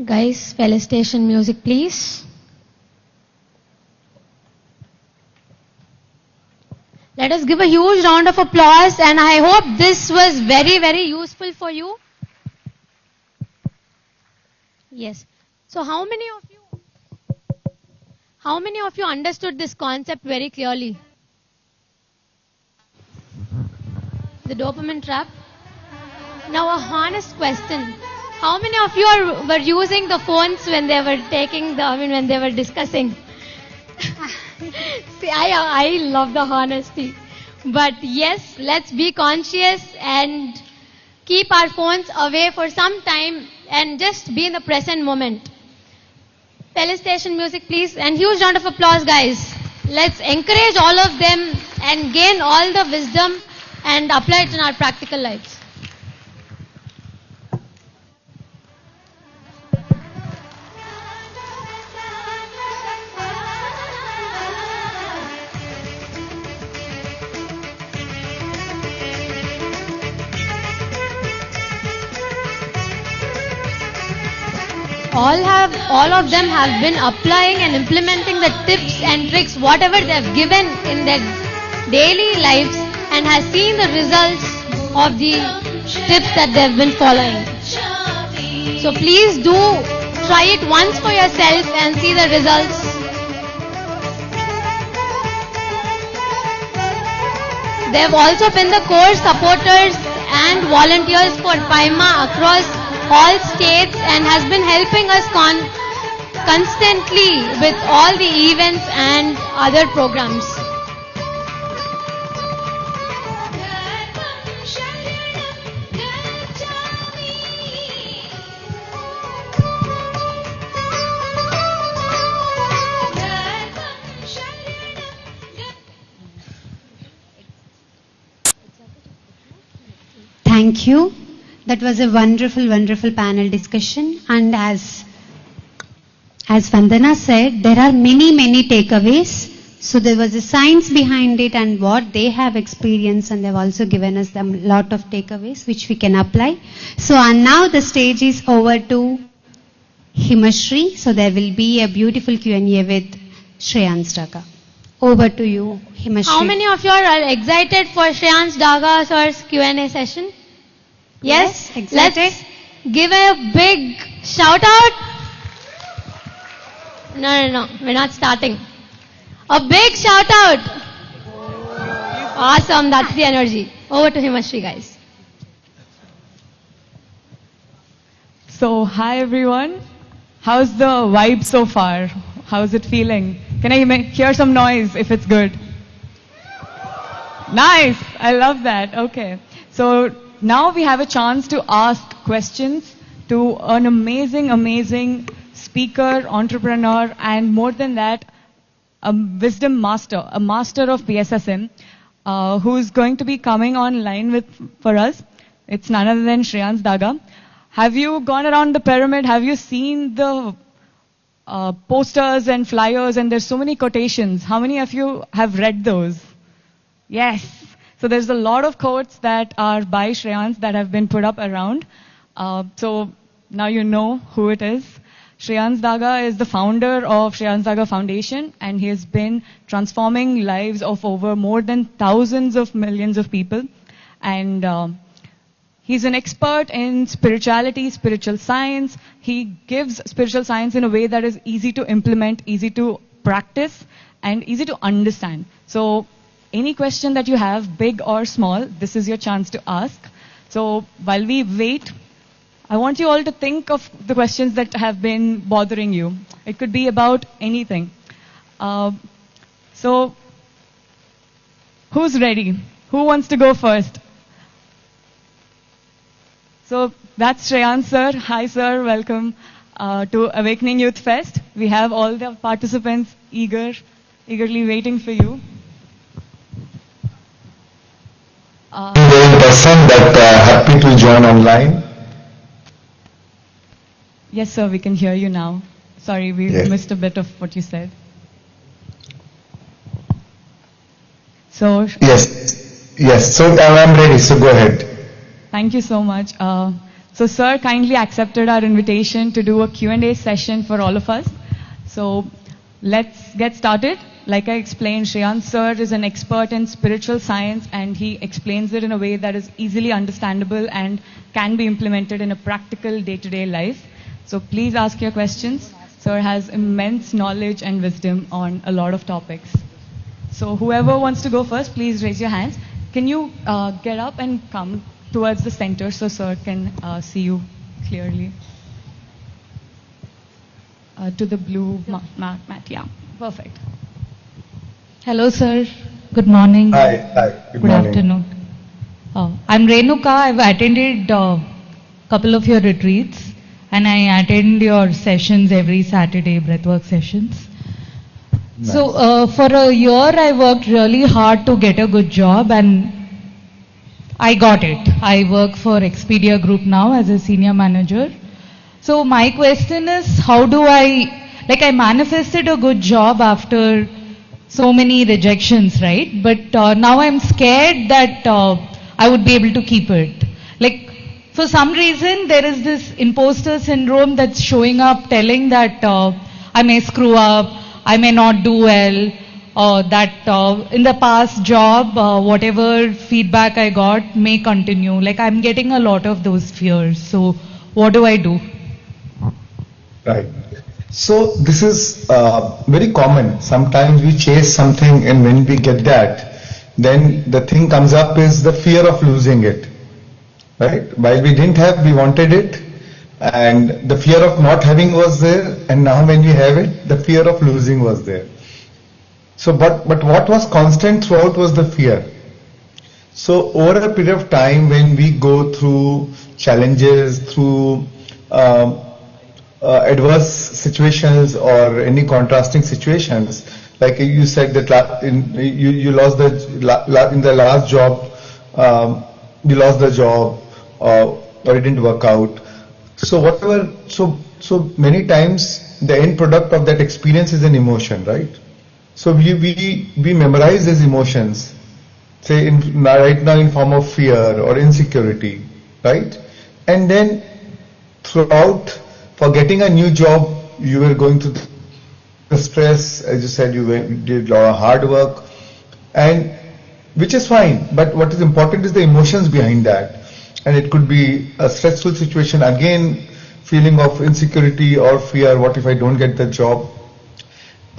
Guys, felicitation music, please. Let us give a huge round of applause, and I hope this was very, very useful for you. Yes. So how many of you understood this concept very clearly? The dopamine trap. Now a honest question. How many of you were using the phones when they were when they were discussing? See, I love the honesty. But yes, let's be conscious and keep our phones away for some time and just be in the present moment. Felicitation music, please. And huge round of applause, guys. Let's encourage all of them and gain all the wisdom and apply it in our practical lives. All of them have been applying and implementing the tips and tricks, whatever they have given in their daily lives, and has seen the results of the tips that they have been following. So please do try it once for yourself and see the results. They have also been the core supporters and volunteers for PAIMA across all states and has been helping us constantly with all the events and other programs. Thank you. That was a wonderful, wonderful panel discussion. And as Vandana said, there are many, many takeaways. So there was a science behind it and what they have experienced, and they've also given us a lot of takeaways which we can apply. So and now the stage is over to Himashri. So there will be a beautiful Q&A with Shreyans Daga. Over to you, Himashri. How many of you are excited for Shreyans Daga sir's Q&A session? Yes? Excited. Let's give a big shout out. No, we're not starting. A big shout out. Awesome, that's the energy. Over to Himashri, guys. So, hi everyone. How's the vibe so far? How's it feeling? Can I hear some noise if it's good? Nice. I love that. Okay. So, now we have a chance to ask questions to an amazing speaker, entrepreneur, and more than that, a wisdom master, a master of PSSM, who's going to be coming online for us. It's none other than Shreyans Daga. Have you gone around the pyramid? Have you seen the posters and flyers? And there's so many quotations. How many of you have read those? Yes. So there's a lot of quotes that are by Shreyans that have been put up around. So now you know who it is. Shreyans Daga is the founder of Shreyans Daga Foundation, and he has been transforming lives of over more than thousands of millions of people. And he's an expert in spirituality, spiritual science. He gives spiritual science in a way that is easy to implement, easy to practice, and easy to understand. So any question that you have, big or small, this is your chance to ask. So while we wait, I want you all to think of the questions that have been bothering you. It could be about anything. So, who's ready? Who wants to go first? So, that's Shreyan sir. Hi sir, welcome to Awakening Youth Fest. We have all the participants eagerly waiting for you. In person, but happy to join online. Yes sir, we can hear you now. Sorry, we missed a bit of what you said. So Yes. So I'm ready. So go ahead. thank you so much. So sir kindly accepted our invitation to do a Q&A session for all of us. So let's get started. Like I explained, Shreyan sir is an expert in spiritual science and he explains it in a way that is easily understandable and can be implemented in a practical day-to-day life. So please ask your questions. Sir has immense knowledge and wisdom on a lot of topics. So whoever wants to go first, please raise your hands. Can you get up and come towards the center so sir can see you clearly? To the blue mat, yeah, perfect. Hello, sir. Good morning. Hi. Good morning. Afternoon. I'm Renuka. I've attended a couple of your retreats, and I attend your sessions every Saturday, breathwork sessions. Nice. So, for a year, I worked really hard to get a good job, and I got it. I work for Expedia Group now as a senior manager. So, my question is, how do I manifested a good job after so many rejections, right? But now I'm scared that I would be able to keep it. For some reason, there is this imposter syndrome that's showing up telling that I may screw up, I may not do well, that in the past job, whatever feedback I got may continue. I'm getting a lot of those fears. So what do I do? Right. So this is very common. Sometimes we chase something and when we get that, then the thing comes up is the fear of losing it. Right? While we didn't have, we wanted it, and the fear of not having was there, and now when we have it, the fear of losing was there. So but what was constant throughout was the fear. So over a period of time when we go through challenges, through adverse situations or any contrasting situations, like you said that you lost in the last job, you lost the job or it didn't work out. So whatever, so many times the end product of that experience is an emotion, right? So we memorize these emotions, say right now in form of fear or insecurity, right? And then throughout, for getting a new job, you were going through the stress, as you said, you did a lot of hard work, and which is fine. But what is important is the emotions behind that. And it could be a stressful situation, again, feeling of insecurity or fear, what if I don't get the job?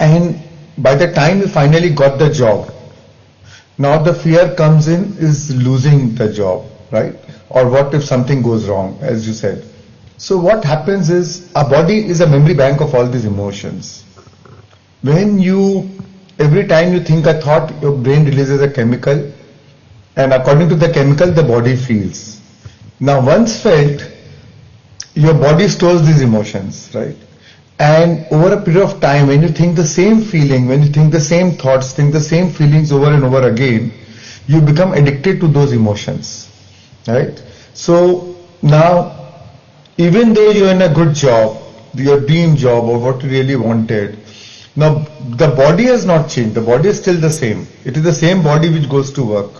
And by the time you finally got the job, now the fear comes in is losing the job, right? Or what if something goes wrong, as you said. So what happens is, our body is a memory bank of all these emotions. Every time you think a thought, your brain releases a chemical, and according to the chemical, the body feels. Now once felt, your body stores these emotions, right? And over a period of time, when you think the same feeling, when you think the same thoughts, think the same feelings over and over again, you become addicted to those emotions, right? So now, even though you're in a good job, your dream job or what you really wanted, now the body has not changed, the body is still the same. It is the same body which goes to work.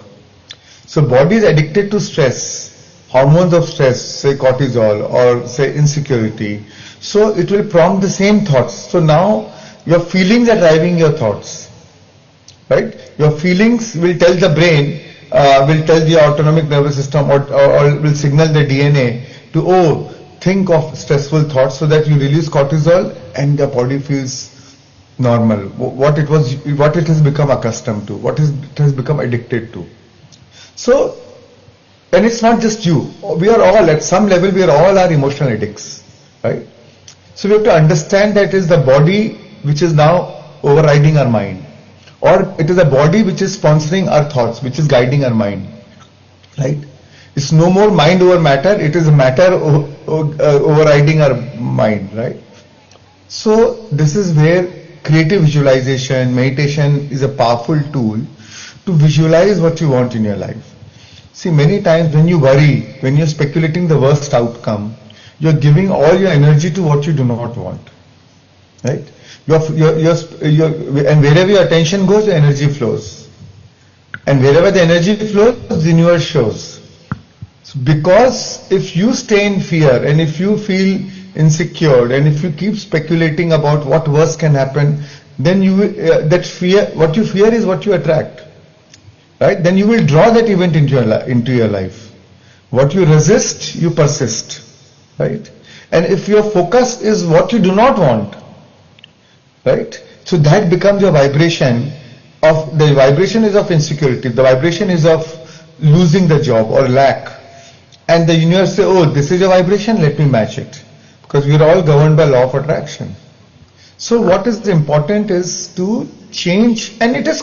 So body is addicted to stress, hormones of stress, say cortisol or say insecurity. So it will prompt the same thoughts. So now your feelings are driving your thoughts, right? Your feelings will tell the brain, will tell the autonomic nervous system or will signal the DNA to, think of stressful thoughts so that you release cortisol and the body feels normal. What it has become accustomed to, it has become addicted to. So, and it's not just you. We are all, at some level, we are all our emotional addicts, right? So we have to understand that it is the body which is now overriding our mind. Or it is a body which is sponsoring our thoughts, which is guiding our mind, right? It's no more mind over matter, it is matter overriding our mind, right? So this is where creative visualization, meditation is a powerful tool to visualize what you want in your life. See, many times when you worry, when you're speculating the worst outcome, you're giving all your energy to what you do not want, right? And wherever your attention goes, the energy flows. And wherever the energy flows, the universe shows. So because if you stay in fear and if you feel insecure and if you keep speculating about what worse can happen, then you that fear, what you fear is what you attract, right? Then you will draw that event into your life. What you resist, you persist, right? And if your focus is what you do not want, right? So that becomes your vibration of, the vibration is of insecurity, the vibration is of losing the job or lack. And the universe say, oh, this is your vibration, let me match it. Because we are all governed by law of attraction. So what is important is to change, and it is,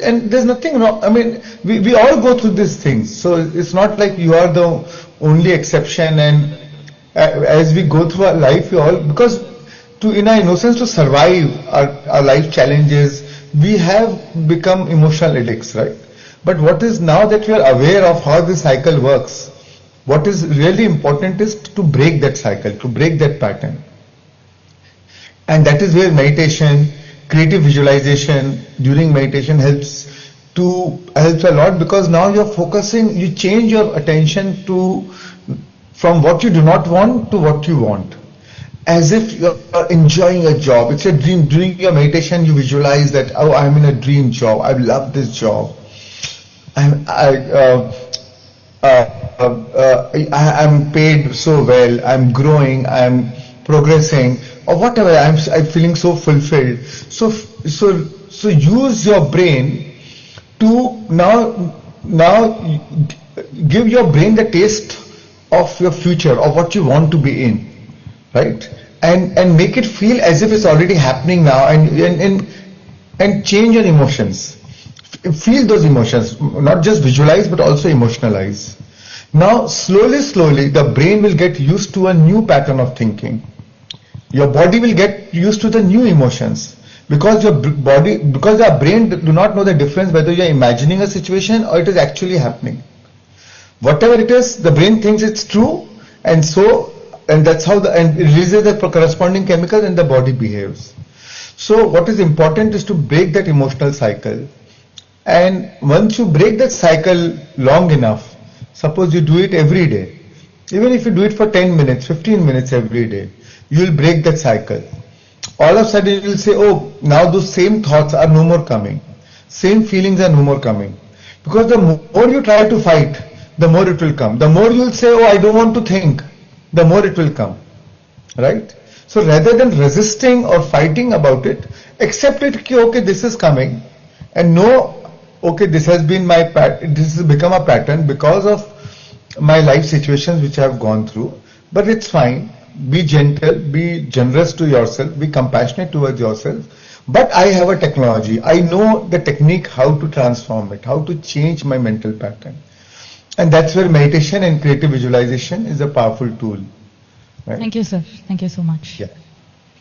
and there's nothing wrong. I mean, we all go through these things. So it's not like you are the only exception, and as we go through our life, we all, because in our innocence to survive our life challenges, we have become emotional addicts, right? But what is, now that we are aware of how this cycle works, what is really important is to break that cycle, to break that pattern. And that is where meditation, creative visualization during meditation helps a lot, because now you're focusing, you change your attention from what you do not want to what you want. As if you're enjoying a job. It's a dream. During your meditation, you visualize that, oh, I'm in a dream job. I love this job. I'm paid so well. I'm growing. I'm progressing, or whatever. I'm feeling so fulfilled. So use your brain to now give your brain the taste of your future, of what you want to be in. Right? And make it feel as if it's already happening now, and change your emotions. Feel those emotions, not just visualize but also emotionalize. Now slowly the brain will get used to a new pattern of thinking. Your body will get used to the new emotions, because your brain do not know the difference whether you're imagining a situation or it is actually happening. Whatever it is, the brain thinks it's true, and that's how it releases the corresponding chemicals and the body behaves. So what is important is to break that emotional cycle. And once you break that cycle long enough, suppose you do it every day, even if you do it for 10 minutes, 15 minutes every day, you will break that cycle. All of a sudden you will say, oh, now those same thoughts are no more coming. Same feelings are no more coming. Because the more you try to fight, the more it will come. The more you will say, oh, I don't want to think, the more it will come, right? So rather than resisting or fighting about it, accept it, okay, this is coming, and know, okay, this has been this has become a pattern because of my life situations which I have gone through, but it's fine. Be gentle, be generous to yourself, be compassionate towards yourself. But I have a technology. I know the technique how to transform it, how to change my mental pattern. And that's where meditation and creative visualization is a powerful tool. Right? Thank you, sir. Thank you so much. Yeah.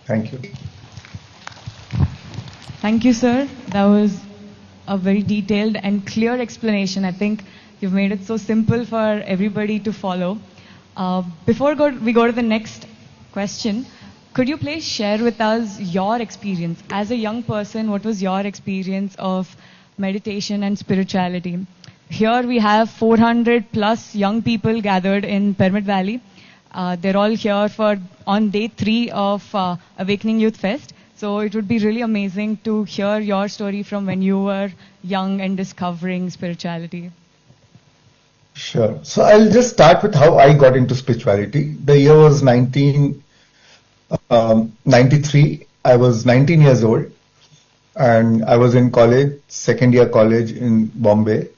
Thank you. Thank you, sir. That was a very detailed and clear explanation. I think you've made it so simple for everybody to follow. Before we go to the next question, could you please share with us your experience? As a young person, what was your experience of meditation and spirituality? Here we have 400 plus young people gathered in Pyramid Valley. They're all here on day 3 of Awakening Youth Fest. So it would be really amazing to hear your story from when you were young and discovering spirituality. Sure. So I'll just start with how I got into spirituality. The year was 1993. I was 19 years old, and I was in college, second year college in Bombay.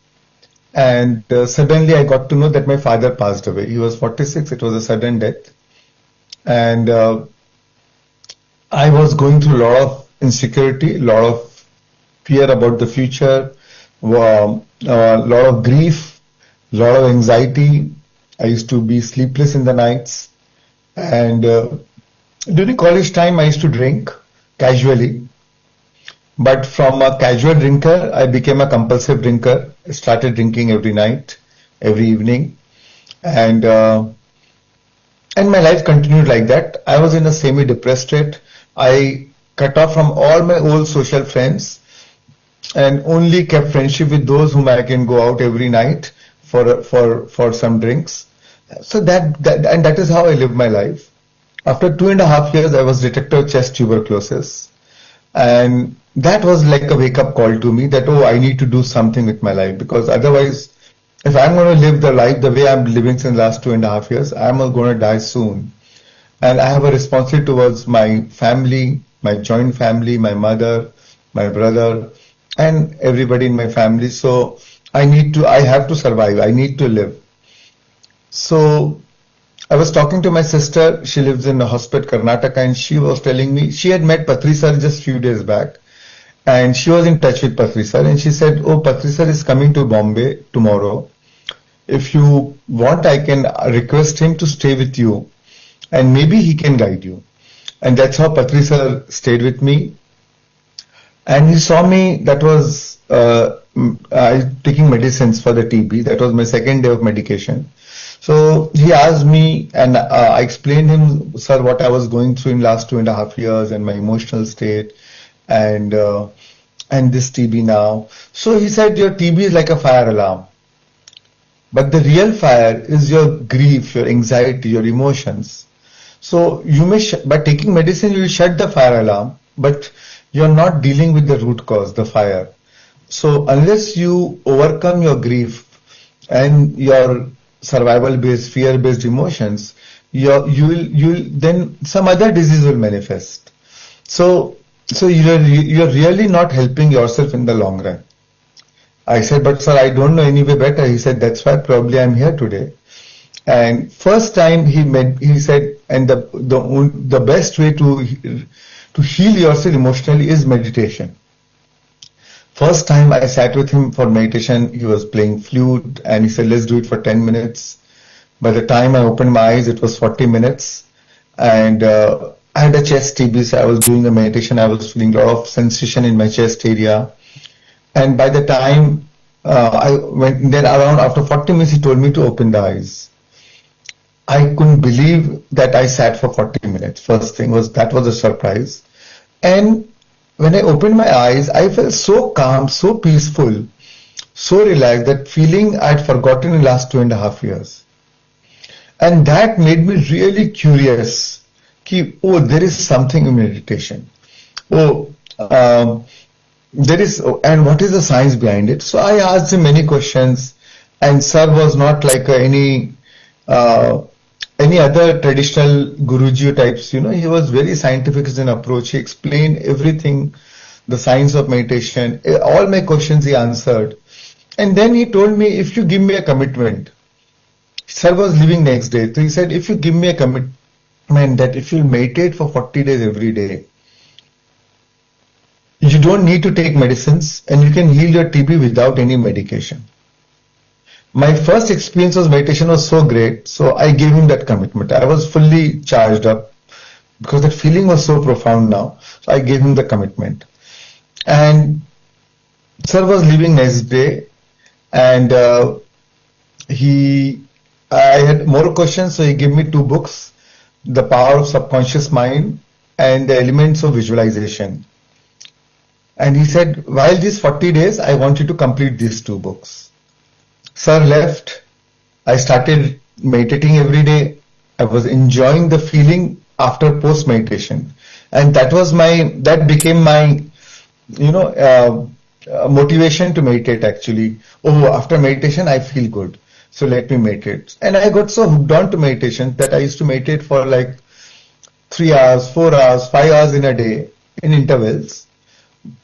And suddenly I got to know that my father passed away. He was 46. It was a sudden death. And I was going through a lot of insecurity, a lot of fear about the future, a lot of grief, a lot of anxiety. I used to be sleepless in the nights. And during college time, I used to drink casually. But from a casual drinker, I became a compulsive drinker. I started drinking every night, every evening. And my life continued like that. I was in a semi-depressed state. I cut off from all my old social friends and only kept friendship with those whom I can go out every night for some drinks. So that is how I lived my life. After 2.5 years, I was detected with chest tuberculosis. And that was like a wake-up call to me that, oh, I need to do something with my life, because otherwise, if I'm going to live the life the way I'm living since the last 2.5 years, I'm going to die soon. And I have a responsibility towards my family, my joint family, my mother, my brother, and everybody in my family. So I have to survive. I need to live. So I was talking to my sister. She lives in Hospet, Karnataka, and she was telling me she had met Patri sir just few days back, and she was in touch with Patri sir, and she said, "Oh, Patri sir is coming to Bombay tomorrow. If you want, I can request him to stay with you, and maybe he can guide you." And that's how Patri sir stayed with me. And he saw me. That was taking medicines for the TB. That was my second day of medication. So he asked me, and I explained him, sir, what I was going through in last 2.5 years and my emotional state, and this TB now. So he said, your TB is like a fire alarm, but the real fire is your grief, your anxiety, your emotions. So you may, by taking medicine, you will shut the fire alarm, but you're not dealing with the root cause, the fire. So unless you overcome your grief and your survival-based, fear-based emotions, you'll then some other disease will manifest. So you're really not helping yourself in the long run. I said, but sir, I don't know any way better. He said, that's why probably I'm here today. And first time he said, and the best way to heal yourself emotionally is meditation. First time I sat with him for meditation, he was playing flute and he said, let's do it for 10 minutes. By the time I opened my eyes, it was 40 minutes. And I had a chest TB, so I was doing a meditation. I was feeling a lot of sensation in my chest area. And by the time I went, then around after 40 minutes, he told me to open the eyes. I couldn't believe that I sat for 40 minutes. First thing was, that was a surprise. And when I opened my eyes, I felt so calm, so peaceful, so relaxed, that feeling I'd forgotten in the last 2.5 years. And that made me really curious. Oh, there is something in meditation. There is, and what is the science behind it? So I asked him many questions, and sir was not like any other traditional Guruji types, he was very scientific in approach. He explained everything, the science of meditation, all my questions he answered. And then he told me, if you give me a commitment, sir was leaving next day. So he said, if you give me a commitment that if you meditate for 40 days every day, you don't need to take medicines and you can heal your TB without any medication. My first experience of meditation was so great, so I gave him that commitment. I was fully charged up because that feeling was so profound now. So I gave him the commitment. And sir was leaving next day, and I had more questions, so he gave me 2 books, The Power of Subconscious Mind and The Elements of Visualization. And he said, while these 40 days, I want you to complete these 2 books. Sir left. I started meditating every day. I was enjoying the feeling after post meditation, and that became my, motivation to meditate actually. Oh, after meditation I feel good, so let me meditate. And I got so hooked on to meditation that I used to meditate for like 3 hours, 4 hours, 5 hours in a day in intervals.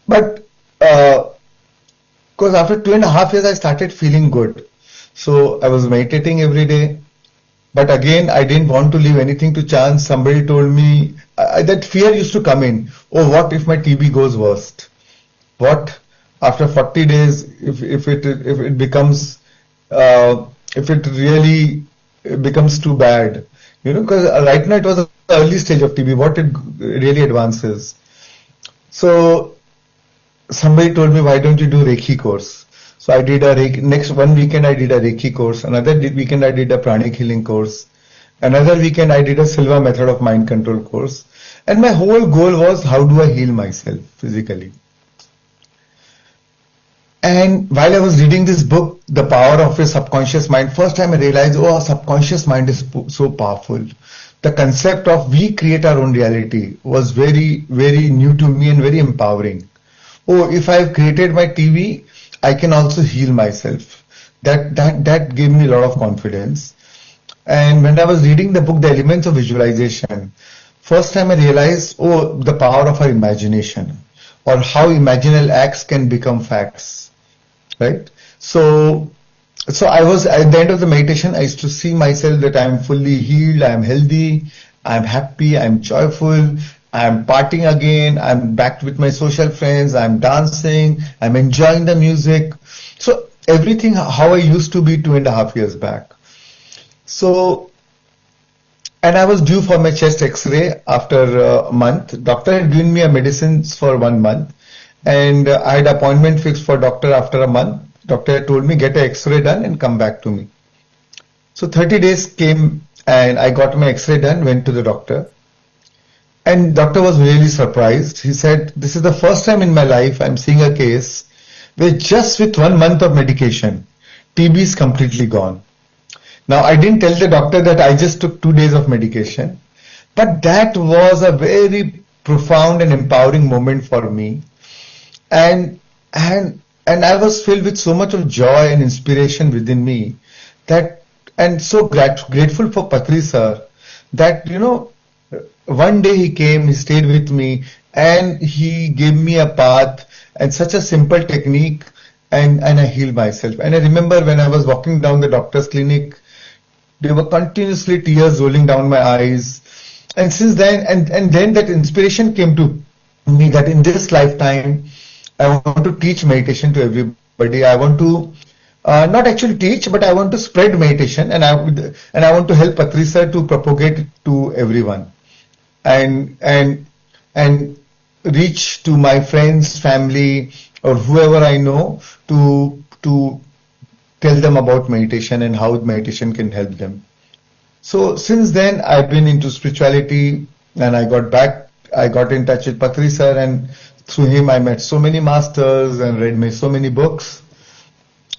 But because after 2.5 years I started feeling good. So I was meditating every day. But again, I didn't want to leave anything to chance. Somebody told me, that fear used to come in. Oh, what if my TB goes worst? What after 40 days, if it becomes, if it really becomes too bad, because right now it was the early stage of TB, what it really advances. So somebody told me, why don't you do Reiki course? So I did a Reiki, next one weekend I did a Reiki course, another weekend I did a pranic healing course, another weekend I did a Silva method of mind control course. And my whole goal was, how do I heal myself physically? And while I was reading this book, The Power of a Subconscious Mind, first time I realized, oh, subconscious mind is so powerful. The concept of we create our own reality was very, very new to me and very empowering. Oh, if I've created my TV, I can also heal myself. That gave me a lot of confidence. And when I was reading the book, The Elements of Visualization, first time I realized, oh, the power of our imagination, or how imaginal acts can become facts. Right? So I was, at the end of the meditation, I used to see myself that I am fully healed, I am healthy, I am happy, I am joyful, I am partying again, I am back with my social friends, I am dancing, I am enjoying the music. So everything how I used to be 2.5 years back. So, and I was due for my chest x-ray after a month. Doctor had given me a medicines for 1 month. And I had appointment fixed for doctor after a month. Doctor told me, get an x-ray done and come back to me. So 30 days came and I got my x-ray done, went to the doctor. And doctor was really surprised. He said, this is the first time in my life I'm seeing a case where just with 1 month of medication, TB is completely gone. Now I didn't tell the doctor that I just took 2 days of medication, but that was a very profound and empowering moment for me. And I was filled with so much of joy and inspiration within me that, and so grateful for Patri sir that, one day he came, he stayed with me and he gave me a path and such a simple technique, and I healed myself. And I remember when I was walking down the doctor's clinic, there were continuously tears rolling down my eyes. And since then, and then that inspiration came to me that in this lifetime, I want to teach meditation to everybody. I want to not actually teach, but I want to spread meditation, and I want to help Patri sir to propagate it to everyone, and reach to my friends, family, or whoever I know to tell them about meditation and how meditation can help them. So since then, I've been into spirituality, and I got in touch with Patri sir, and through him I met so many masters and read so many books,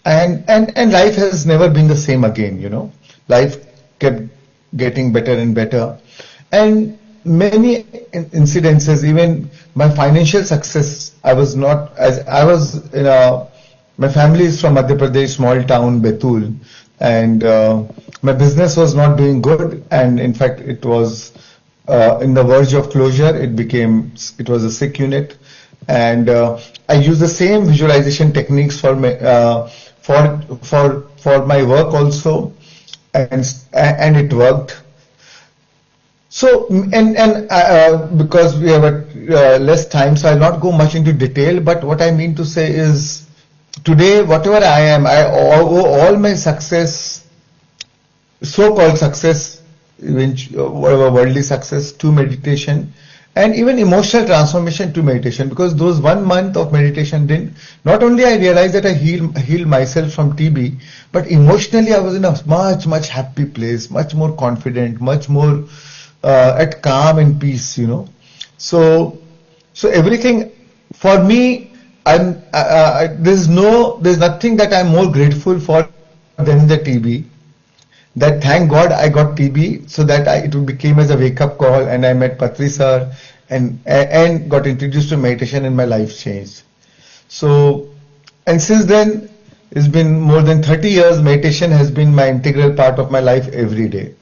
and life has never been the same again. Life kept getting better and better, and many incidences, even my financial success, my family is from Madhya Pradesh, small town Betul, and my business was not doing good, and in fact it was in the verge of closure. It was a sick unit. And I use the same visualization techniques for my work also, and it worked. So because we have less time, so I'll not go much into detail. But what I mean to say is, today whatever I am, I owe all my success, so-called success, whatever worldly success, to meditation. And even emotional transformation to meditation, because those 1 month of meditation not only I realized that I healed myself from TB, but emotionally I was in a much happy place, much more confident, much more at calm and peace, So everything for me, there's nothing that I'm more grateful for than the TB. That thank God I got TB, so that it became as a wake-up call, and I met Patri sir and got introduced to meditation, and my life changed. So, and since then, it's been more than 30 years, meditation has been my integral part of my life every day.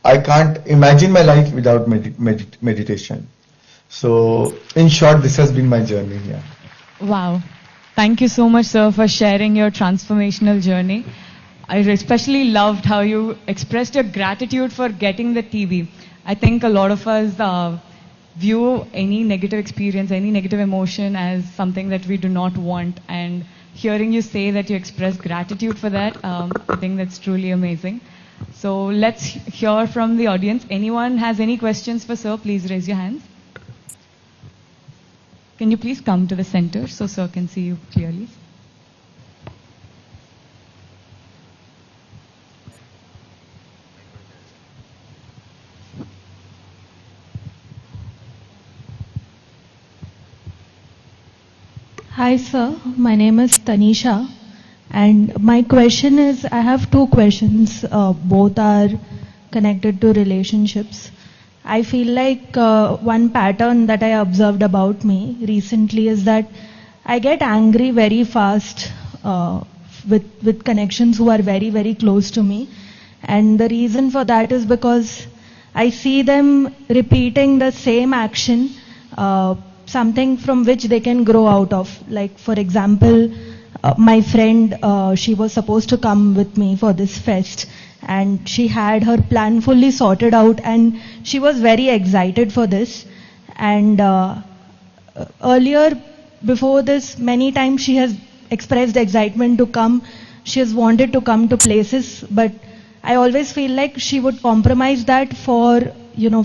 I can't imagine my life without meditation. So, in short, this has been my journey here. Wow. Thank you so much, sir, for sharing your transformational journey. I especially loved how you expressed your gratitude for getting the TB. I think a lot of us view any negative experience, any negative emotion as something that we do not want. And hearing you say that you express gratitude for that, I think that's truly amazing. So let's hear from the audience. Anyone has any questions for Sir, please raise your hands. Can you please come to the center so Sir can see you clearly? Hi sir, my name is Tanisha and my question is, I have two questions, both are connected to relationships. I feel like one pattern that I observed about me recently is that I get angry very fast with connections who are very, very close to me, and the reason for that is because I see them repeating the same action, something from which they can grow out of. Like for example, my friend, she was supposed to come with me for this fest and she had her plan fully sorted out and she was very excited for this. And earlier, before this, many times she has expressed excitement to come. She has wanted to come to places, but I always feel like she would compromise that for,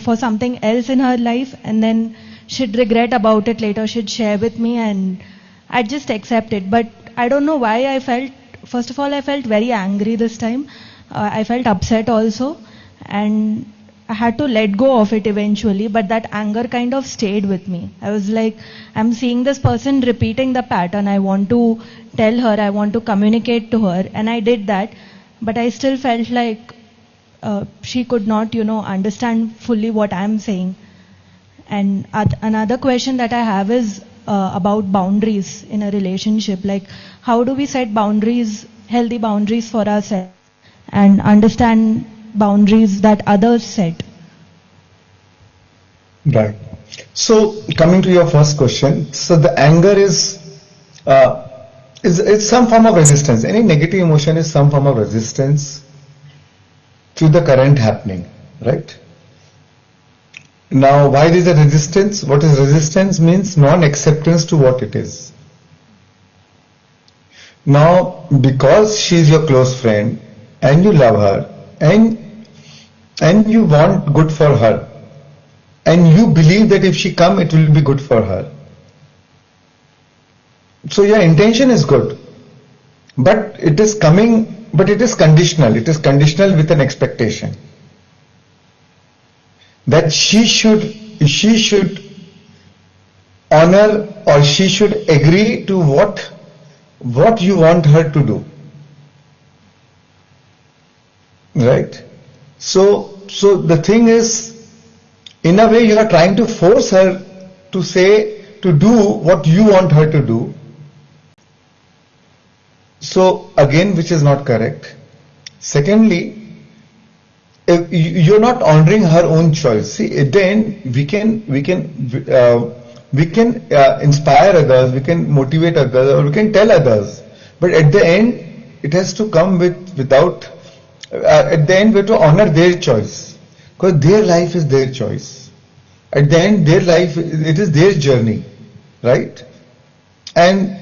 for something else in her life, and then she'd regret about it later. She'd share with me and I'd just accept it. But I don't know why I felt, first of all, I felt very angry this time. I felt upset also, and I had to let go of it eventually, but that anger kind of stayed with me. I was like, I'm seeing this person repeating the pattern. I want to tell her, I want to communicate to her, and I did that, but I still felt like she could not, understand fully what I'm saying. And another question that I have is about boundaries in a relationship. Like, how do we set boundaries, healthy boundaries for ourselves, and understand boundaries that others set? Right. So, coming to your first question, so the anger is some form of resistance. Any negative emotion is some form of resistance to the current happening, right? Now, why is there resistance? What is resistance? Means non-acceptance to what it is. Now, because she is your close friend and you love her and you want good for her and you believe that if she come, it will be good for her. So your intention is good, but it is coming, but it is conditional. It is conditional with an expectation that she should honor or she should agree to what you want her to do, right? So the thing is, in a way you are trying to force her to do what you want her to do. So again, which is not correct. Secondly, if you're not honoring her own choice. See, at the end, we can inspire others, we can motivate others, or we can tell others. But at the end, it has to come without. At the end, we have to honor their choice, because their life is their choice. At the end, their life, it is their journey, right? And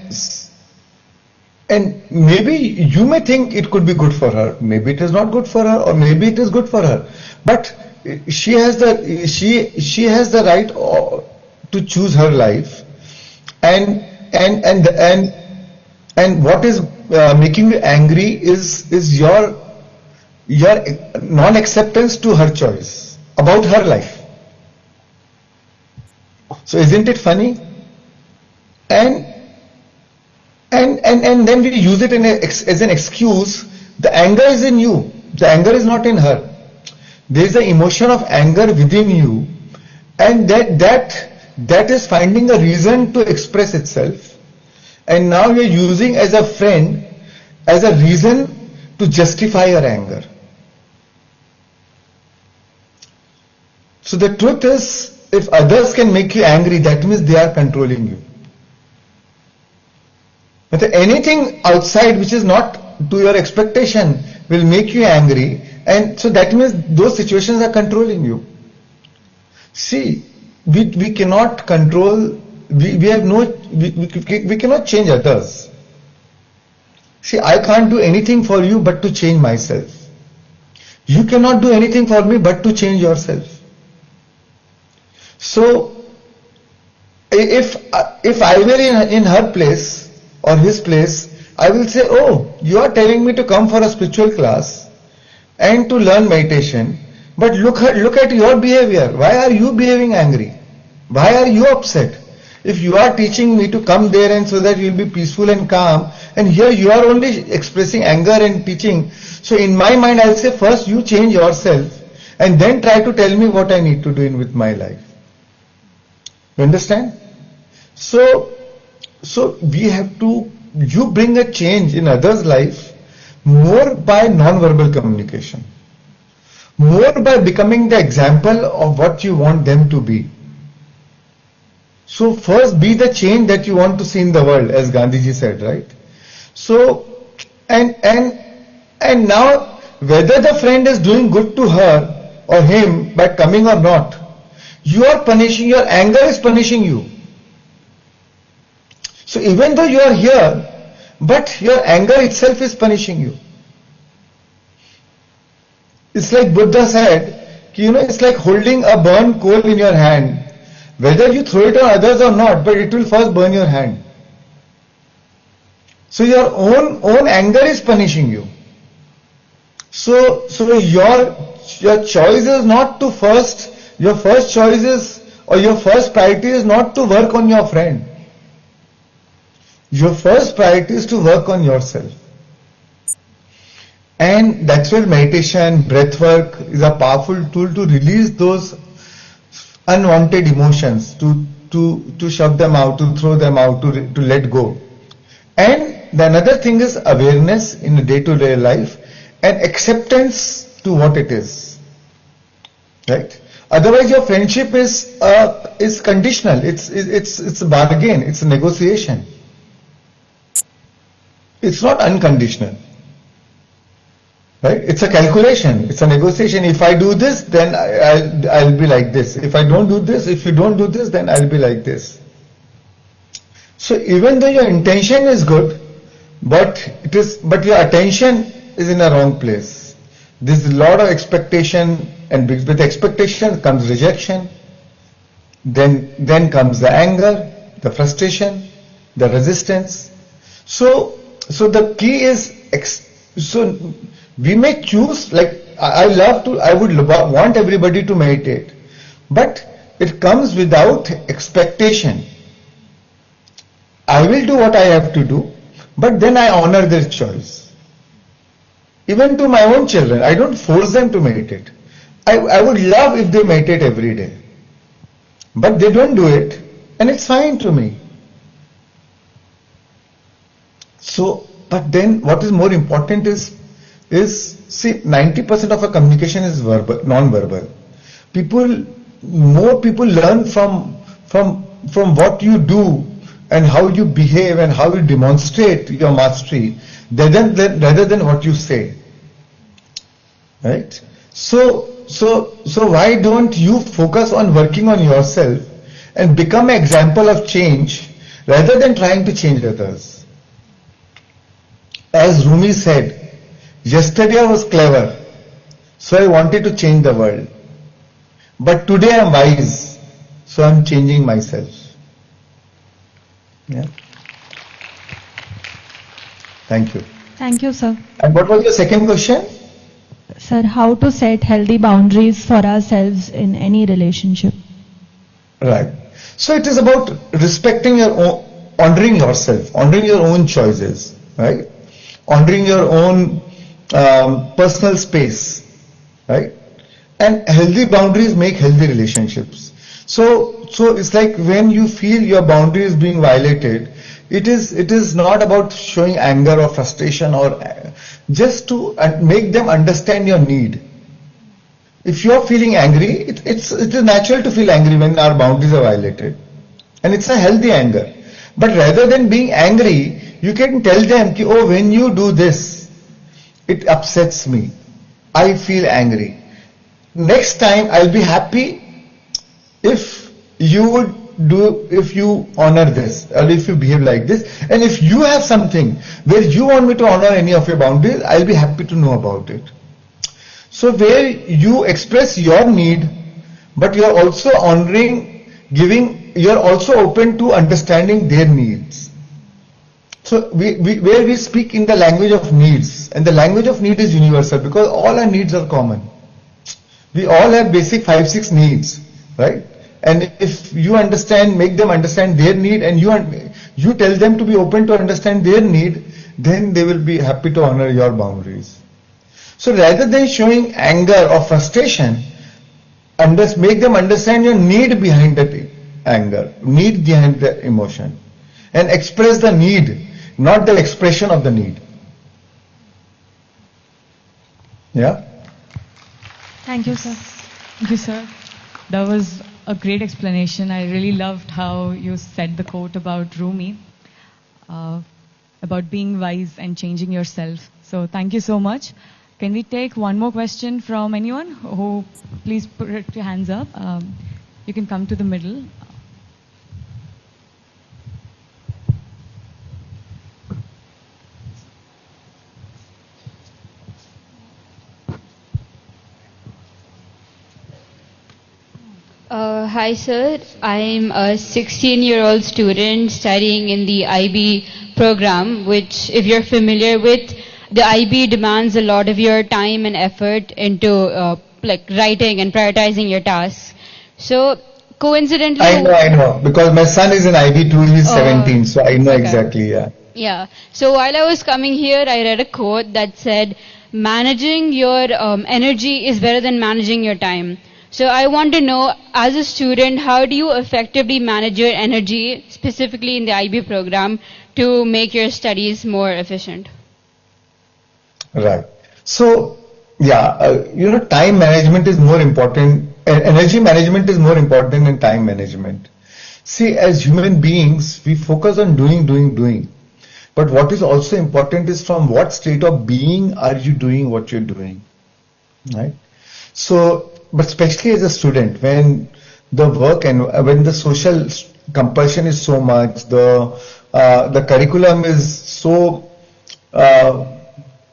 maybe you may think it could be good for her, maybe it is not good for her, or maybe it is good for her. But she has the right to choose her life, and what is making you angry is your non-acceptance to her choice about her life. So isn't it funny? And then we use it as an excuse. The anger is in you. The anger is not in her. There is an emotion of anger within you, and that is finding a reason to express itself. And now you are using as a friend, as a reason to justify your anger. So the truth is, if others can make you angry, that means they are controlling you. But anything outside which is not to your expectation will make you angry, and so that means those situations are controlling you. See, we cannot control, we have no, we cannot change others. See, I can't do anything for you but to change myself. You cannot do anything for me but to change yourself. So, if I were in her place or his place, I will say, oh, you are telling me to come for a spiritual class and to learn meditation, but look at your behavior. Why are you behaving angry? Why are you upset? If you are teaching me to come there and so that you will be peaceful and calm, and here you are only expressing anger and teaching. So in my mind, I'll say first you change yourself and then try to tell me what I need to do with my life. You understand? So we have to, you bring a change in others' life more by non-verbal communication, more by becoming the example of what you want them to be. So first be the change that you want to see in the world, as Gandhiji said, right? So, and now whether the friend is doing good to her or him by coming or not, you are punishing, your anger is punishing you. So even though you are here, but your anger itself is punishing you. It's like Buddha said, it's like holding a burnt coal in your hand. Whether you throw it on others or not, but it will first burn your hand. So your own anger is punishing you. So your choice is not to your first choice is, or your first priority is not to work on your friend. Your first priority is to work on yourself. And that's where meditation, breath work is a powerful tool to release those unwanted emotions, to shove them out, to throw them out, to let go. And the another thing is awareness in the day-to-day life and acceptance to what it is. Right? Otherwise your friendship is conditional. It's a bargain, it's a negotiation. It's not unconditional. Right? It's a calculation, it's a negotiation. If I do this, then I'll be like this. If I don't do this, if you don't do this, then I'll be like this. So even though your intention is good, but your attention is in a wrong place. There's a lot of expectation, and with expectation comes rejection. Then comes the anger, the frustration, the resistance. So the key is, we may choose, like I would want everybody to meditate, but it comes without expectation. I will do what I have to do, but then I honor their choice. Even to my own children, I don't force them to meditate. I would love if they meditate every day, but they don't do it, and it's fine to me. So, but then what is more important is see, 90% of our communication is verbal, non-verbal. More people learn from what you do and how you behave and how you demonstrate your mastery rather than what you say. Right? So why don't you focus on working on yourself and become an example of change rather than trying to change others? As Rumi said, yesterday I was clever, so I wanted to change the world. But today I am wise, so I am changing myself. Yeah. Thank you. Thank you, sir. And what was your second question? Sir, how to set healthy boundaries for ourselves in any relationship? Right. So it is about respecting your own, honoring yourself, honoring your own choices, right? Honoring your own personal space, right? And healthy boundaries make healthy relationships. So it's like when you feel your boundary is being violated, it is not about showing anger or frustration or just to make them understand your need. If you are feeling angry, it is natural to feel angry when our boundaries are violated, and it's a healthy anger. But rather than being angry, you can tell them, oh, when you do this, it upsets me. I feel angry. Next time I'll be happy if you would do if you honor this, or if you behave like this. And if you have something where you want me to honor any of your boundaries, I'll be happy to know about it. So where you express your need, but you're also honoring, giving, you're also open to understanding their needs. So where we speak in the language of needs, and the language of need is universal because all our needs are common. We all have basic 5-6 needs, right? And if you understand, make them understand their need, and you tell them to be open to understand their need, then they will be happy to honor your boundaries. So rather than showing anger or frustration, make them understand your need behind that anger, need behind the emotion, and express the need, not the expression of the need. Yeah? Thank you, sir. Thank you, sir. That was a great explanation. I really loved how you said the quote about Rumi, about being wise and changing yourself. So thank you so much. Can we take one more question from anyone? Who, please put your hands up. You can come to the middle. Hi sir, I'm a 16-year-old student studying in the IB program, which if you're familiar with, the IB demands a lot of your time and effort into like writing and prioritizing your tasks. So coincidentally... I know, because my son is in IB too, he's 17, so I know exactly, yeah. Yeah, so while I was coming here, I read a quote that said, managing your energy is better than managing your time. So I want to know, as a student, how do you effectively manage your energy, specifically in the IB program, to make your studies more efficient? Right. So, yeah, time management is more important, energy management is more important than time management. See, as human beings, we focus on doing. But what is also important is from what state of being are you doing what you're doing, right? So, but especially as a student, when the work and when the social compulsion is so much, the curriculum is so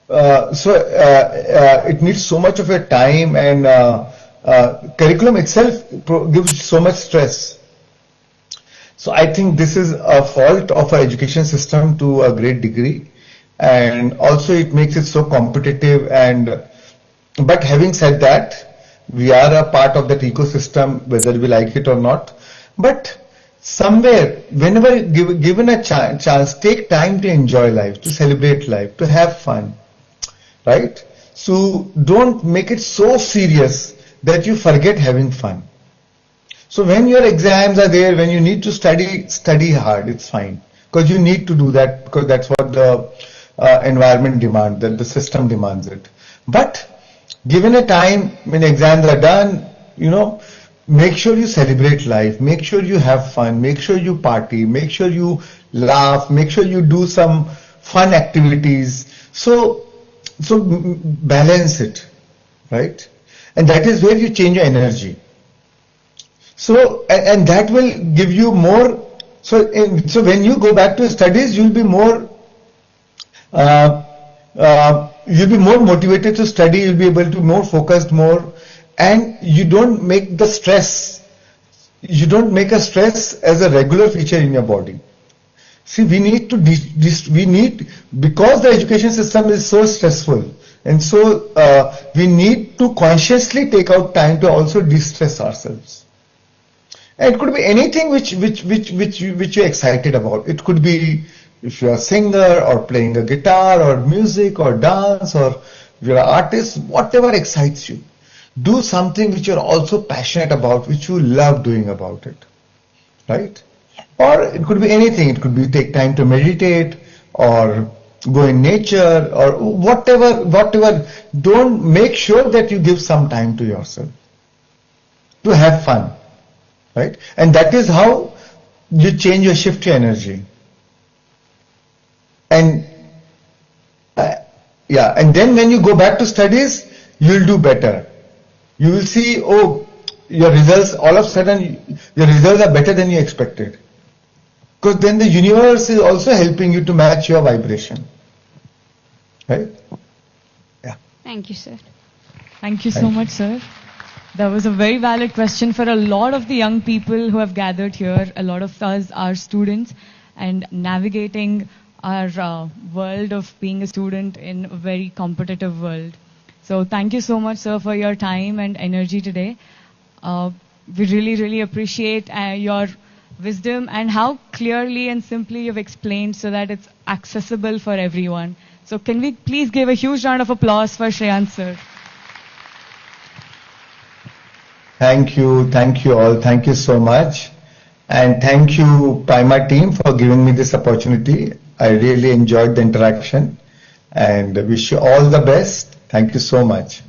it needs so much of your time, and curriculum itself gives so much stress. So I think this is a fault of our education system to a great degree, and also it makes it so competitive. But having said that, we are a part of that ecosystem, whether we like it or not. But somewhere, whenever given a chance, take time to enjoy life, to celebrate life, to have fun, right? So don't make it so serious that you forget having fun. So when your exams are there, when you need to study hard, it's fine. Because you need to do that, because that's what the environment demands, that the system demands it. But given a time when exams are done, make sure you celebrate life, make sure you have fun, make sure you party, make sure you laugh, make sure you do some fun activities. So balance it, right? And that is where you change your energy. So, and that will give you more, so when you go back to studies, you'll be more, motivated to study, you'll be able to be more focused more, and you don't make the stress, you don't make a stress as a regular feature in your body. See, we need to, because the education system is so stressful, and so we need to consciously take out time to also de-stress ourselves. And it could be anything which you're excited about. It could be if you're a singer or playing a guitar or music or dance, or if you're an artist, whatever excites you. Do something which you're also passionate about, which you love doing about it, right? Or it could be anything. It could be take time to meditate or go in nature or whatever. Don't make sure that you give some time to yourself to have fun, right? And that is how you change your shift your energy. And and then when you go back to studies, you'll do better. You will see, your results, all of a sudden, your results are better than you expected. Because then the universe is also helping you to match your vibration. Right? Yeah. Thank you, sir. Thank you so much, sir. That was a very valid question for a lot of the young people who have gathered here. A lot of us are students and navigating our world of being a student in a very competitive world. So thank you so much, sir, for your time and energy today. We really, really appreciate your wisdom and how clearly and simply you've explained so that it's accessible for everyone. So can we please give a huge round of applause for Shreyans, sir. Thank you all, thank you so much. And thank you, Prima team, for giving me this opportunity. I really enjoyed the interaction and wish you all the best. Thank you so much.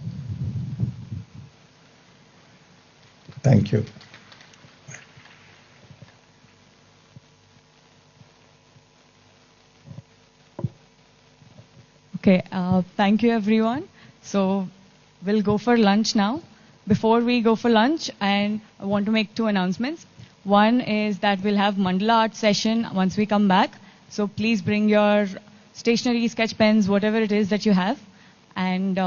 Thank you. Okay, thank you everyone. So we'll go for lunch now. Before we go for lunch, and I want to make two announcements. One is that we'll have Mandala art session once we come back. So please bring your stationery, sketch pens, whatever it is that you have. And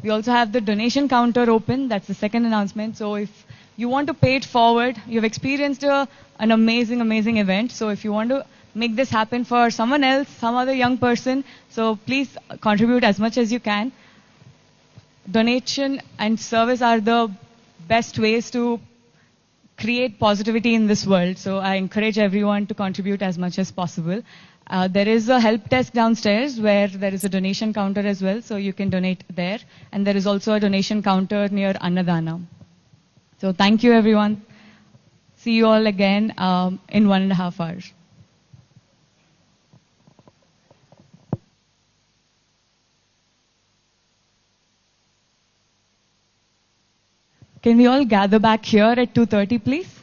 we also have the donation counter open. That's the second announcement. So if you want to pay it forward, you've experienced an amazing, amazing event. So if you want to make this happen for someone else, some other young person, so please contribute as much as you can. Donation and service are the best ways to create positivity in this world. So I encourage everyone to contribute as much as possible. There is a help desk downstairs where there is a donation counter as well, so you can donate there. And there is also a donation counter near Annadana. So thank you everyone. See you all again in 1.5 hours. Can we all gather back here at 2:30, please?